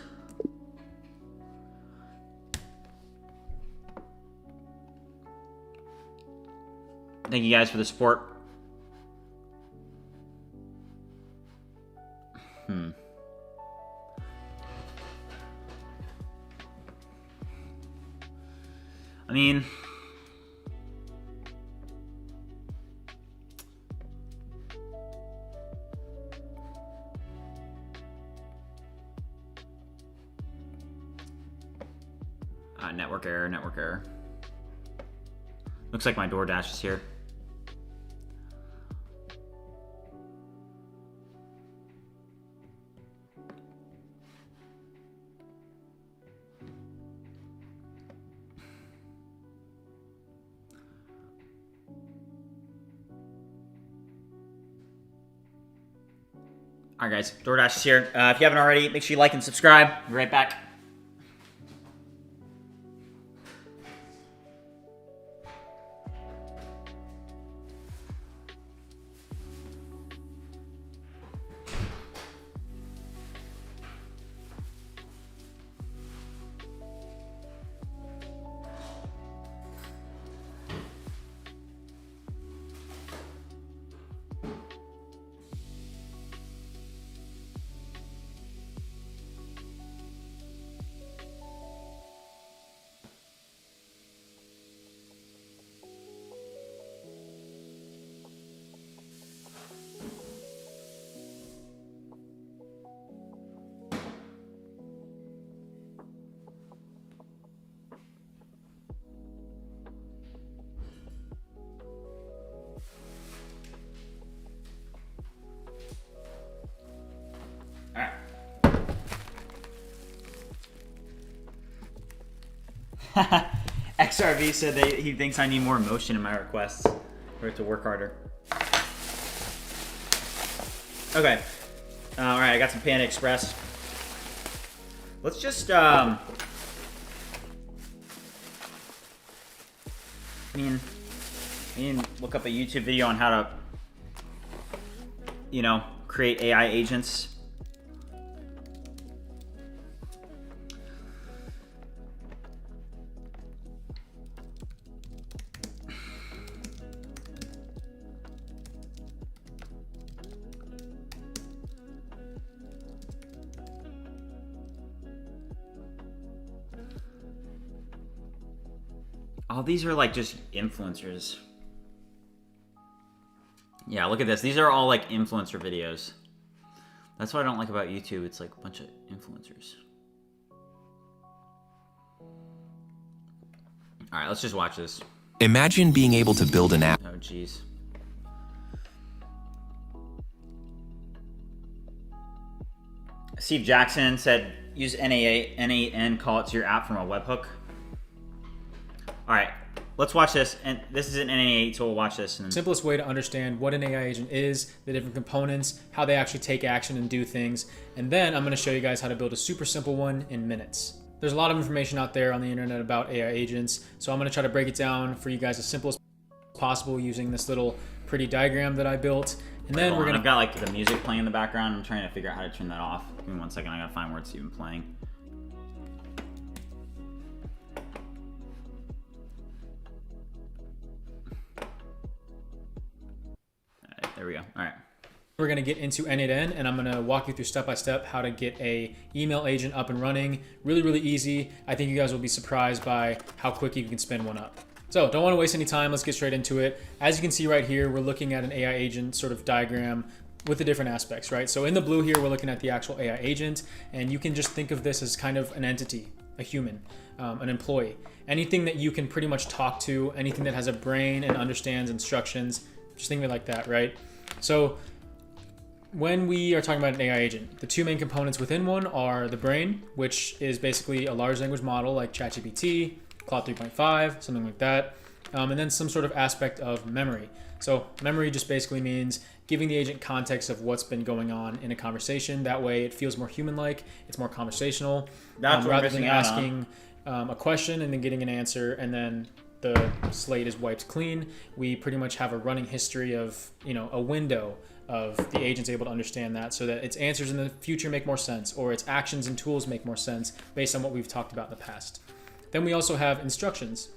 Thank you guys for the support. I mean, network error. Looks like my DoorDash is here. All right, guys, DoorDash is here. If you haven't already, make sure you like and subscribe. Be right back. XRV said he thinks I need more emotion in my requests for it to work harder. Okay. All right, I got some Panda Express. Let's just, I mean, look up a YouTube video on how to, create AI agents. Oh, these are like just influencers. Yeah, look at this. These are all like influencer videos. That's what I don't like about YouTube. It's like a bunch of influencers. All right, let's just watch this. Imagine being able to build an app. Oh, geez. Steve Jackson said, use N8N, call it to your app from a webhook. All right, let's watch this. And this is an N8, so we'll watch this. And simplest way to understand what an AI agent is, the different components, how they actually take action and do things. And then I'm gonna show you guys how to build a super simple one in minutes. There's a lot of information out there on the internet about AI agents, so I'm gonna try to break it down for you guys as simple as possible using this little pretty diagram that I built. And then we're gonna... I've got like the music playing in the background. I'm trying to figure out how to turn that off. Give me 1 second, I gotta find where it's even playing. There we go. All right. We're going to get into N8N, and I'm going to walk you through step-by-step how to get a email agent up and running. Really, really easy. I think you guys will be surprised by how quick you can spin one up. So don't want to waste any time. Let's get straight into it. As you can see right here, we're looking at an AI agent sort of diagram with the different aspects, right? So in the blue here, we're looking at the actual AI agent, and you can just think of this as kind of an entity, a human, an employee. Anything that you can pretty much talk to, anything that has a brain and understands instructions, just think of it like that, right? So when we are talking about an AI agent, the two main components within one are the brain, which is basically a large language model like ChatGPT, Claude 3.5, something like that, and then some sort of aspect of memory. So memory just basically means giving the agent context of what's been going on in a conversation. That way it feels more human-like, it's more conversational, rather than asking a question and then getting an answer and then the slate is wiped clean. We pretty much have a running history of, a window of the agent's able to understand that so that its answers in the future make more sense, or its actions and tools make more sense based on what we've talked about in the past. Then we also have instructions.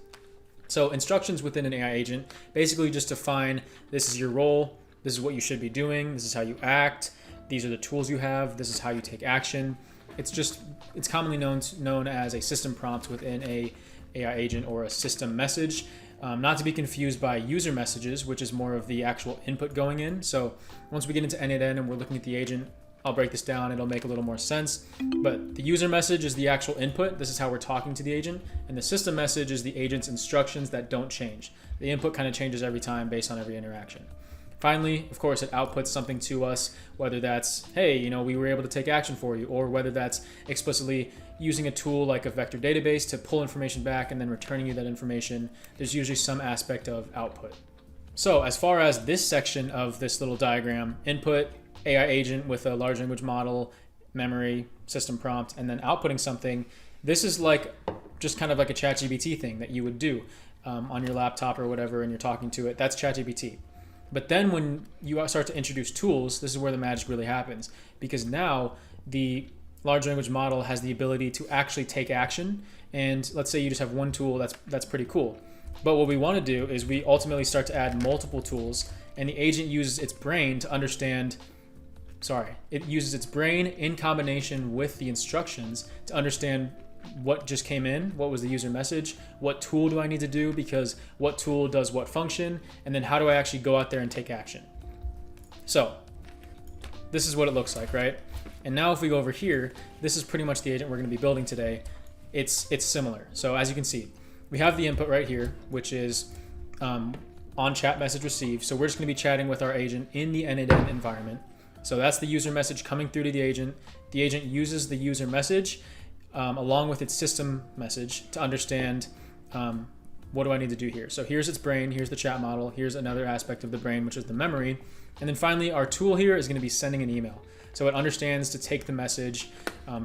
So instructions within an AI agent basically just define, this is your role, this is what you should be doing, this is how you act, these are the tools you have, this is how you take action. It's commonly known as a system prompt within a AI agent or a system message, not to be confused by user messages, which is more of the actual input going in. So once we get into N8N and we're looking at the agent, I'll break this down, it'll make a little more sense. But the user message is the actual input. This is how we're talking to the agent. And the system message is the agent's instructions that don't change. The input kind of changes every time based on every interaction. Finally, of course, it outputs something to us, whether that's, hey, we were able to take action for you, or whether that's explicitly using a tool like a vector database to pull information back and then returning you that information. There's usually some aspect of output. So as far as this section of this little diagram, input, AI agent with a large language model, memory, system prompt, and then outputting something, this is like just kind of like a ChatGPT thing that you would do on your laptop or whatever, and you're talking to it. That's ChatGPT. But then when you start to introduce tools, this is where the magic really happens, because now the large language model has the ability to actually take action. And let's say you just have one tool, that's pretty cool. But what we want to do is we ultimately start to add multiple tools, and the agent uses its brain to understand, it uses its brain in combination with the instructions to understand what just came in, what was the user message, what tool do I need to do, because what tool does what function, and then how do I actually go out there and take action. So this is what it looks like, right? And now if we go over here, this is pretty much the agent we're going to be building today. It's similar. So as you can see, we have the input right here, which is on chat message received. So we're just going to be chatting with our agent in the N8N environment. So that's the user message coming through to the agent. The agent uses the user message along with its system message to understand what do I need to do here. So here's its brain, here's the chat model, here's another aspect of the brain, which is the memory. And then finally, our tool here is going to be sending an email. So it understands to take the message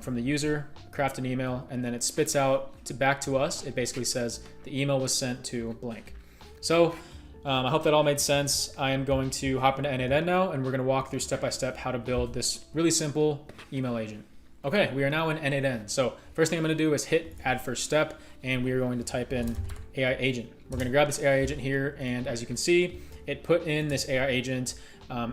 from the user, craft an email, and then it spits out back to us. It basically says the email was sent to blank. So I hope that all made sense. I am going to hop into N8N now, and we're going to walk through step-by-step how to build this really simple email agent. Okay, we are now in N8N. So first thing I'm going to do is hit add first step, and we are going to type in AI agent. We're going to grab this AI agent here, and as you can see, it put in this AI agent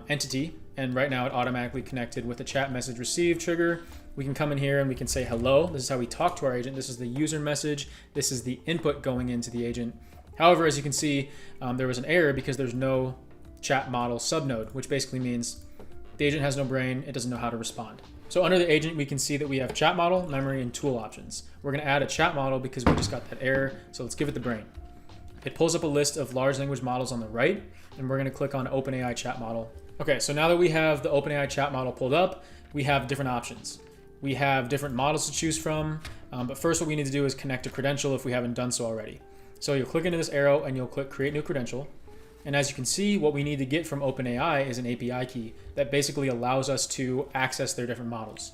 entity, and right now it automatically connected with the chat message received trigger. We can come in here and we can say hello. This is how we talk to our agent. This is the user message. This is the input going into the agent. However, as you can see, there was an error because there's no chat model subnode, which basically means the agent has no brain. It doesn't know how to respond. So under the agent, we can see that we have chat model, memory, and tool options. We're going to add a chat model because we just got that error. So let's give it the brain. It pulls up a list of large language models on the right, and we're going to click on OpenAI chat model. Okay, so now that we have the OpenAI chat model pulled up, we have different options. We have different models to choose from, but first what we need to do is connect a credential if we haven't done so already. So you'll click into this arrow and you'll click create new credential. And as you can see, what we need to get from OpenAI is an API key that basically allows us to access their different models.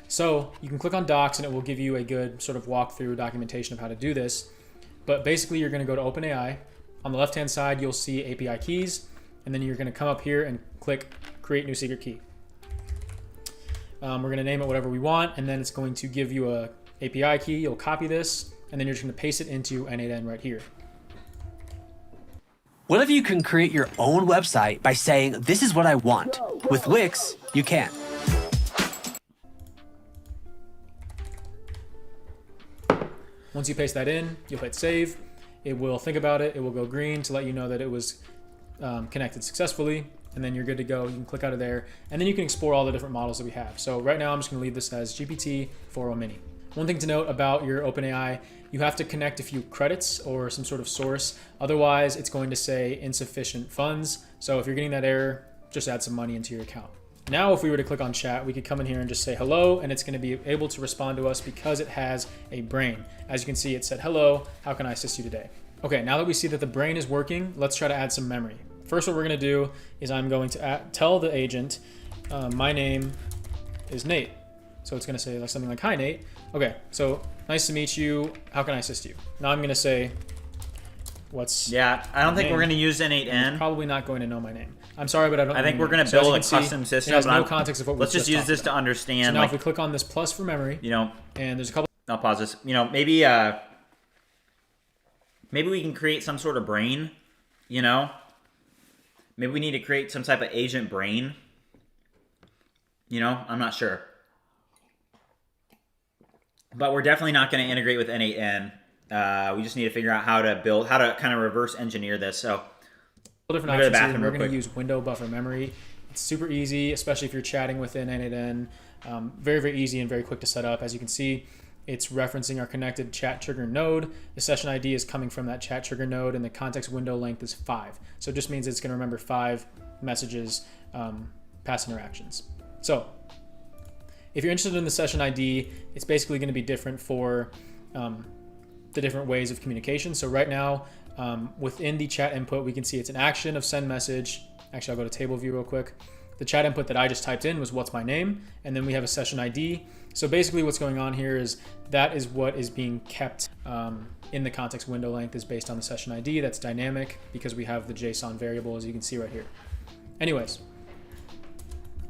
So you can click on docs and it will give you a good sort of walkthrough documentation of how to do this. But basically you're going to go to OpenAI. On the left-hand side, you'll see API keys, and then you're going to come up here and click create new secret key. We're going to name it whatever we want, and then it's going to give you a API key. You'll copy this, and then you're just going to paste it into N8N right here. What if you can create your own website by saying, this is what I want? With Wix, you can. Once you paste that in, you'll hit save. It will think about it. It will go green to let you know that it was connected successfully, and then you're good to go. You can click out of there, and then you can explore all the different models that we have. So right now, I'm just going to leave this as GPT-4o mini. One thing to note about your OpenAI, you have to connect a few credits or some sort of source. Otherwise, it's going to say insufficient funds. So if you're getting that error, just add some money into your account. Now, if we were to click on chat, we could come in here and just say hello, and it's going to be able to respond to us because it has a brain. As you can see, it said, hello, how can I assist you today? Okay, now that we see that the brain is working, let's try to add some memory. First, what we're going to do is I'm going to tell the agent, my name is Nate. So it's going to say something like, hi, Nate. Okay, so nice to meet you. How can I assist you? Now I'm going to say, what's I don't think we're going to use N8N. He's probably not going to know my name. I'm sorry, but I don't. I think we're going to so build a custom system. It has no context of what let's just use this to understand. So now if we click on this plus for memory, and there's a couple. I'll pause this. Maybe we can create some sort of brain. Maybe we need to create some type of agent brain. I'm not sure. But we're definitely not going to integrate with N8N. We just need to figure out how to kind of reverse engineer this. So different options here. We're going to use window buffer memory. It's super easy, especially if you're chatting within N8N. Very, very easy and very quick to set up. As you can see, it's referencing our connected chat trigger node. The session ID is coming from that chat trigger node, and the context window length is 5. So it just means it's going to remember 5 messages, past interactions. So if you're interested in the session ID, it's basically going to be different for the different ways of communication. So right now, within the chat input, we can see it's an action of send message. Actually, I'll go to table view real quick. The chat input that I just typed in was what's my name, and then we have a session ID. So basically what's going on here is that is what is being kept in the context window length is based on the session ID. That's dynamic because we have the JSON variable, as you can see right here. Anyways,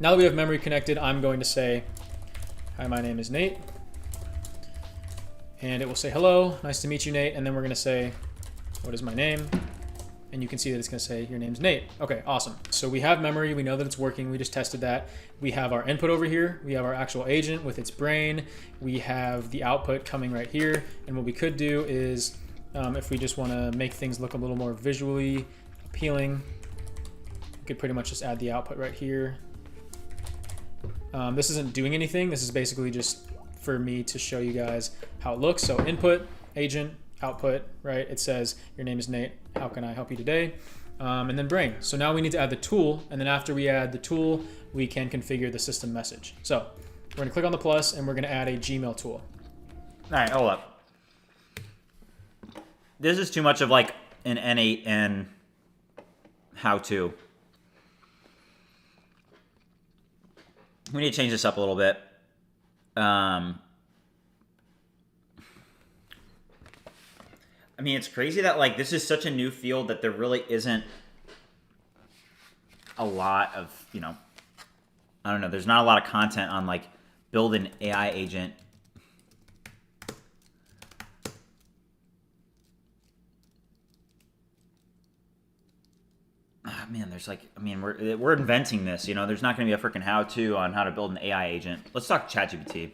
now that we have memory connected, I'm going to say, hi, my name is Nate. And it will say, hello, nice to meet you, Nate. And then we're going to say, what is my name? And you can see that it's going to say your name's Nate. Okay, awesome. So we have memory. We know that it's working. We just tested that. We have our input over here. We have our actual agent with its brain. We have the output coming right here. And what we could do is, if we just want to make things look a little more visually appealing, we could pretty much just add the output right here. This isn't doing anything. This is basically just for me to show you guys how it looks. So input, agent, output, right? It says your name is Nate. How can I help you today? And then brain. So now we need to add the tool. And then after we add the tool, we can configure the system message. So we're going to click on the plus and we're going to add a Gmail tool. All right, hold up. This is too much of like an N8N how-to. We need to change this up a little bit. I mean, it's crazy that like this is such a new field that there really isn't a lot of, you know, I don't know, there's not a lot of content on like build an AI agent. Man, there's like, I mean, we're inventing this, you know. There's not going to be a freaking how-to on how to build an AI agent. Let's talk ChatGPT.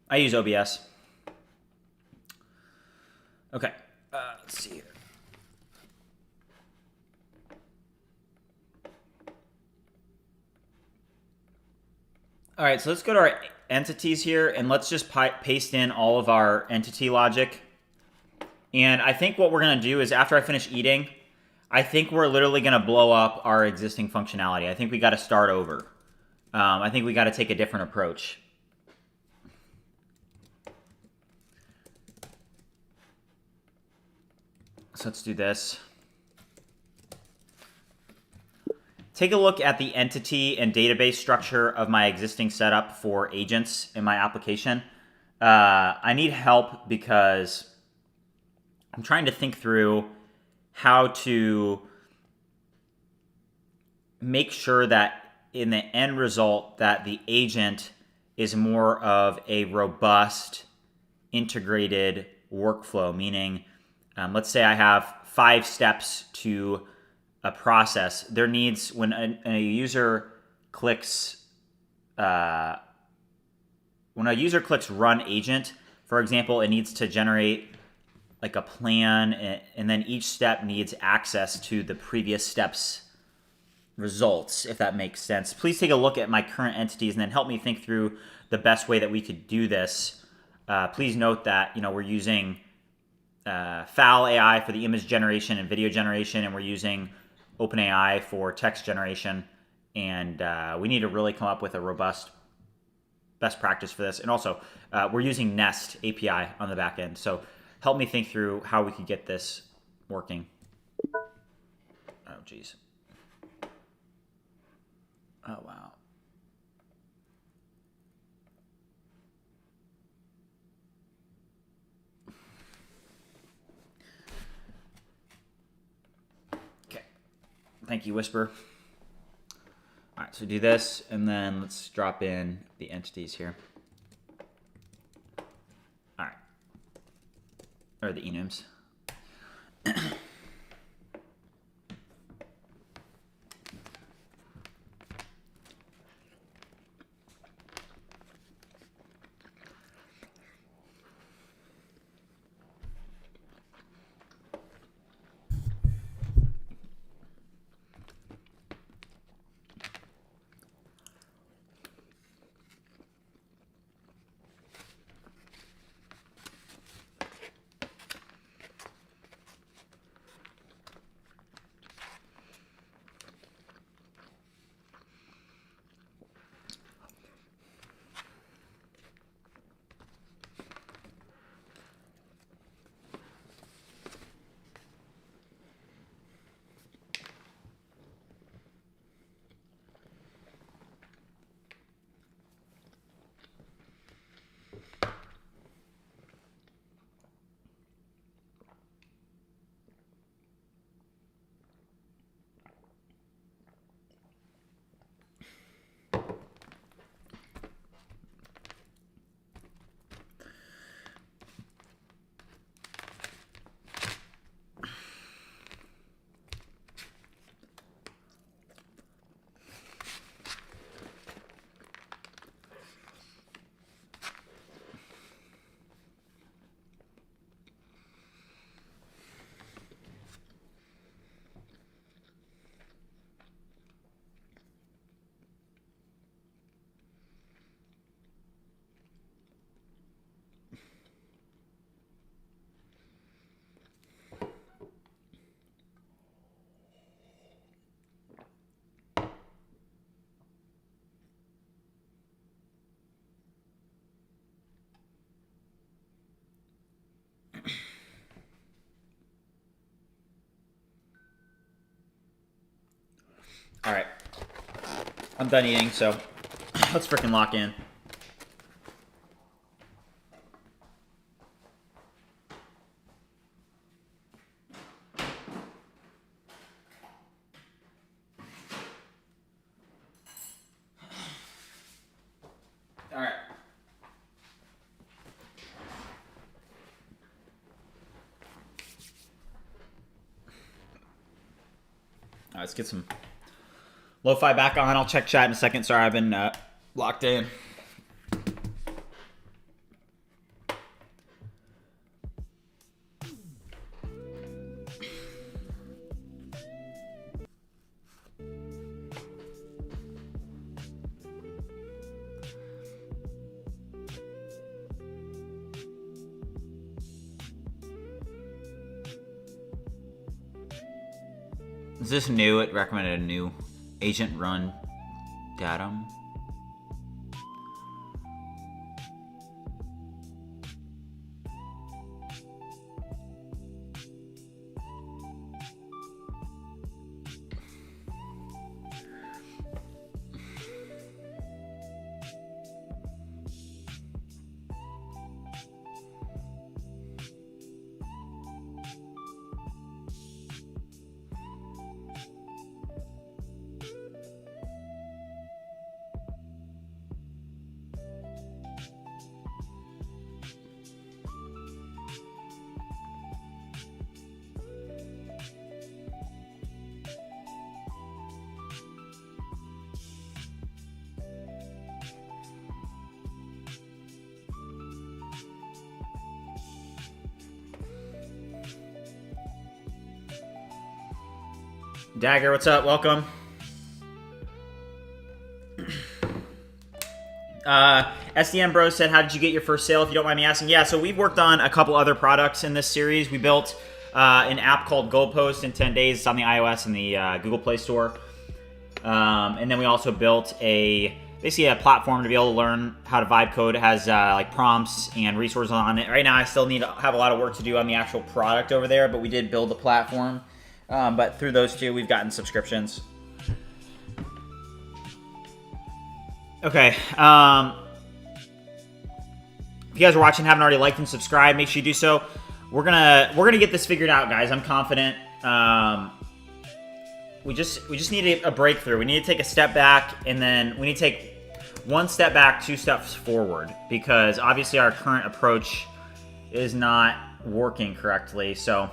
I use OBS. Okay, let's see here. All right, so let's go to our entities here, and let's just paste in all of our entity logic. And I think what we're going to do is after I finish eating, I think we're literally going to blow up our existing functionality. I think we got to start over. I think we got to take a different approach. So let's do this. Take a look at the entity and database structure of my existing setup for agents in my application. I need help because I'm trying to think through how to make sure that in the end result that the agent is more of a robust, integrated workflow, meaning let's say I have 5 steps to a process. There needs, when a user clicks run agent, for example, it needs to generate like a plan, and then each step needs access to the previous steps results, if that makes sense. Please take a look at my current entities and then help me think through the best way that we could do this. Please note that, you know, we're using FAL AI for the image generation and video generation, and we're using OpenAI for text generation, and we need to really come up with a robust best practice for this. And also, we're using Nest API on the back end, so help me think through how we could get this working. Oh, geez. Oh, wow. Okay. Thank you, Whisper. All right, so do this, and then let's drop in the entities here. All right. Or the enums. All right. I'm done eating, so let's freaking lock in. All right. All right, let's get some lo-fi back on. I'll check chat in a second. Sorry, I've been locked in. Is this new? It recommended a new agent run datum. Dagger, what's up? Welcome. SDM Bro said, how did you get your first sale, if you don't mind me asking? Yeah, so we've worked on a couple other products in this series. We built an app called Goalpost in 10 days. It's on the iOS and the Google Play Store. And then we also built basically a platform to be able to learn how to vibe code. It has like prompts and resources on it. Right now, I still need to have a lot of work to do on the actual product over there, but we did build the platform. But through those two, we've gotten subscriptions. Okay. If you guys are watching and haven't already liked and subscribed, make sure you do so. We're gonna get this figured out, guys. I'm confident. We just need a breakthrough. We need to take a step back, and then we need to take one step back, 2 steps forward, because obviously our current approach is not working correctly. So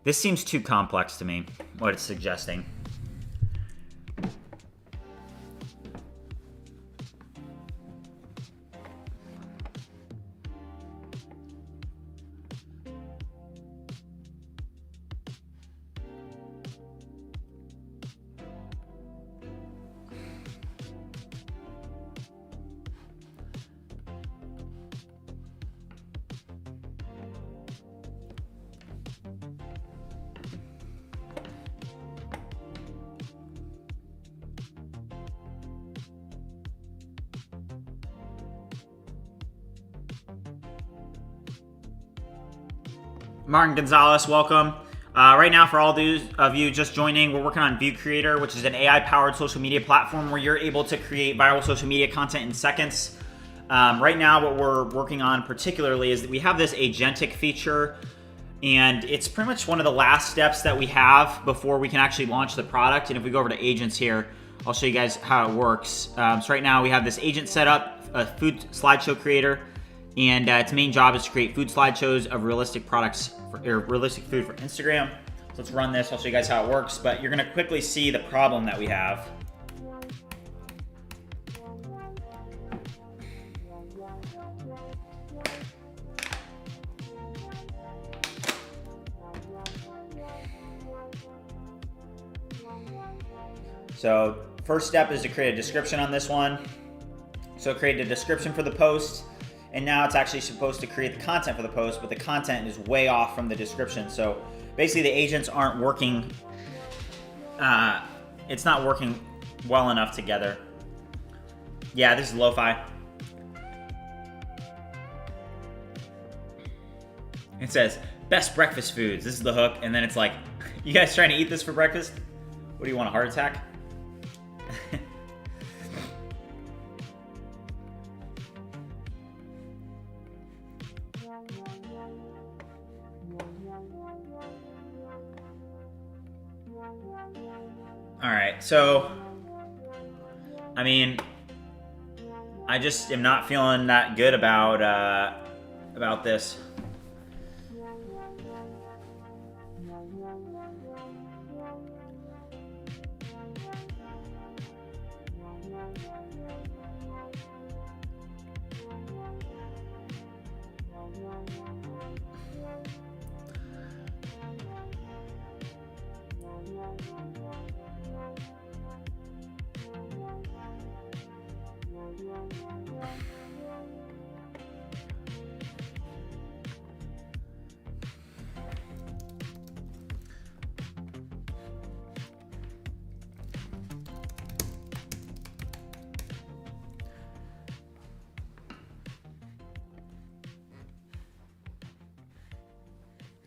this seems too complex to me, what it's suggesting. Martin Gonzalez, welcome. Right now, for all those of you just joining, we're working on View Creator, which is an AI-powered social media platform where you're able to create viral social media content in seconds. Right now, what we're working on particularly is that we have this agentic feature, and it's pretty much one of the last steps that we have before we can actually launch the product. And if we go over to agents here, I'll show you guys how it works. So right now, we have this agent set up, a food slideshow creator, and its main job is to create food slideshows of realistic products or realistic food for Instagram. So let's run this. I'll show you guys how it works, but you're gonna quickly see the problem that we have. So first step is to create a description on this one. So create a description for the post. And now it's actually supposed to create the content for the post, but the content is way off from the description. So basically the agents aren't working, it's not working well enough together. Yeah, this is lo-fi. It says, best breakfast foods. This is the hook, and then it's like, You guys trying to eat this for breakfast? What do you want, a heart attack? All right, so, I mean, I just am not feeling that good about this.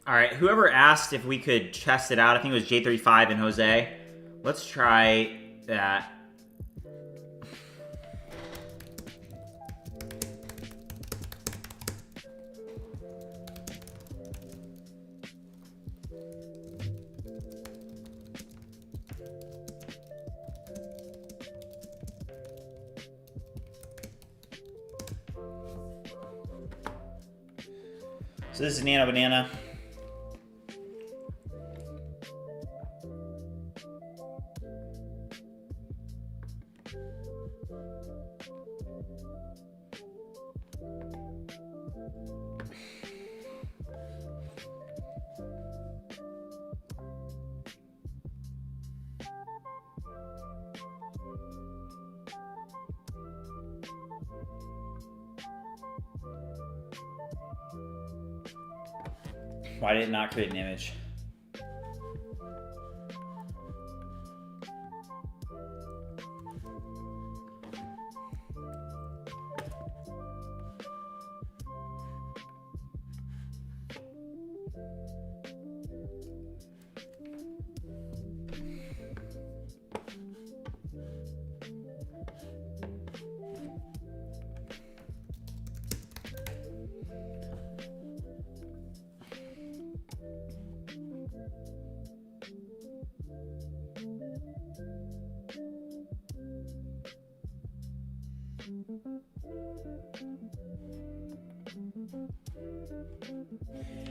All right, whoever asked if we could test it out, I think it was J35 and Jose. Let's try that. So this is Nano Banana. Why did it not create an image?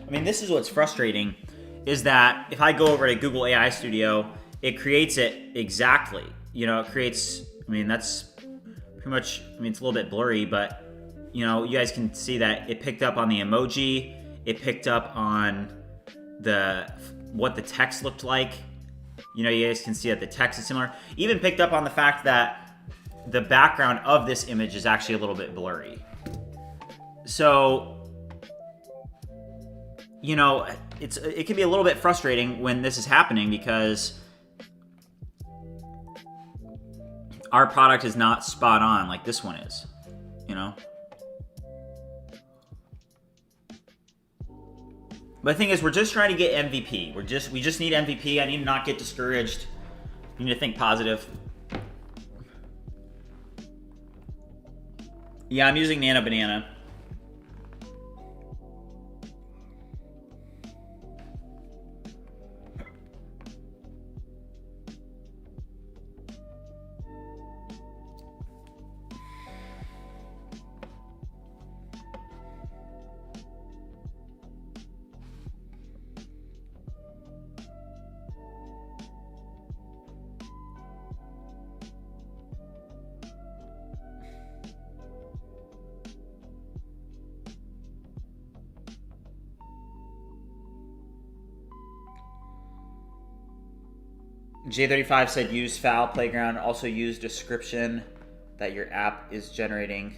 I mean, this is what's frustrating, is that if I go over to Google AI Studio, it creates it exactly. You know, it creates, I mean, that's pretty much, I mean, it's a little bit blurry, but, you know, you guys can see that it picked up on the emoji, it picked up on what the text looked like. You know, you guys can see that the text is similar. Even picked up on the fact that the background of this image is actually a little bit blurry. So, you know, it can be a little bit frustrating when this is happening because our product is not spot on like this one is, you know? But the thing is, we're just trying to get MVP. We just need MVP. I need to not get discouraged. You need to think positive. Yeah, I'm using Nano Banana. J35 said use file playground. Also use description that your app is generating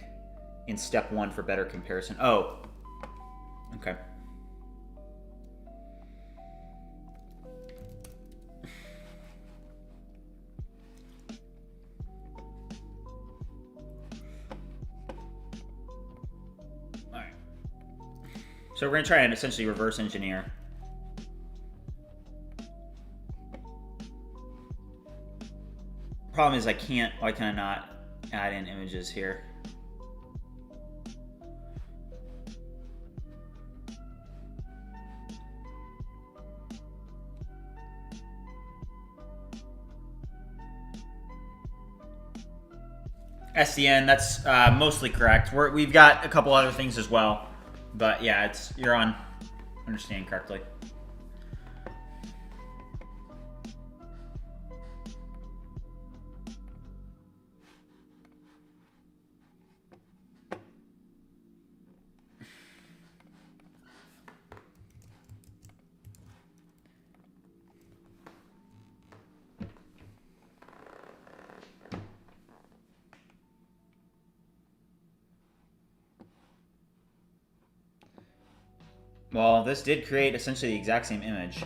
in step 1 for better comparison. Oh, okay. All right. So we're gonna try and essentially reverse engineer. Problem is why can I not add in images here? SDN, that's mostly correct. We've got a couple other things as well, but yeah, you're on understanding correctly. Well, this did create essentially the exact same image.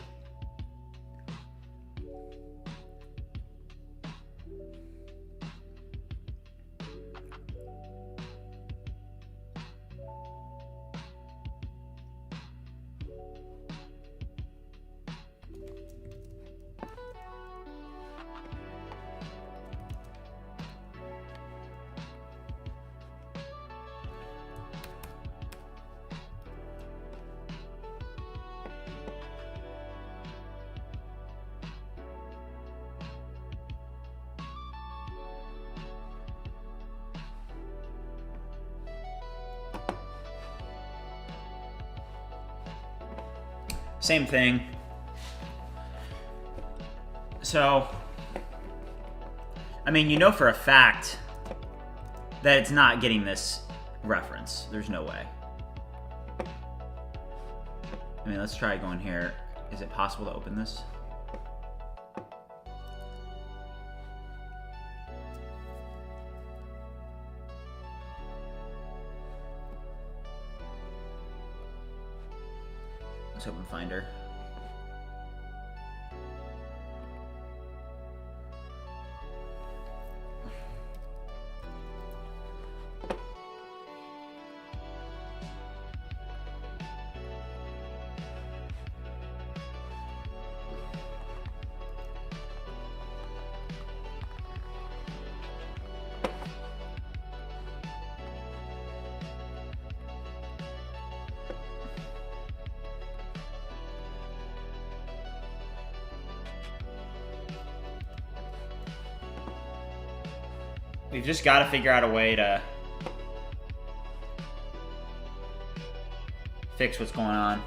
Same thing. So, I mean, you know for a fact that it's not getting this reference. There's no way. I mean, let's try going here. Is it possible to open this? Let's open Finder. We've just got to figure out a way to fix what's going on.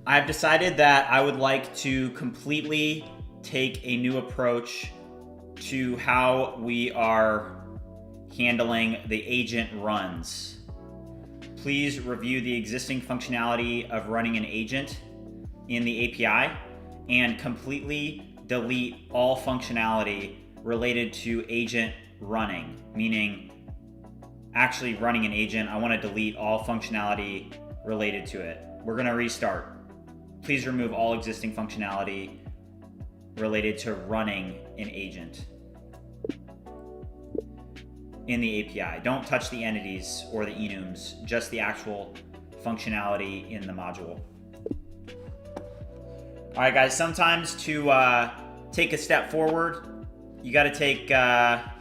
I've decided that I would like to completely take a new approach to how we are handling the agent runs. Please review the existing functionality of running an agent in the API and completely delete all functionality related to agent running, meaning actually running an agent. I want to delete all functionality related to it. We're going to restart. Please remove all existing functionality related to running an agent in the API. Don't touch the entities or the enums, just the actual functionality in the module. All right, guys, sometimes to take a step forward, you got to take a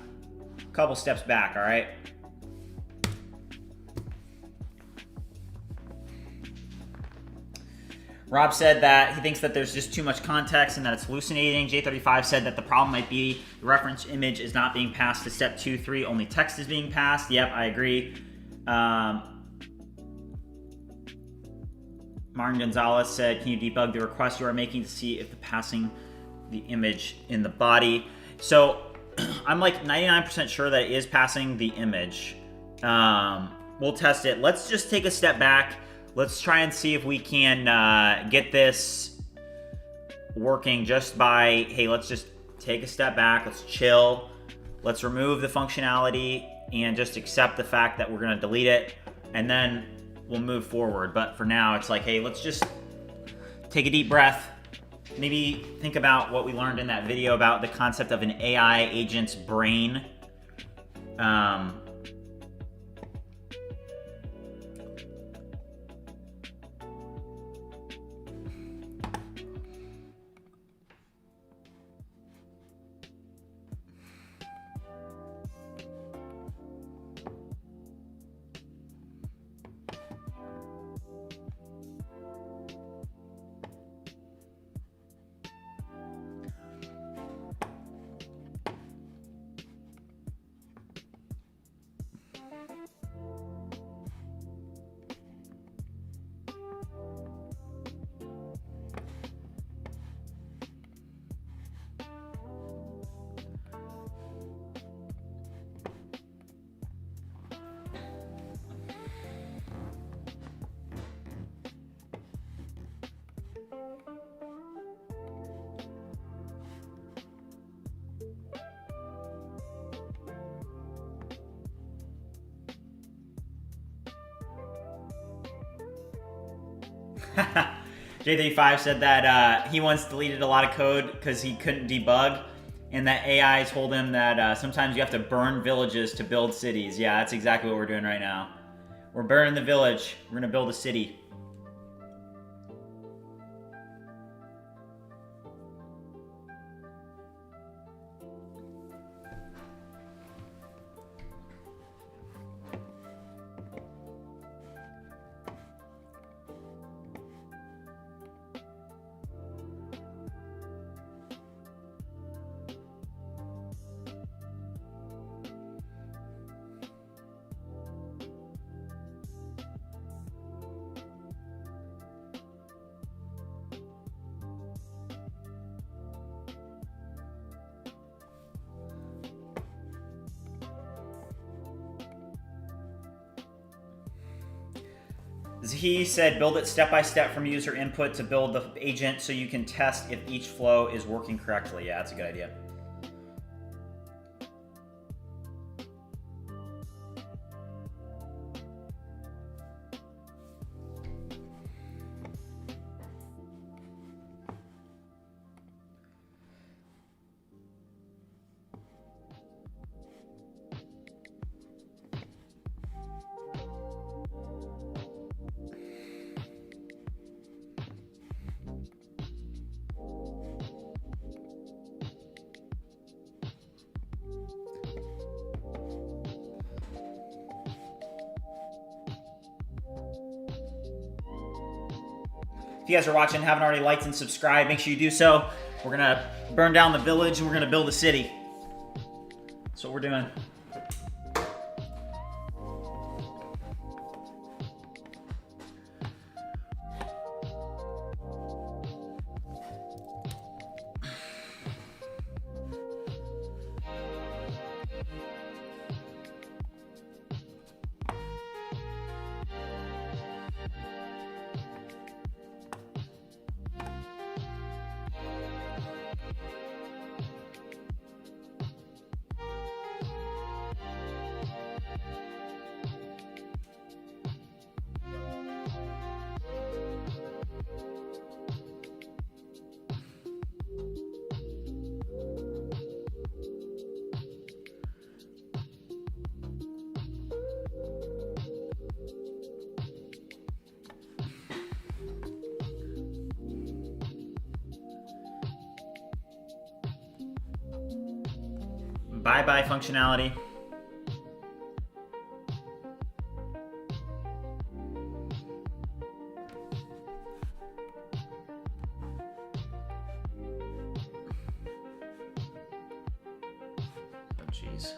couple steps back, all right? Rob said that he thinks that there's just too much context and that it's hallucinating. J35 said that the problem might be the reference image is not being passed to step 2, 3, only text is being passed. Yep, I agree. Martin Gonzalez said, can you debug the request you are making to see if the passing the image in the body? So I'm like 99% sure that it is passing the image. We'll test it. Let's just take a step back. Let's try and see if we can get this working just by, hey, let's just take a step back. Let's chill. Let's remove the functionality and just accept the fact that we're going to delete it. And then we'll move forward. But for now, it's like, hey, let's just take a deep breath. Maybe think about what we learned in that video about the concept of an AI agent's brain. J35 said that he once deleted a lot of code because he couldn't debug, and that AI told him that sometimes you have to burn villages to build cities. Yeah, that's exactly what we're doing right now. We're burning the village. We're going to build a city. He said build it step by step from user input to build the agent so you can test if each flow is working correctly. Yeah, that's a good idea. If you guys are watching and haven't already liked and subscribed, make sure you do so. We're gonna burn down the village and we're gonna build a city. That's what we're doing. Bye-bye functionality. Oh, jeez.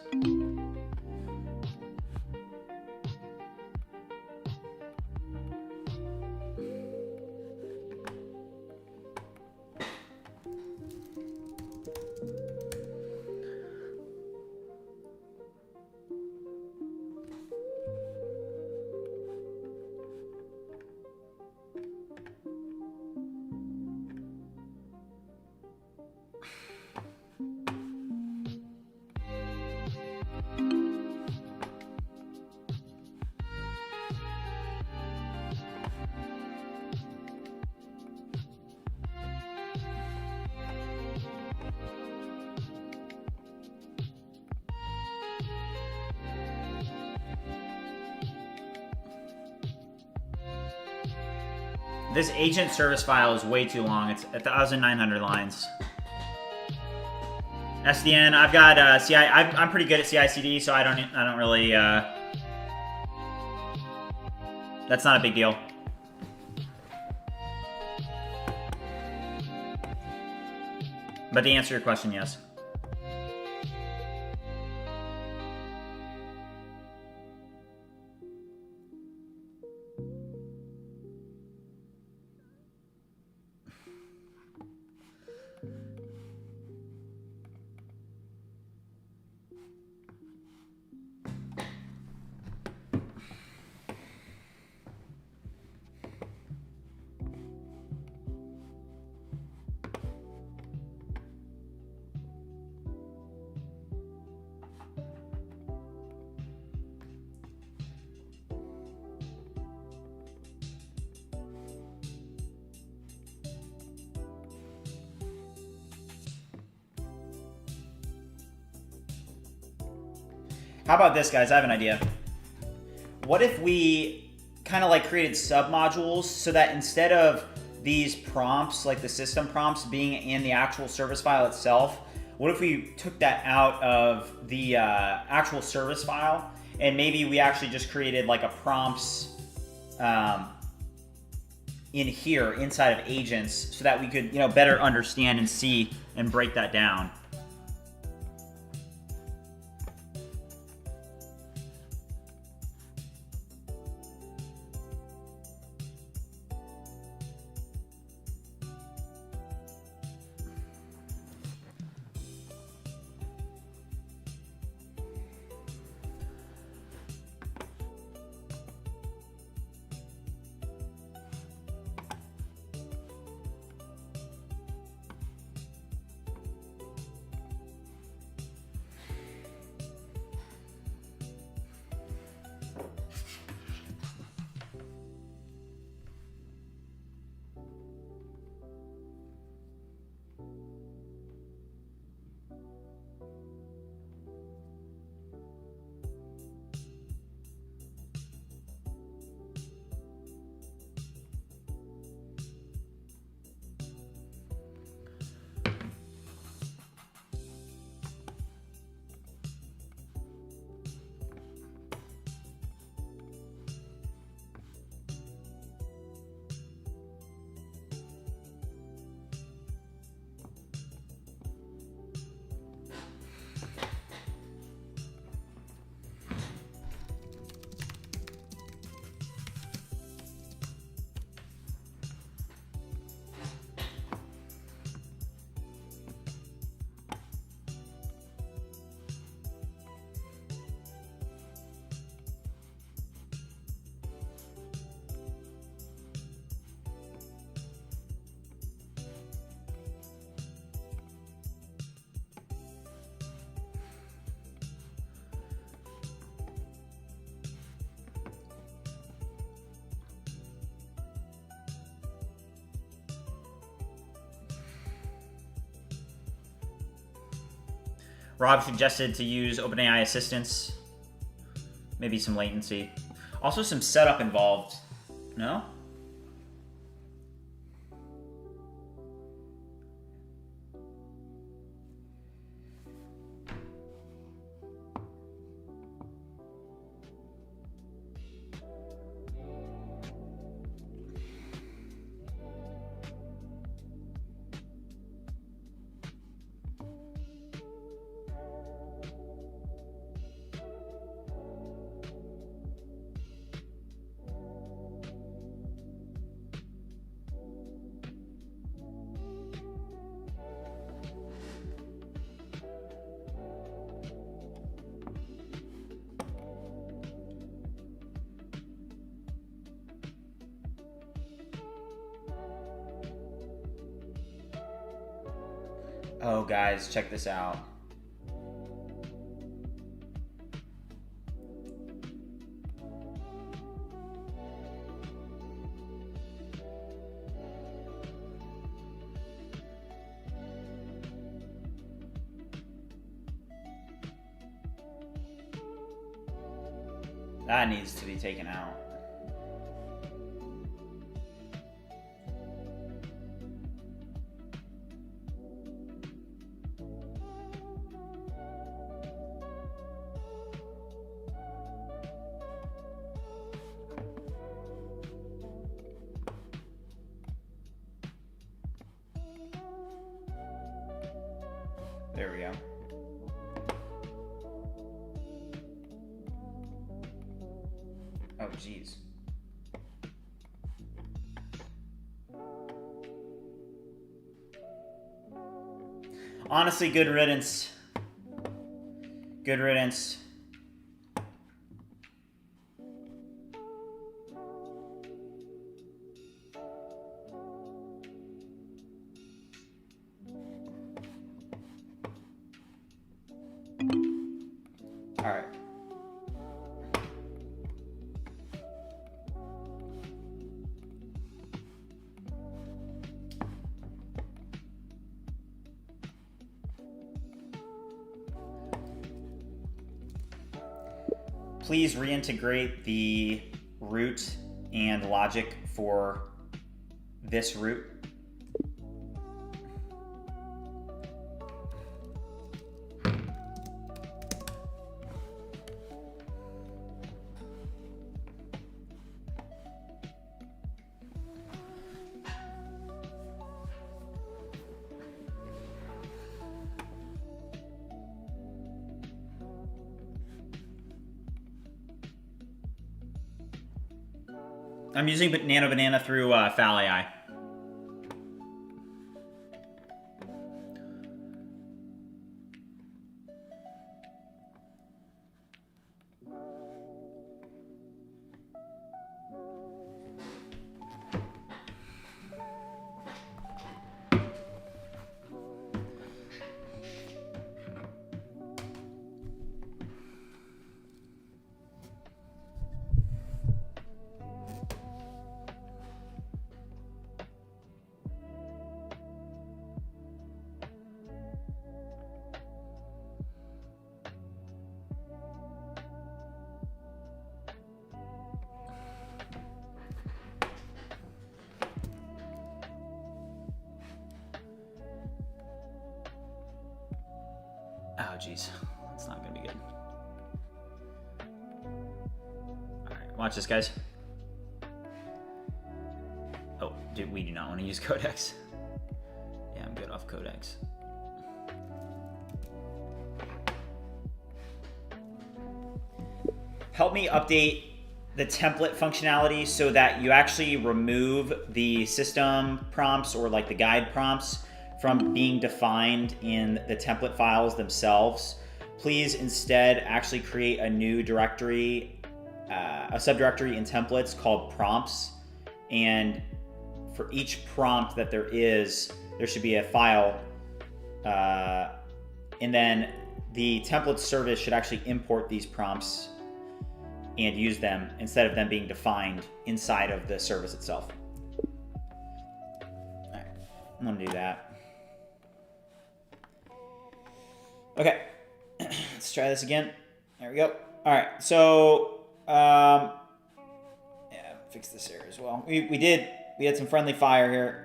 This agent service file is way too long. It's 1,900 lines. SDN, I've got CI. I'm pretty good at CI/CD, so I don't really. That's not a big deal. But to answer your question, yes. How about this, guys? I have an idea. What if we kind of like created submodules so that instead of these prompts, like the system prompts, being in the actual service file itself, what if we took that out of the actual service file and maybe we actually just created like a prompts in here inside of agents so that we could, better understand and see and break that down. Rob suggested to use OpenAI assistants. Maybe some latency. Also some setup involved. No? Oh, guys, check this out. That needs to be taken out. There we go. Oh, geez. Honestly, good riddance. Good riddance. All right. Please reintegrate the root and logic for this root. I'm using Nano Banana through Fal AI. Oh, geez. That's not going to be good. All right, watch this, guys. Oh, we do not want to use Codex. Yeah, I'm good off Codex. Help me update the template functionality so that you actually remove the system prompts or like the guide prompts from being defined in the template files themselves. Please instead actually create a new directory, a subdirectory in templates called prompts. And for each prompt that there should be a file. And then the template service should actually import these prompts and use them instead of them being defined inside of the service itself. All right, I'm gonna do that. Okay, let's try this again. There we go. All right, so yeah, fix this error as well. We had some friendly fire here.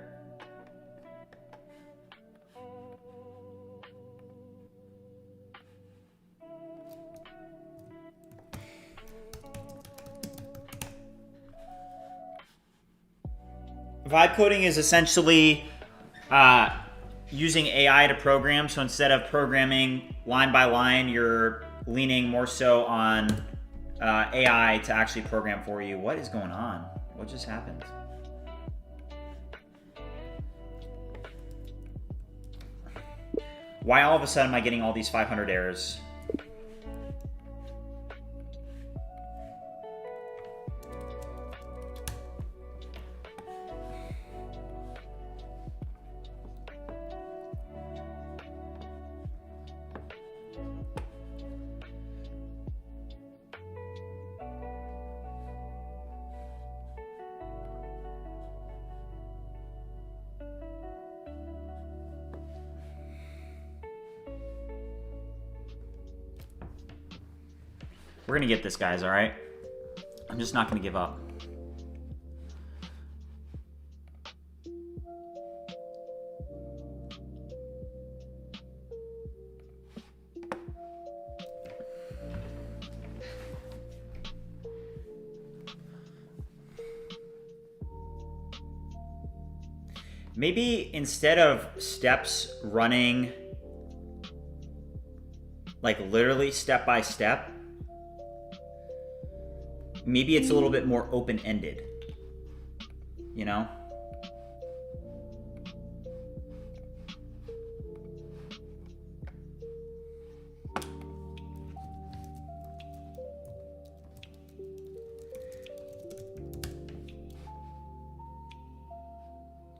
Vibe coding is essentially using AI to program. So instead of programming line by line, you're leaning more so on AI to actually program for you. What is going on? What just happened? Why all of a sudden am I getting all these 500 errors? We're gonna get this, guys, all right? I'm just not gonna give up. Maybe instead of steps running like literally step by step, maybe it's a little bit more open-ended, you know?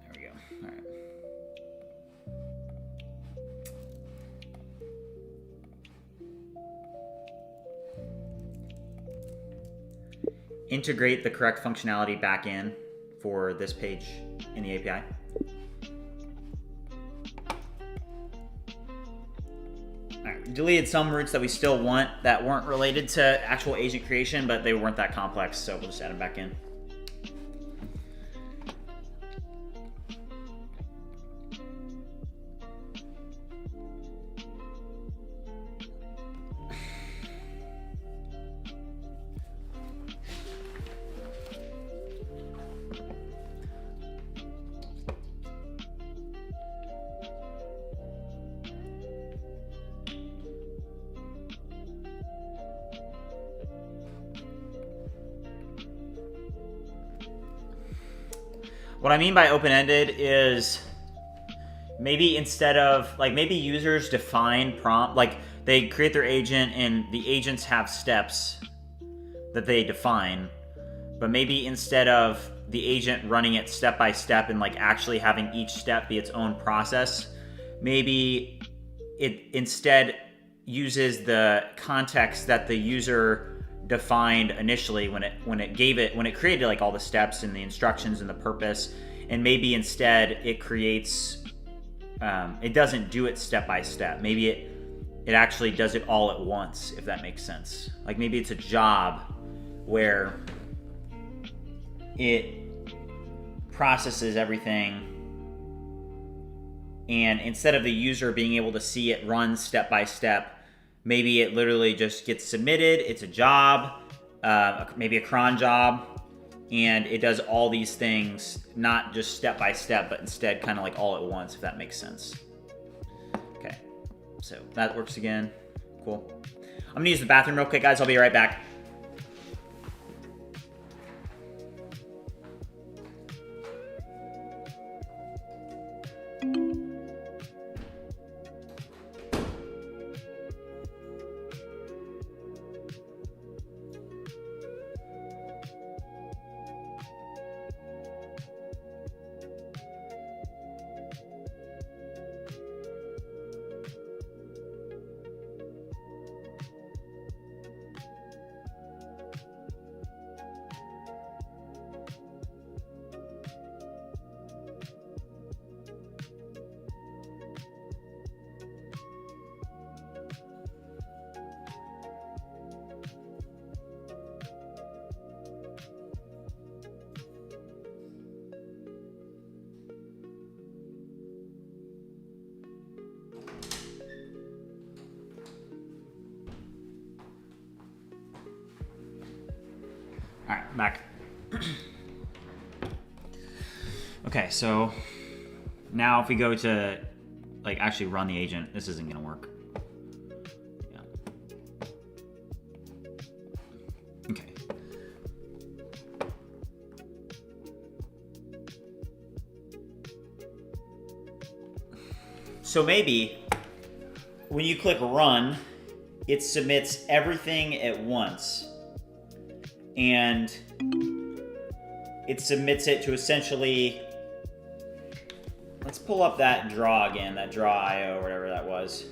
There we go. All right. Integrate the correct functionality back in for this page in the API. All right, deleted some roots that we still want that weren't related to actual agent creation, but they weren't that complex, so we'll just add them back in. What I mean by open-ended is maybe instead of, like, maybe users define prompt, like they create their agent and the agents have steps that they define, but maybe instead of the agent running it step by step and like actually having each step be its own process, maybe it instead uses the context that the user defined initially when it created like all the steps and the instructions and the purpose, and maybe instead it creates it doesn't do it step by step. Maybe it actually does it all at once, if that makes sense. Like maybe it's a job where it processes everything, and instead of the user being able to see it run step by step, maybe it literally just gets submitted. It's a job, maybe a cron job, and it does all these things, not just step by step, but instead kind of like all at once, if that makes sense. Okay, so that works again. Cool. I'm gonna use the bathroom real quick, guys. I'll be right back. All right, back. Okay, so now if we go to like actually run the agent, this isn't gonna work. Yeah. Okay. So maybe when you click run, it submits everything at once. And it submits it to essentially, let's pull up that draw again, that draw IO or whatever that was.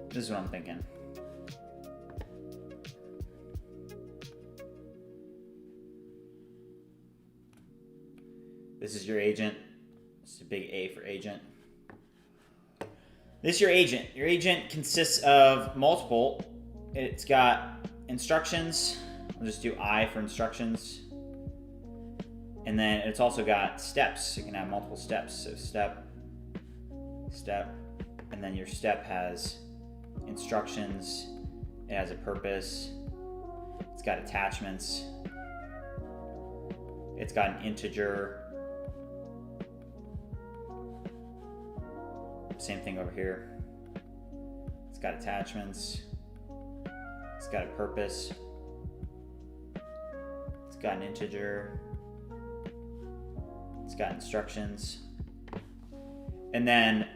This is what I'm thinking. This is your agent. This is a big A for agent. This is your agent. Your agent consists of multiple. It's got instructions. I'll just do I for instructions. And then it's also got steps. You can have multiple steps. So step, step, and then your step has instructions. It has a purpose. It's got attachments. It's got an integer. Same thing over here. It's got attachments. It's got a purpose. It's got an integer. It's got instructions. And then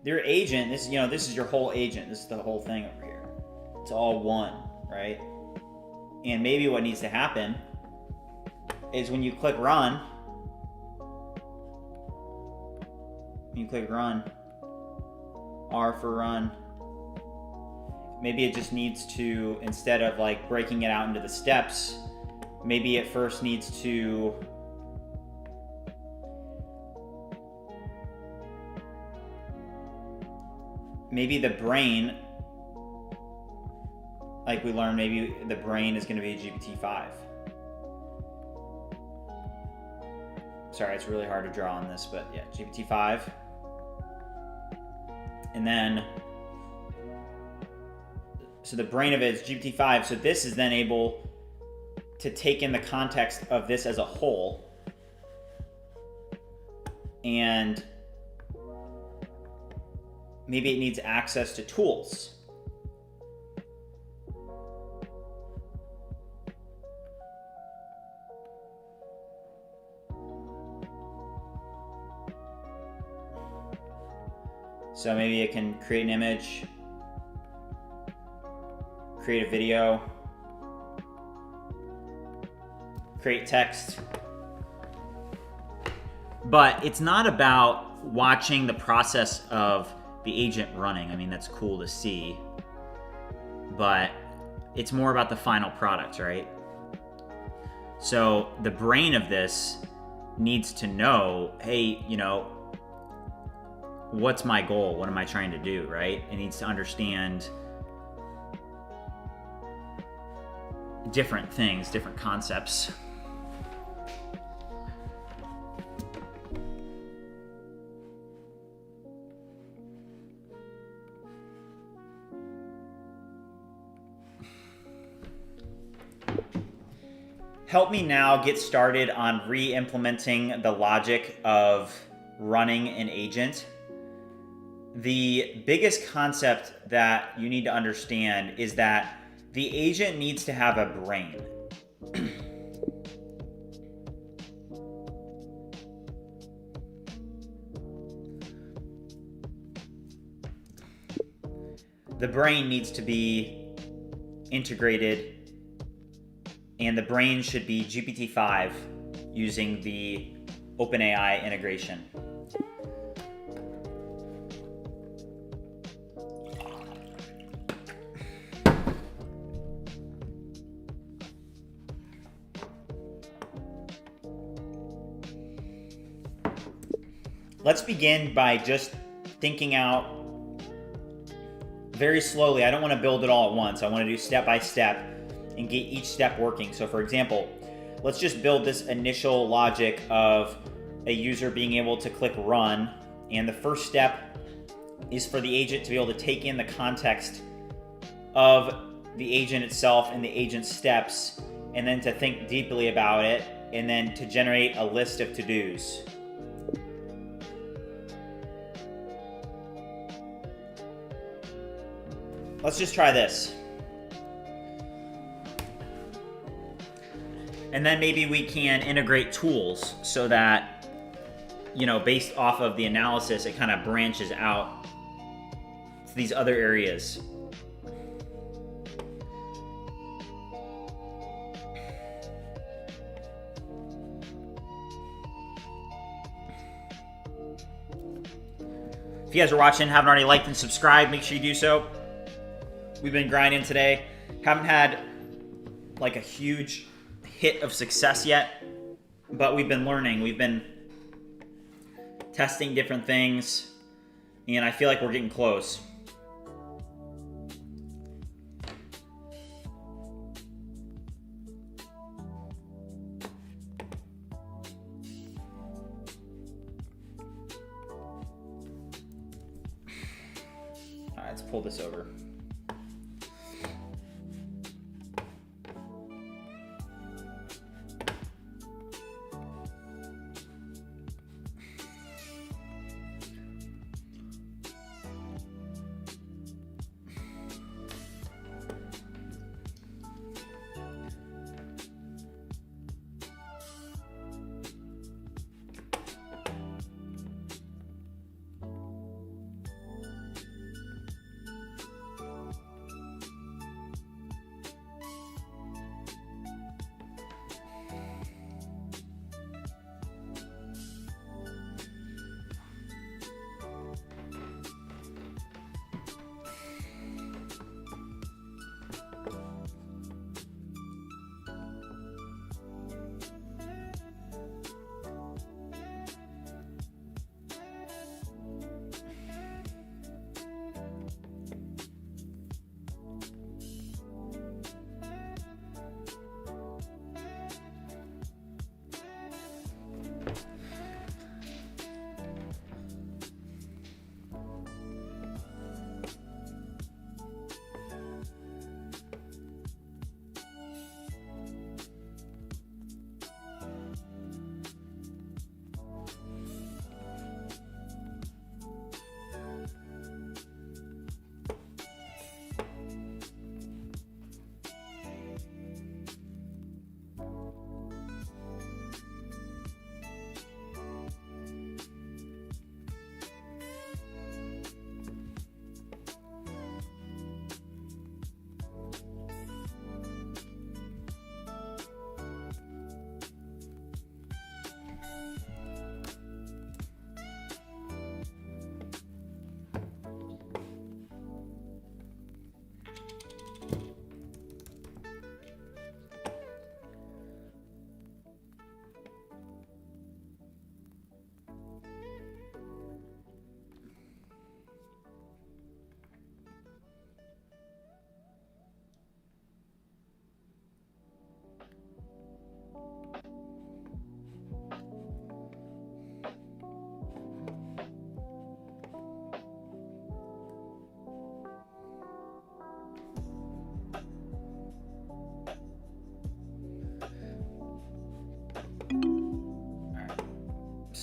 your agent, this is your whole agent. This is the whole thing over here. It's all one, right? And maybe what needs to happen is when you click run, R for run, maybe it just needs to, instead of like breaking it out into the steps, maybe it first needs to maybe the brain, like we learned, maybe the brain is going to be GPT-5. Sorry, it's really hard to draw on this, but yeah, GPT-5. And then, so the brain of it is GPT-5. So this is then able to take in the context of this as a whole. And maybe it needs access to tools. So maybe it can create an image, create a video, create text. But it's not about watching the process of the agent running. I mean, that's cool to see, but it's more about the final product, right? So the brain of this needs to know, hey, what's my goal? What am I trying to do, right? It needs to understand different things, different concepts. Help me now get started on re-implementing the logic of running an agent. The biggest concept that you need to understand is that the agent needs to have a brain. The brain needs to be integrated, and the brain should be GPT-5 using the OpenAI integration. Let's begin by just thinking out very slowly. I don't want to build it all at once. I want to do step by step and get each step working. So for example, let's just build this initial logic of a user being able to click run. And the first step is for the agent to be able to take in the context of the agent itself and the agent's steps, and then to think deeply about it, and then to generate a list of to-dos. Let's just try this. And then maybe we can integrate tools so that, based off of the analysis, it kind of branches out to these other areas. If you guys are watching, haven't already liked and subscribed, make sure you do so. We've been grinding today. Haven't had like a huge hit of success yet, but we've been learning. We've been testing different things. and I feel like we're getting close. All right, let's pull this over.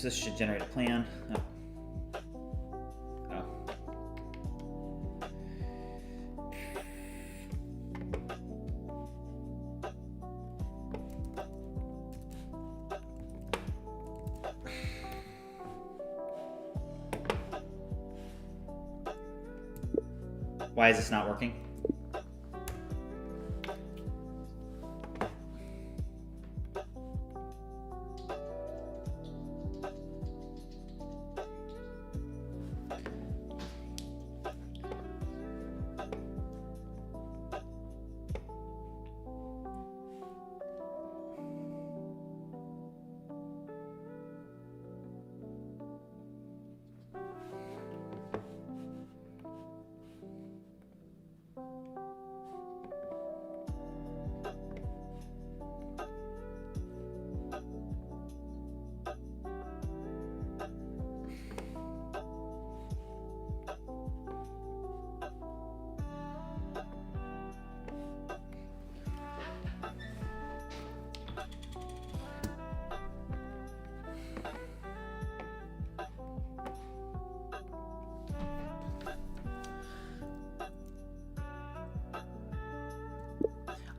So this should generate a plan. Oh. Why is this not working?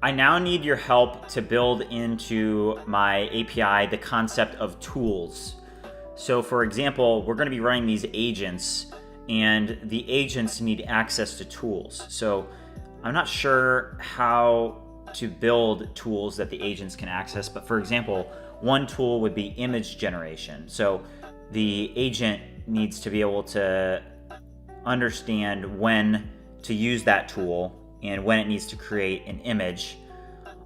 I now need your help to build into my API the concept of tools. So for example, we're going to be running these agents, and the agents need access to tools. So I'm not sure how to build tools that the agents can access, but for example, one tool would be image generation. So the agent needs to be able to understand when to use that tool and when it needs to create an image.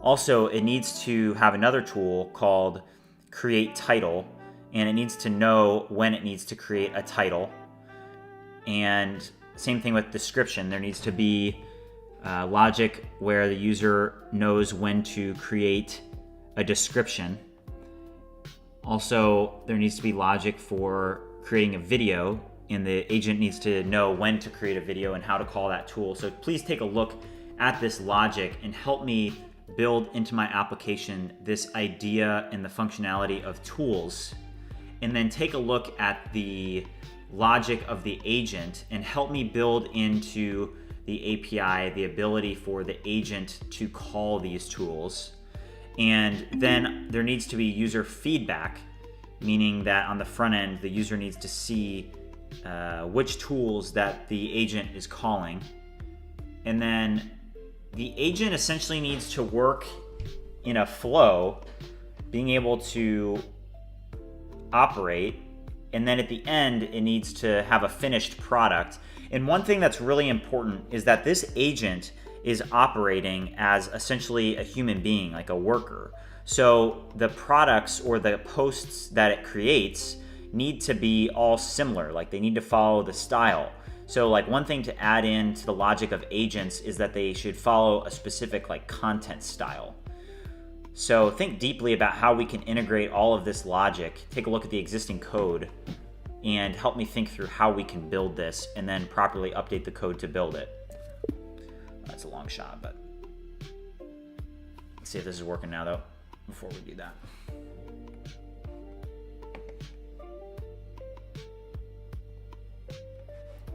Also, it needs to have another tool called create title, and it needs to know when it needs to create a title. And same thing with description. There needs to be logic where the user knows when to create a description. Also, there needs to be logic for creating a video, and the agent needs to know when to create a video and how to call that tool. So please take a look at this logic and help me build into my application this idea and the functionality of tools. And then take a look at the logic of the agent and help me build into the API the ability for the agent to call these tools. And then there needs to be user feedback, meaning that on the front end, the user needs to see which tools that the agent is calling. And then the agent essentially needs to work in a flow, being able to operate, and then at the end, it needs to have a finished product. And one thing that's really important is that this agent is operating as essentially a human being, like a worker. So the products or the posts that it creates need to be all similar, like they need to follow the style. So like one thing to add in to the logic of agents is that they should follow a specific like content style. So think deeply about how we can integrate all of this logic, take a look at the existing code, and help me think through how we can build this and then properly update the code to build it. That's a long shot, but let's see if this is working now though, before we do that.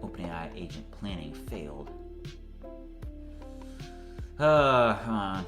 OpenAI agent planning failed. Come on.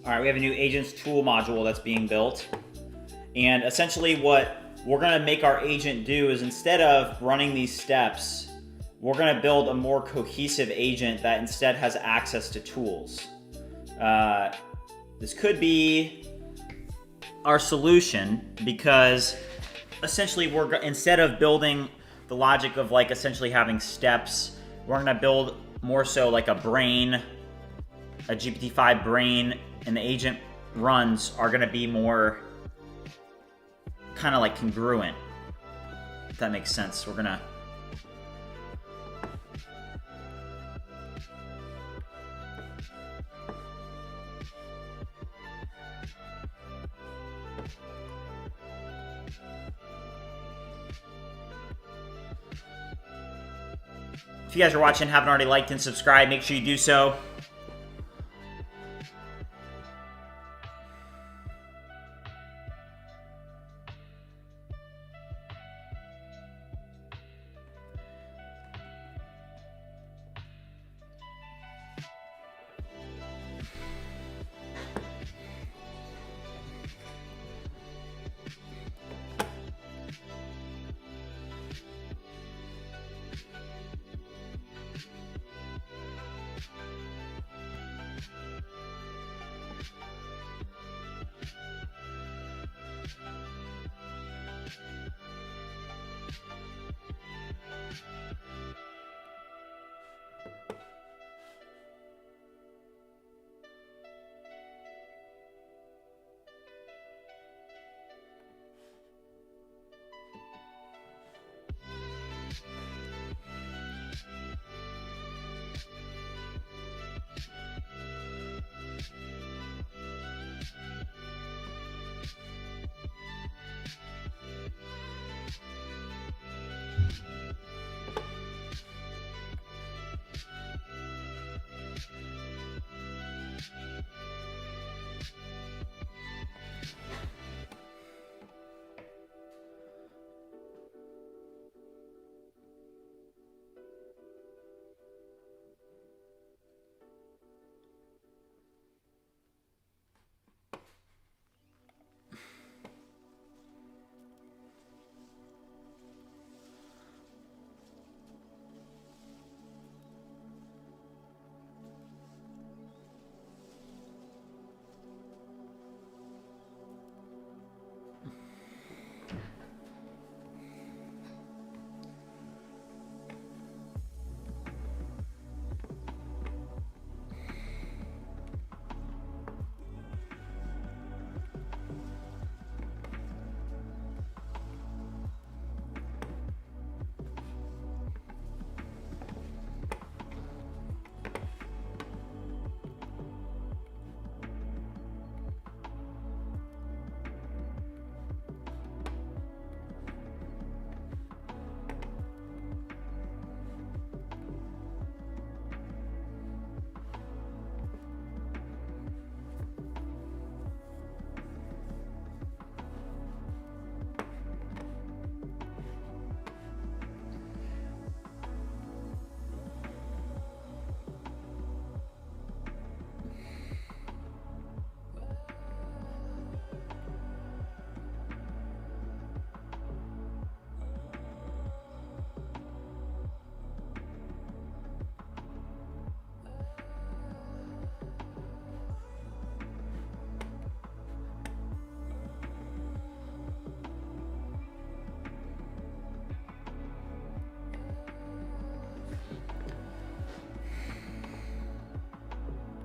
All right, we have a new agents tool module that's being built. And essentially what we're gonna make our agent do is, instead of running these steps, we're gonna build a more cohesive agent that instead has access to tools. This could be our solution, because essentially instead of building the logic of like essentially having steps, we're gonna build more so like a brain, a GPT-5 brain, and the agent runs are gonna be more kind of like congruent, if that makes sense. We're gonna if you guys are watching, haven't already liked and subscribed, make sure you do so.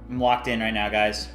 I'm locked in right now, guys.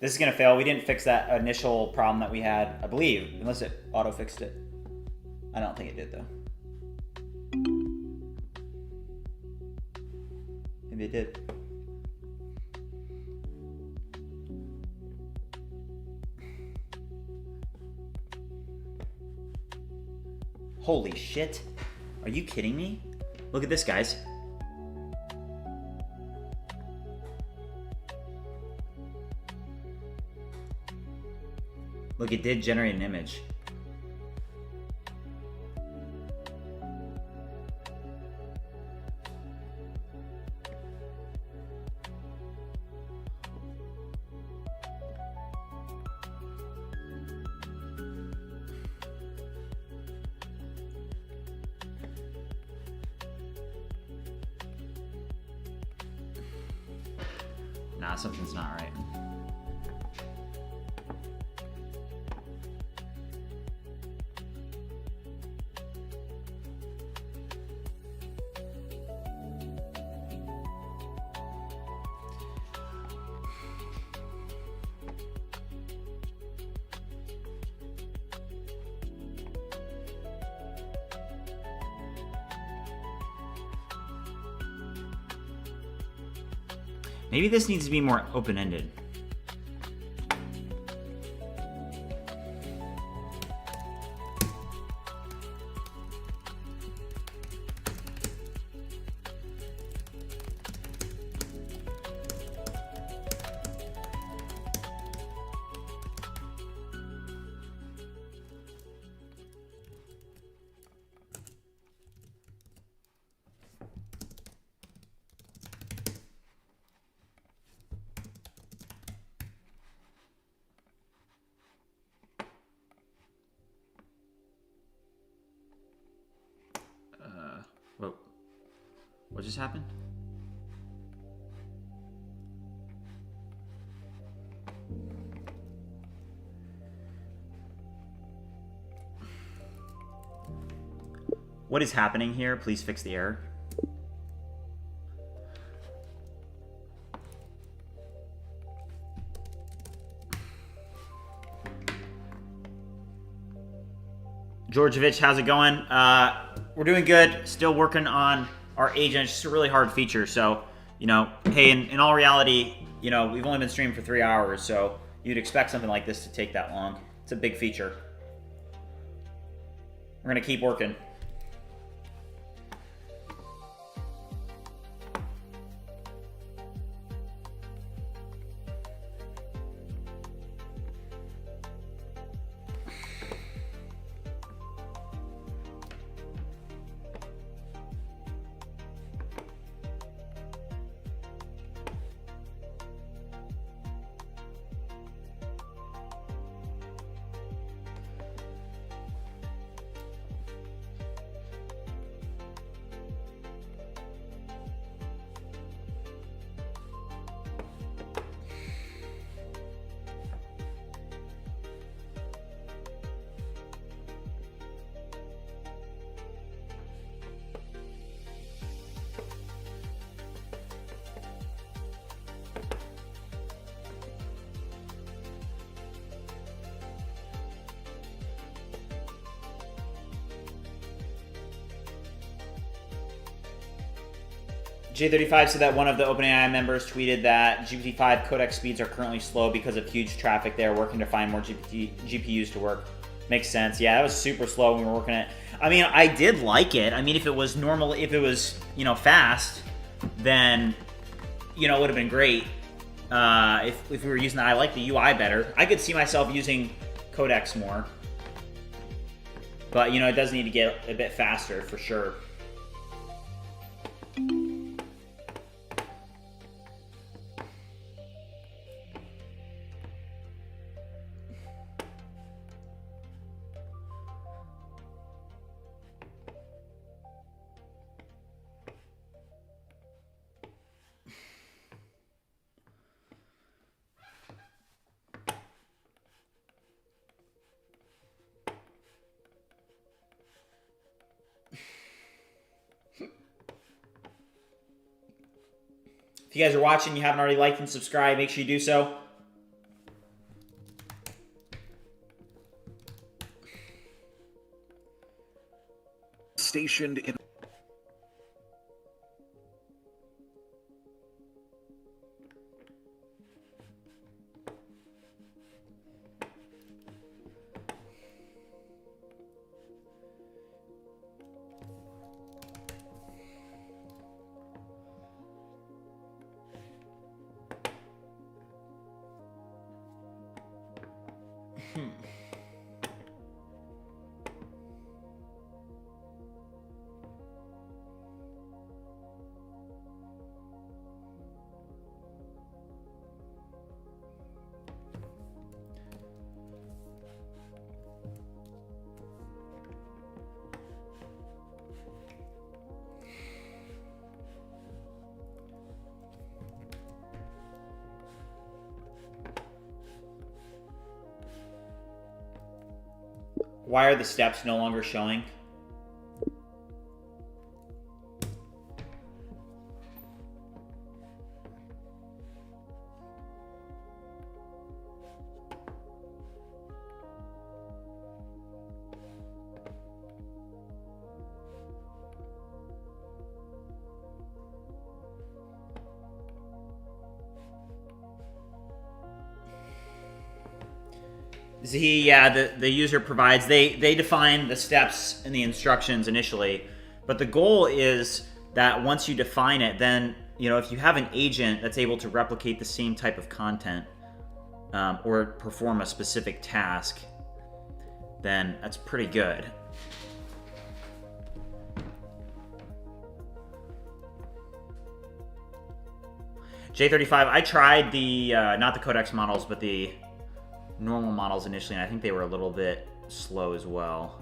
This is gonna fail. We didn't fix that initial problem that we had, I believe, unless it auto fixed it. I don't think it did though. Maybe it did. Holy shit. Are you kidding me? Look at this, guys. Look, it did generate an image. Nah, something's not right. Maybe this needs to be more open-ended. Whoa. What just happened? What is happening here? Please fix the error. Georgievich, how's it going? We're doing good. Still working on our agent. It's just a really hard feature. So, you know, hey, in all reality, you know, we've only been streaming for 3 hours, so you'd expect something like this to take that long. It's a big feature. We're gonna keep working. J35 said that one of the OpenAI members tweeted that GPT-5 codec speeds are currently slow because of huge traffic. They are working to find more GPUs to work. Makes sense. Yeah, that was super slow when we were working it. I mean, I did like it. I mean, if it was normal, if it was, you know, fast, then, you know, it would have been great. If we were using that, I like the UI better. I could see myself using codecs more. But, you know, it does need to get a bit faster for sure. If you guys are watching, you haven't already liked and subscribed, make sure you do so. mentioned in Why are the steps no longer showing? The user provides, they define the steps and the instructions initially, but the goal is that once you define it, then, if you have an agent that's able to replicate the same type of content or perform a specific task, then that's pretty good. J35, I tried the, not the Codex models, but the normal models initially, and I think they were a little bit slow as well.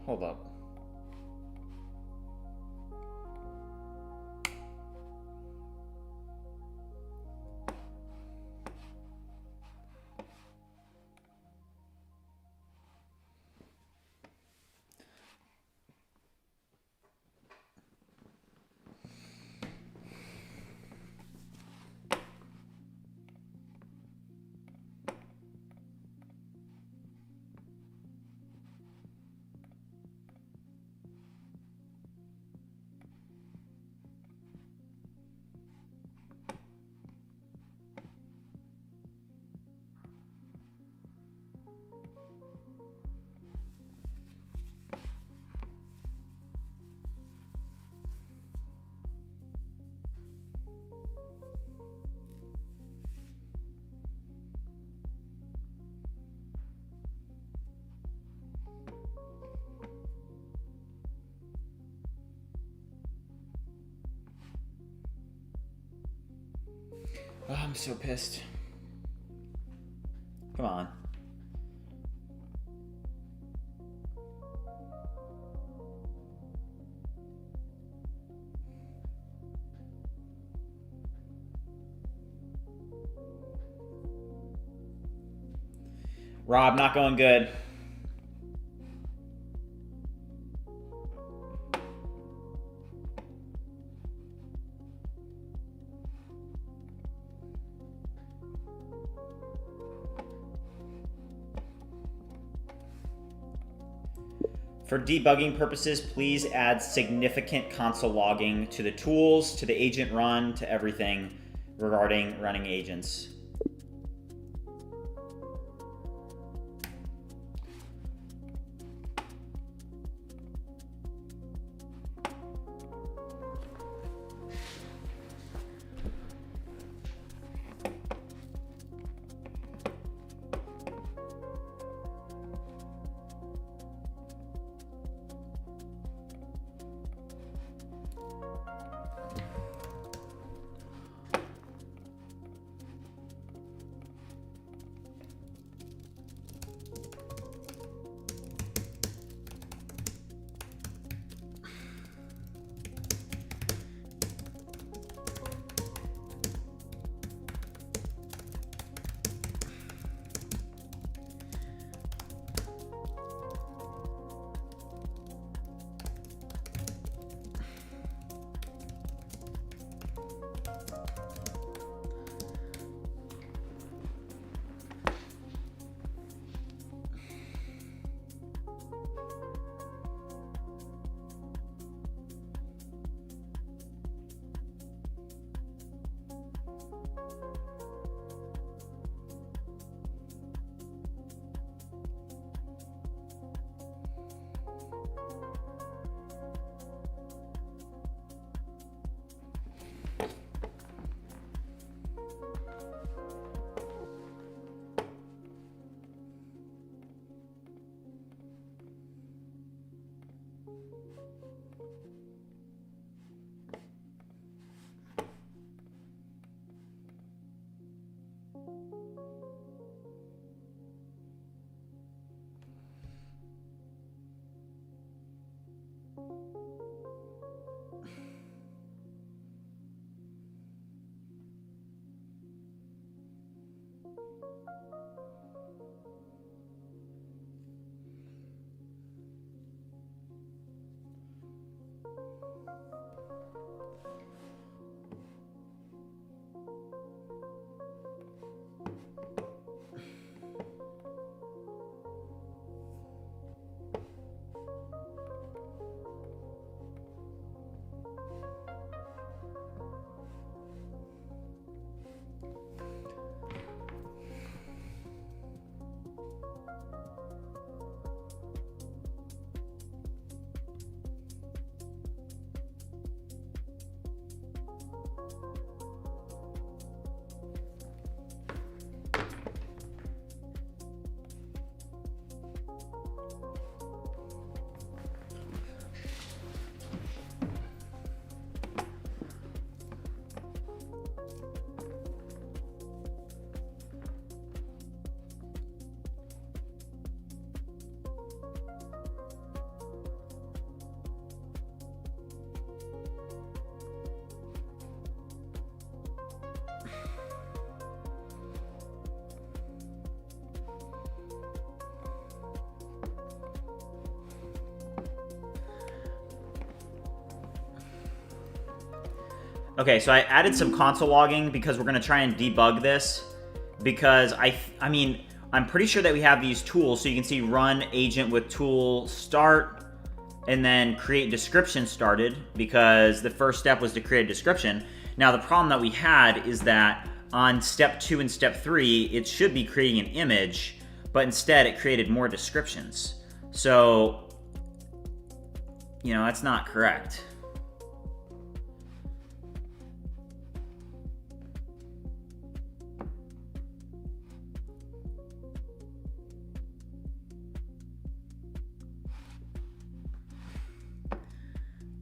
Hold up. Oh, I'm so pissed. Come on. Rob, not going good. For debugging purposes, please add significant console logging to the tools, to the agent run, to everything regarding running agents. Okay, so I added some console logging because we're gonna try and debug this, because I mean, I'm pretty sure that we have these tools, so you can see run agent with tool start, and then create description started, because the first step was to create a description. Now the problem that we had is that on step 2 and step 3, it should be creating an image, but instead it created more descriptions. So, you know, that's not correct.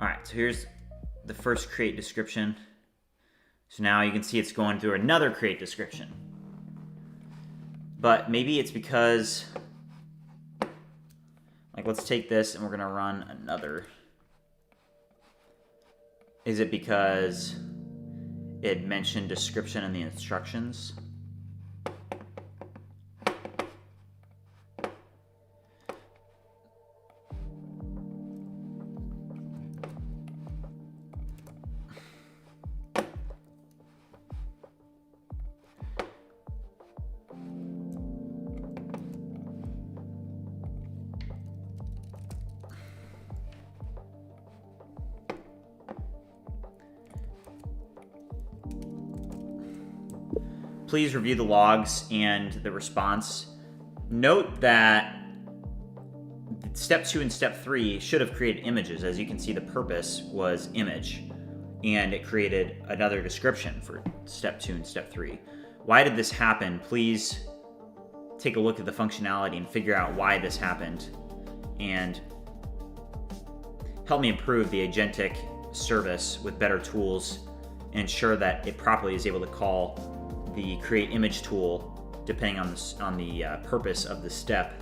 All right, so here's the first create description. So now you can see it's going through another create description. But maybe it's because, like, let's take this and we're gonna run another. Is it because it mentioned description in the instructions? please review the logs and the response. Note that step 2 and step 3 should have created images. As you can see, the purpose was image, and it created another description for step 2 and step 3. Why did this happen? Please take a look at the functionality and figure out why this happened, and help me improve the agentic service with better tools and ensure that it properly is able to call the create image tool depending on the purpose of the step.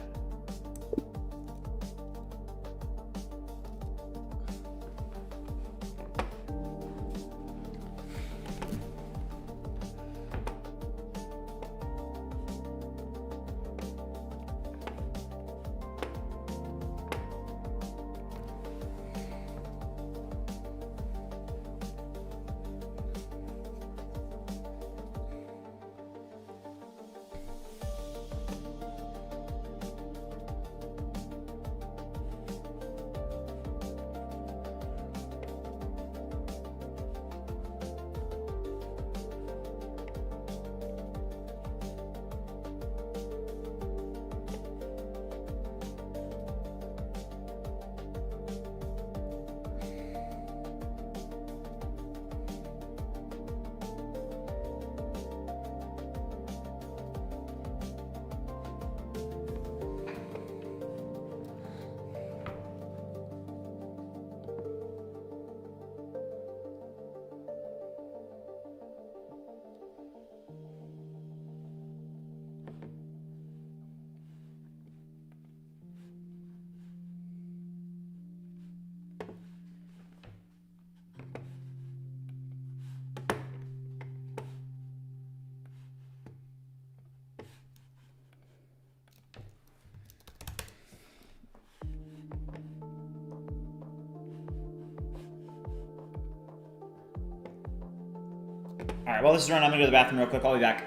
All right, while this is running, I'm gonna go to the bathroom real quick. I'll be back.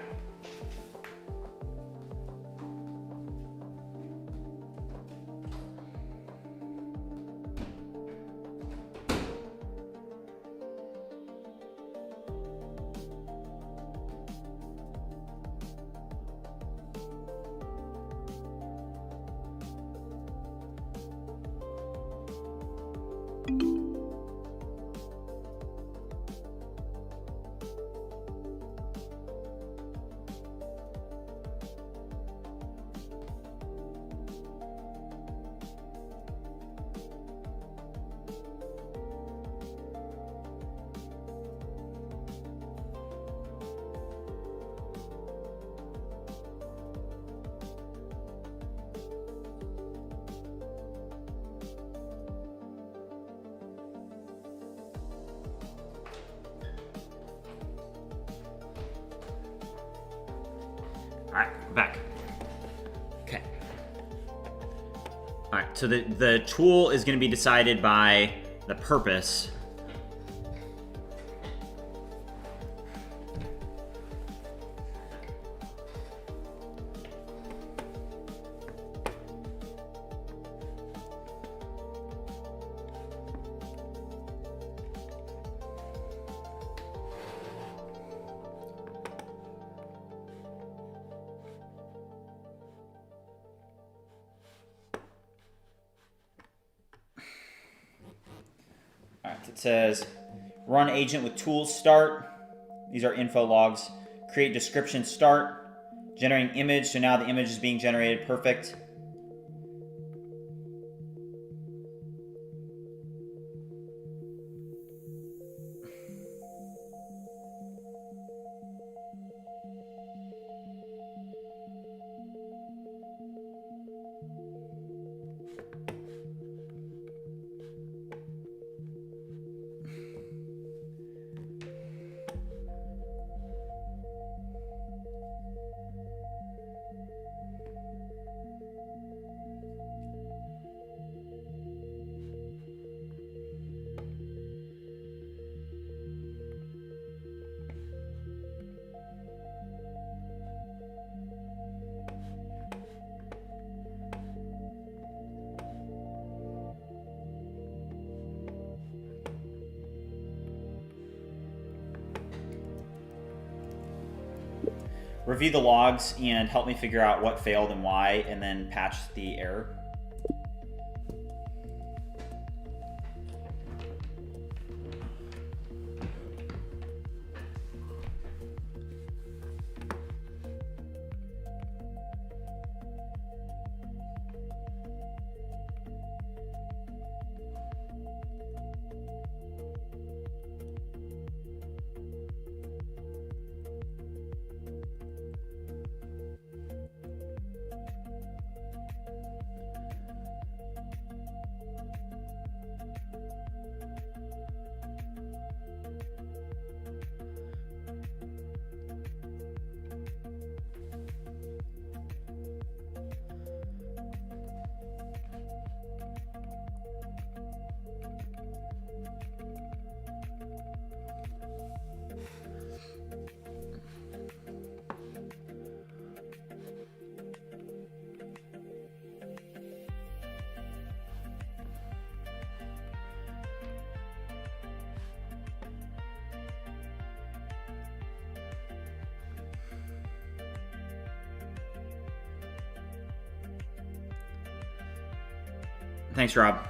All right, we're back. Okay. All right, so the tool is going to be decided by the purpose. All right, it says run agent with tools start. These are info logs. Create description start. Generating image. So now the image is being generated. Perfect. review the logs and help me figure out what failed and why, and then patch the error. Thanks, Rob.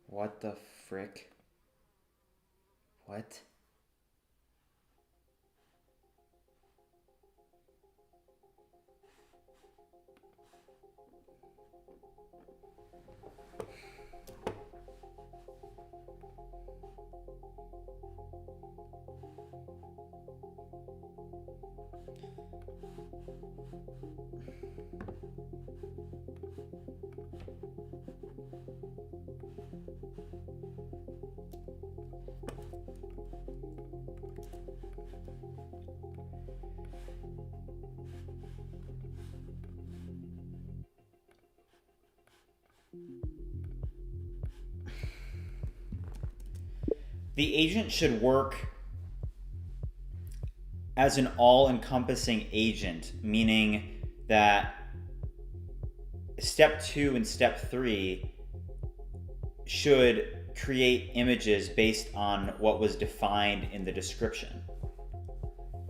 What the frick? What? The agent should work as an all-encompassing agent, meaning that step 2 and step 3 should create images based on what was defined in the description.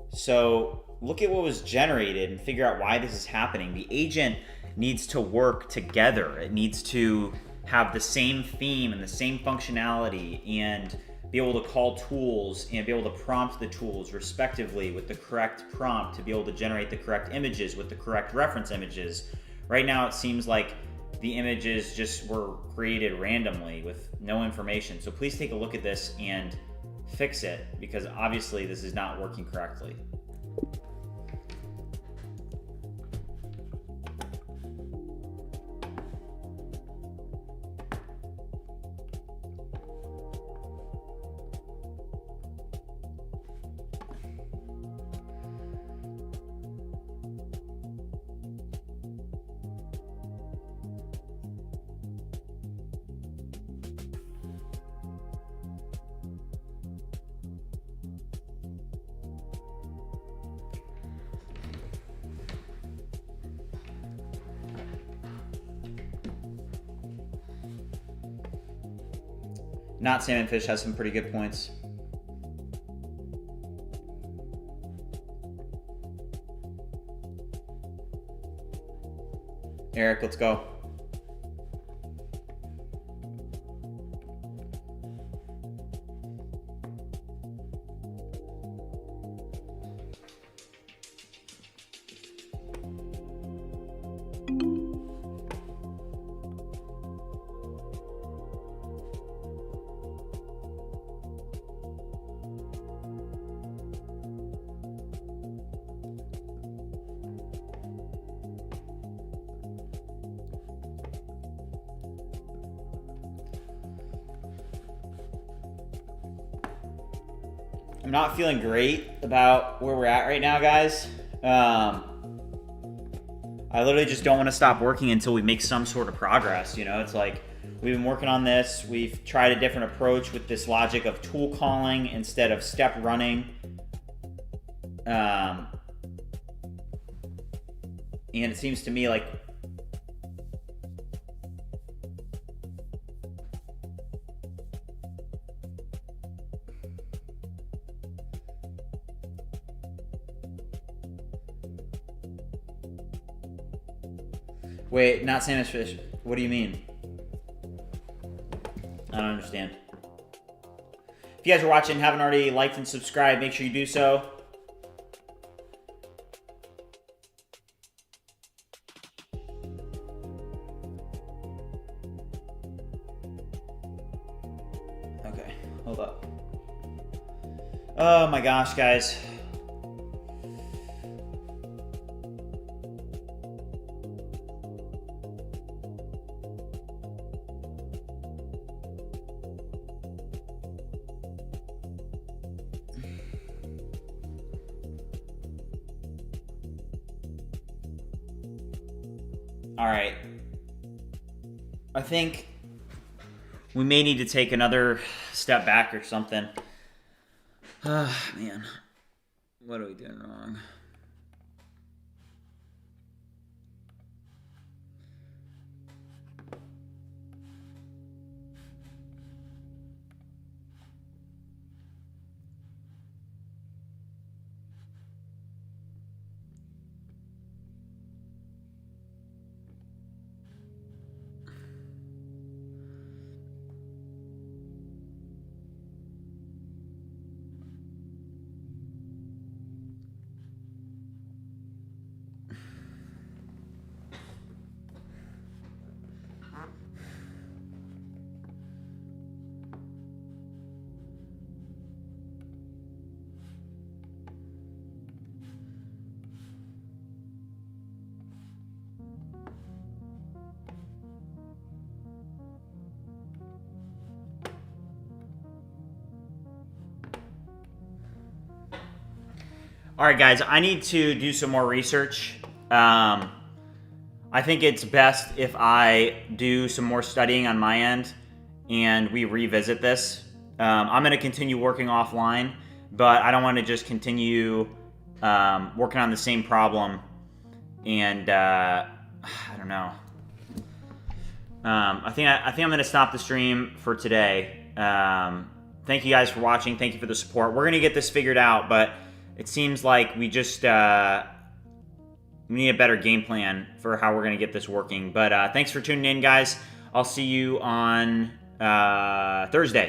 So look at what was generated and figure out why this is happening. The agent needs to work together. It needs to have the same theme and the same functionality and be able to call tools and be able to prompt the tools respectively with the correct prompt to be able to generate the correct images with the correct reference images. Right now it seems like the images just were created randomly with no information. So please take a look at this and fix it, because obviously this is not working correctly. Not Salmon Fish has some pretty good points. Eric, let's go. I'm not feeling great about where we're at right now, guys. I literally just don't want to stop working until we make some sort of progress. You know, it's like we've been working on this. We've tried a different approach with this logic of tool calling instead of step running. And it seems to me like wait, not Salmon Fish. What do you mean? I don't understand. If you guys are watching and haven't already liked and subscribed, make sure you do so. Okay, hold up. Oh my gosh, guys. All right. I think we may need to take another step back or something. Man. What are we doing wrong? All right, guys, I need to do some more research. I think it's best if I do some more studying on my end and we revisit this. I'm going to continue working offline, but I don't want to just continue working on the same problem, and I don't know. I think I'm gonna stop the stream for today. Thank you guys for watching. Thank you for the support. We're gonna get this figured out, but it seems like we just we need a better game plan for how we're gonna get this working. But thanks for tuning in, guys. I'll see you on Thursday.